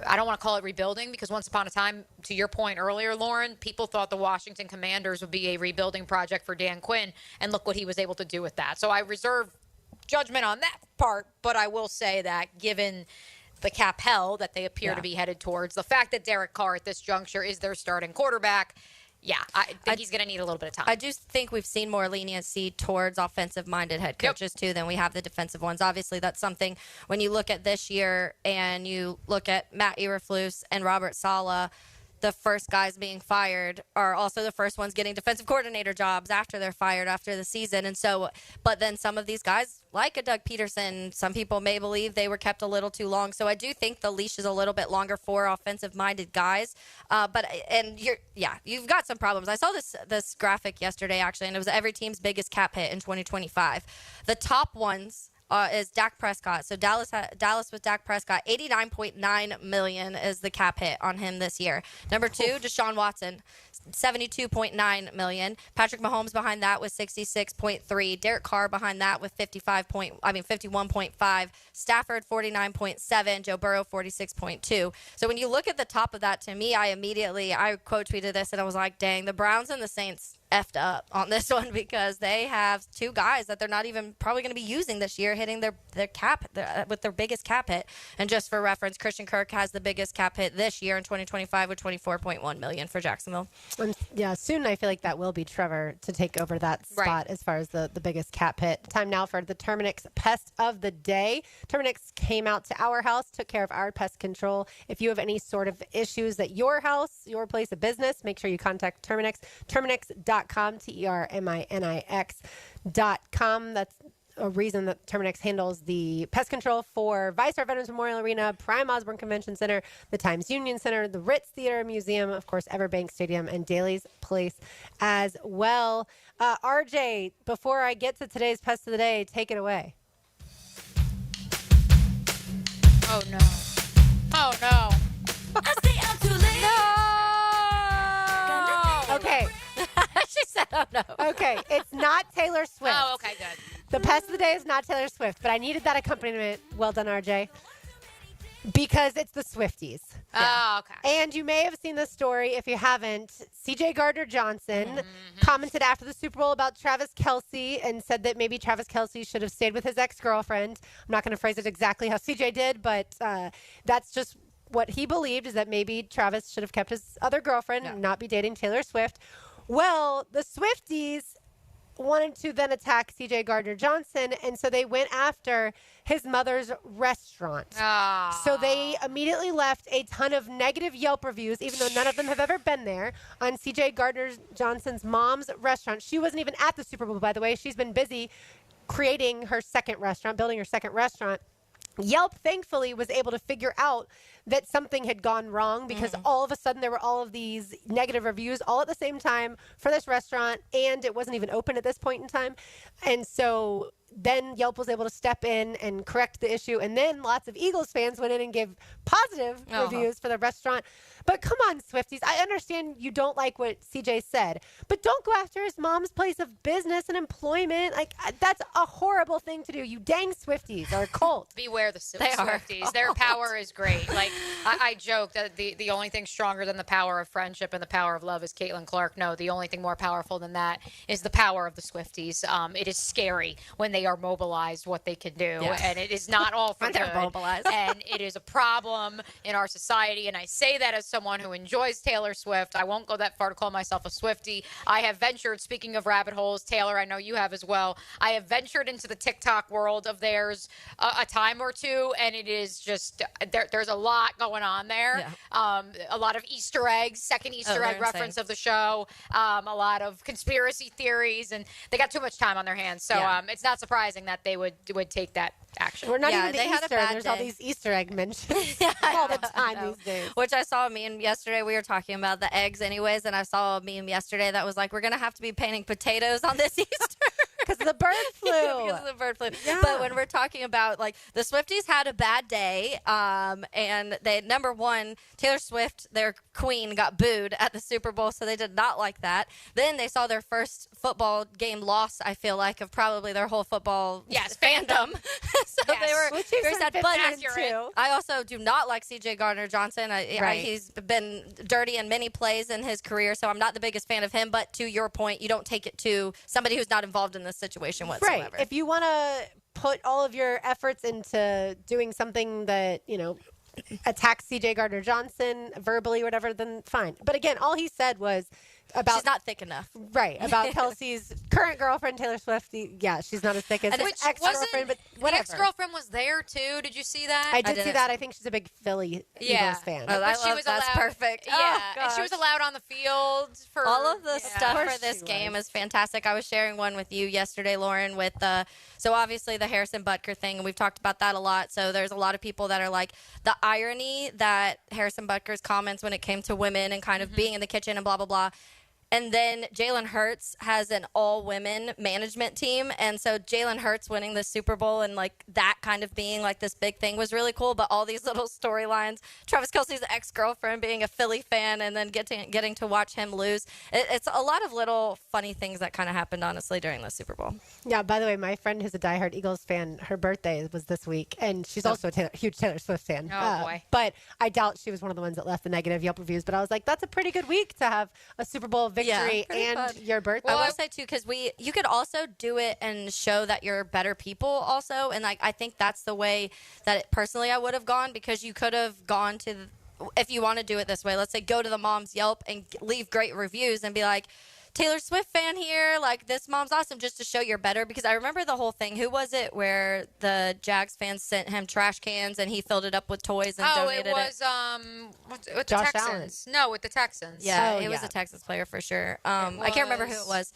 I don't want to call it rebuilding, because once upon a time, to your point earlier, Lauren, people thought the Washington Commanders would be a rebuilding project for Dan Quinn, and look what he was able to do with that. So I reserve judgment on that part, but I will say that given the cap hell that they appear to be headed towards, the fact that Derek Carr at this juncture is their starting quarterback, I think he's going to need a little bit of time. I do think we've seen more leniency towards offensive-minded head coaches, too, than we have the defensive ones. Obviously, that's something when you look at this year and you look at Matt Eberflus and Robert Saleh, the first guys being fired are also the first ones getting defensive coordinator jobs after they're fired after the season. And so, but then some of these guys, like a Doug Peterson, some people may believe they were kept a little too long. So I do think the leash is a little bit longer for offensive-minded guys. You've got some problems. I saw this graphic yesterday, actually, and it was every team's biggest cap hit in 2025. The top ones is Dak Prescott. So Dallas with Dak Prescott, $89.9 million is the cap hit on him this year. Number 2, Deshaun Watson, $72.9 million. Patrick Mahomes behind that with $66.3. Derek Carr behind that with $51.5. Stafford $49.7. Joe Burrow $46.2. So when you look at the top of that, to me, I quote tweeted this and I was like, dang, the Browns and the Saints effed up on this one because they have 2 guys that they're not even probably going to be using this year hitting their cap with their biggest cap hit. And just for reference, Christian Kirk has the biggest cap hit this year in 2025 with $24.1 million for Jacksonville. Yeah, soon I feel like that will be Trevor to take over that spot as far as the biggest cap hit. Time now for the Terminix Pest of the Day. Terminix came out to our house, took care of our pest control. If you have any sort of issues at your house, your place of business, make sure you contact Terminix. Terminix.com, Terminix.com. That's a reason that Terminix handles the pest control for ViStar Veterans Memorial Arena, Prime Osborne Convention Center, the Times Union Center, the Ritz Theater and Museum, of course, Everbank Stadium, and Daly's Place as well. RJ, before I get to today's pest of the day, take it away. Oh, no. Oh, no. I stay out too late. No. Okay. She said, oh, no. Okay, it's not Taylor Swift. Oh, okay, good. The pest of the day is not Taylor Swift, but I needed that accompaniment. Well done, RJ. Because it's the Swifties. Oh, okay. And you may have seen the story. If you haven't, CJ Gardner-Johnson commented after the Super Bowl about Travis Kelce and said that maybe Travis Kelce should have stayed with his ex-girlfriend. I'm not going to phrase it exactly how CJ did, but that's just what he believed, is that maybe Travis should have kept his other girlfriend and not be dating Taylor Swift. Well, the Swifties wanted to then attack CJ Gardner-Johnson, and so they went after his mother's restaurant. So they immediately left a ton of negative Yelp reviews, even though none of them have ever been there, on CJ Gardner-Johnson's mom's restaurant. She wasn't even at the Super Bowl, by the way. She's been busy creating her second restaurant, building her second restaurant. Yelp, thankfully, was able to figure out that something had gone wrong because all of a sudden there were all of these negative reviews all at the same time for this restaurant, and it wasn't even open at this point in time. And so then Yelp was able to step in and correct the issue, and then lots of Eagles fans went in and gave positive reviews for the restaurant. But come on, Swifties. I understand you don't like what CJ said, but don't go after his mom's place of business and employment. Like, that's a horrible thing to do. You dang Swifties are a cult. Beware the Swifties. Their power is great. Like, I joke that the only thing stronger than the power of friendship and the power of love is Caitlin Clark. No, the only thing more powerful than that is the power of the Swifties. It is scary when they are mobilized what they can do, and it is not all for good. Mobilized. And it is a problem in our society, and I say that as someone who enjoys Taylor Swift. I won't go that far to call myself a Swiftie. I have ventured, speaking of rabbit holes, Taylor, I know you have as well, I have ventured into the TikTok world of theirs a time or two, and it is just, there's a lot going on there. A lot of Easter eggs, second Easter egg reference of the show, a lot of conspiracy theories, and they got too much time on their hands. So it's not surprising that they would take that action. We're not even they had a Easter. bad There's day. all these Easter egg mentions all the time these days. Which I saw a meme yesterday. We were talking about the eggs anyways, and I saw a meme yesterday that was like, we're going to have to be painting potatoes on this Easter. Because of the bird flu. Because of the bird flu. Yeah. But when we're talking about, like, the Swifties had a bad day, and they, number one, Taylor Swift, their queen, got booed at the Super Bowl, so they did not like that. Then they saw their first football game loss, I feel like, of probably their whole football fandom. So they were very sad. But I also do not like CJ Gardner-Johnson. He's been dirty in many plays in his career, so I'm not the biggest fan of him. But to your point, you don't take it to somebody who's not involved in this situation whatsoever. Right. If you want to put all of your efforts into doing something that, you know, attacks CJ Gardner-Johnson verbally or whatever, then fine. But again, all he said was about... She's not thick enough. Right. About Kelsey's current girlfriend, Taylor Swift. Yeah, she's not as thick as his ex-girlfriend, but whatever. The ex-girlfriend was there, too. Did you see that? I did see that. I think she's a big Philly Eagles fan. Oh, that's perfect. Yeah. And she was allowed on the field for... All of the stuff for this game is fantastic. I was sharing one with you yesterday, Lauren, with so obviously the Harrison Butker thing, and we've talked about that a lot. So there's a lot of people that are like, the irony that Harrison Butker's comments when it came to women and kind of being in the kitchen and blah, blah, blah. And then Jalen Hurts has an all-women management team. And so Jalen Hurts winning the Super Bowl and, like, that kind of being, like, this big thing was really cool. But all these little storylines, Travis Kelce's ex-girlfriend being a Philly fan and then getting to watch him lose. It's a lot of little funny things that kind of happened, honestly, during the Super Bowl. Yeah, by the way, my friend who's a diehard Eagles fan, her birthday was this week, and she's also a huge Taylor Swift fan. Oh, boy. But I doubt she was one of the ones that left the negative Yelp reviews. But I was like, that's a pretty good week to have a Super Bowl victory and fun. your birthday. Well, I will say, too, because you could also do it and show that you're better people also. And I think that's the way that personally I would have gone, because you could have gone to, if you want to do it this way, let's say go to the mom's Yelp and leave great reviews and be like, Taylor Swift fan here, like, this mom's awesome, just to show you're better. Because I remember the whole thing. Who was it where the Jags fans sent him trash cans and he filled it up with toys and donated it? Oh, it was with the Josh Texans. No, with the Texans. Yeah, it was a Texas player for sure. I can't remember who it was.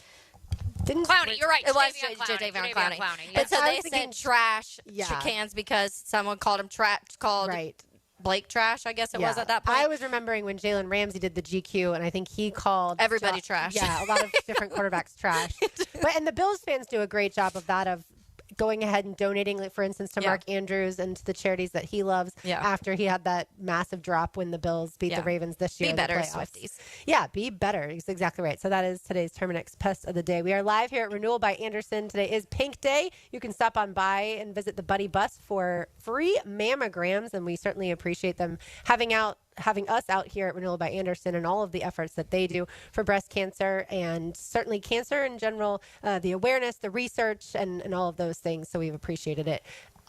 Clowney, you're right. It was Jadeveon Clowney. Yeah. But so they sent trash Yeah. cans because someone called him Right. Blake trash, I guess it was at that point. I was remembering when Jalen Ramsey did the GQ, and I think he called everybody trash. Yeah, a lot of different quarterbacks trash. And the Bills fans do a great job of that, of going ahead and donating, like, for instance, to Mark Andrews and to the charities that he loves after he had that massive drop when the Bills beat the Ravens this year. Be better, in the playoffs. Swifties. Yeah, be better. It's exactly right. So that is today's Terminix Pest of the Day. We are live here at Renewal by Anderson. Today is Pink Day. You can stop on by and visit the Buddy Bus for free mammograms, and we certainly appreciate them having us out here at Renewal by Anderson and all of the efforts that they do for breast cancer and certainly cancer in general, the awareness, the research, and all of those things. So we've appreciated it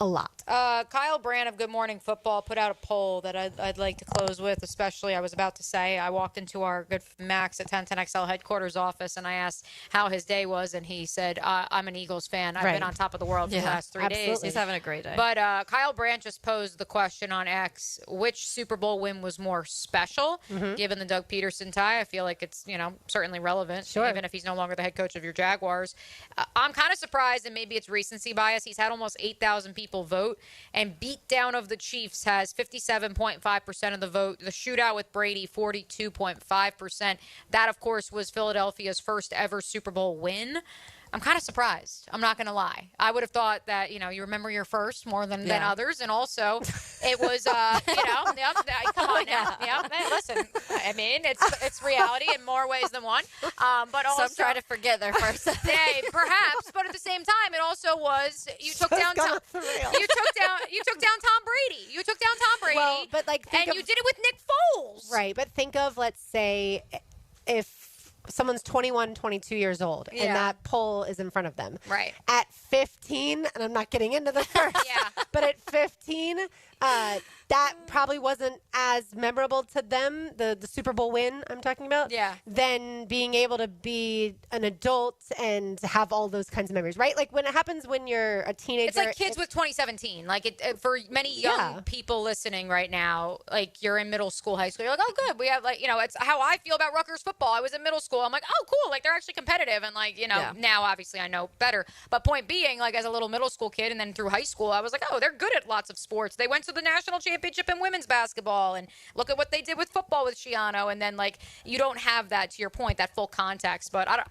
a lot. Kyle Brand of Good Morning Football put out a poll that I'd like to close with, especially I was about to say, I walked into our good friend Max at 1010XL headquarters office and I asked how his day was, and he said, I'm an Eagles fan. I've been on top of the world for the last 3 days. He's having a great day. But Kyle Brandt just posed the question on X, which Super Bowl win was more special? Given the Doug Peterson tie, I feel like it's, certainly relevant, even if he's no longer the head coach of your Jaguars. I'm kind of surprised, and maybe it's recency bias. He's had almost 8,000 people vote, and beatdown of the Chiefs has 57.5% of the vote. The shootout with Brady, 42.5%. That, of course, was Philadelphia's first ever Super Bowl win. I'm kind of surprised. I'm not going to lie. I would have thought that, you remember your first more than others. And also, it was, come on now. Hey, listen, I mean, it's reality in more ways than one. But also, some try to forget their first. Hey, perhaps. But at the same time, it also was, you took down Tom Brady. You took down Tom Brady. Well, but you did it with Nick Foles. Right. But think of, let's say, if someone's 21, 22 years old, and that poll is in front of them. Right. At 15, and I'm not getting into the first, but at 15, that probably wasn't as memorable to them, the Super Bowl win I'm talking about, than being able to be an adult and have all those kinds of memories, right? Like when it happens when you're a teenager. It's like kids with 2017. Like for many young people listening right now, like you're in middle school, high school, you're like, oh, good. We have it's how I feel about Rutgers football. I was in middle school. I'm like, oh, cool. Like they're actually competitive. And now obviously I know better. But point being, like as a little middle school kid and then through high school, I was like, oh, they're good at lots of sports. They went to the national championship in women's basketball, and look at what they did with football with Shiano. And then you don't have that, to your point, that full context. But I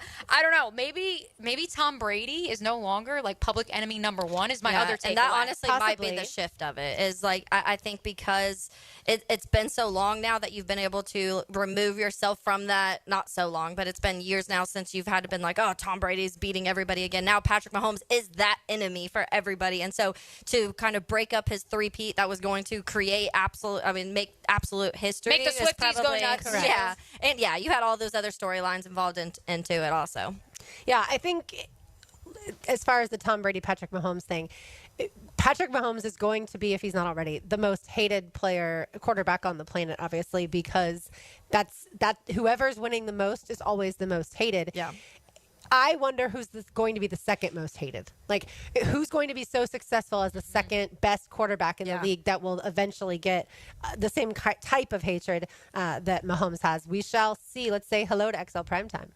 don't know. Maybe Tom Brady is no longer public enemy number one is my other takeaway. And that honestly might be the shift of it. Is I think because it's been so long now that you've been able to remove yourself from that. Not so long, but it's been years now since you've had to been like, oh, Tom Brady's beating everybody again. Now Patrick Mahomes is that enemy for everybody. And so to kind of break up his three-peat that was going to make absolute history. Make the Swifties go nuts. Correct. Yeah. And you had all those other storylines involved into it also. Yeah, I think as far as the Tom Brady, Patrick Mahomes thing, Patrick Mahomes is going to be, if he's not already, the most hated quarterback on the planet, obviously, because whoever's winning the most is always the most hated. Yeah. I wonder who's going to be the second most hated. Like, who's going to be so successful as the second best quarterback in the league that will eventually get the same type of hatred that Mahomes has? We shall see. Let's say hello to XL Primetime.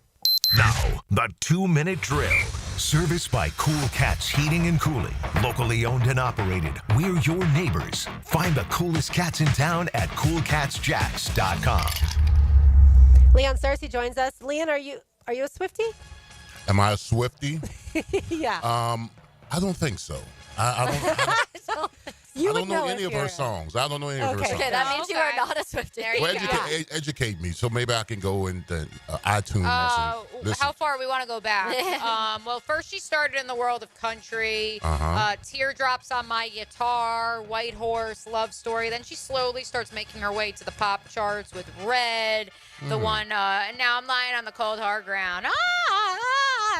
Now, the 2-minute drill. Serviced by Cool Cats Heating and Cooling. Locally owned and operated. We're your neighbors. Find the coolest cats in town at coolcatsjacks.com. Leon Cersei joins us. Leon, are you a Swiftie? Am I a Swiftie? Yeah. I don't think so. I don't know any of her songs. I don't know any of her songs. Okay, that means you are not a Swiftie. Well, educate me, so maybe I can go into iTunes. And listen. How far we want to go back? Well, first she started in the world of country. Teardrops on My Guitar, White Horse, Love Story. Then she slowly starts making her way to the pop charts with Red, the one, and now I'm lying on the cold hard ground.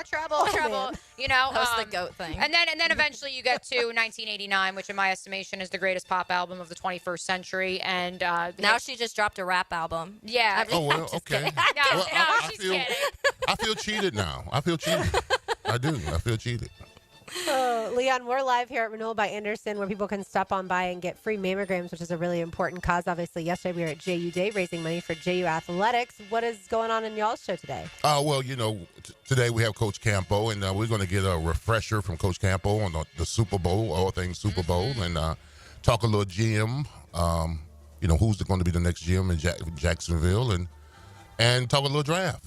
Trouble. Man. You know, that was the goat thing. And then eventually you get to 1989, which in my estimation is the greatest pop album of the 21st century. And now she just dropped a rap album. Yeah. Oh, well, okay. No, she's kidding. I feel cheated now. I feel cheated. I do. I feel cheated. Leon, we're live here at Renewal by Anderson, where people can stop on by and get free mammograms, which is a really important cause. Obviously, yesterday we were at JU Day raising money for JU Athletics. What is going on in y'all's show today? Well, today we have Coach Campo, and we're going to get a refresher from Coach Campo on the Super Bowl, all things Super Bowl, and talk a little GM, who's going to be the next GM in Jacksonville, and talk a little draft.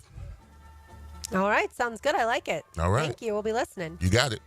All right. Sounds good. I like it. All right. Thank you. We'll be listening. You got it.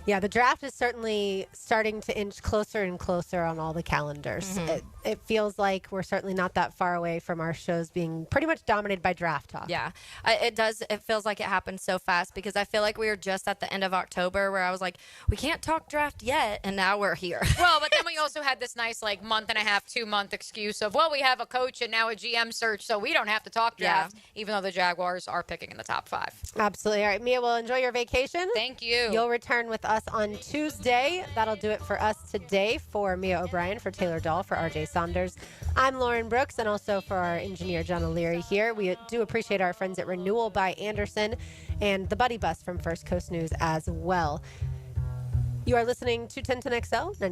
Yeah, the draft is certainly starting to inch closer and closer on all the calendars. It feels like we're certainly not that far away from our shows being pretty much dominated by draft talk. Yeah, it does. It feels like it happened so fast because I feel like we were just at the end of October where I was like, we can't talk draft yet, and now we're here. Well, but then we also had this nice month and a half, 2 month excuse of, well, we have a coach and now a GM search, so we don't have to talk draft, even though the Jaguars are picking in the top 5. Absolutely. All right, Mia, well, enjoy your vacation. Thank you. You'll return with us on Tuesday. That'll do it for us today. For Mia O'Brien, for Taylor Dahl, for RJ Saunders, I'm Lauren Brooks, and also for our engineer, John O'Leary here. We do appreciate our friends at Renewal by Anderson and the Buddy Bus from First Coast News as well. You are listening to 1010XL 90.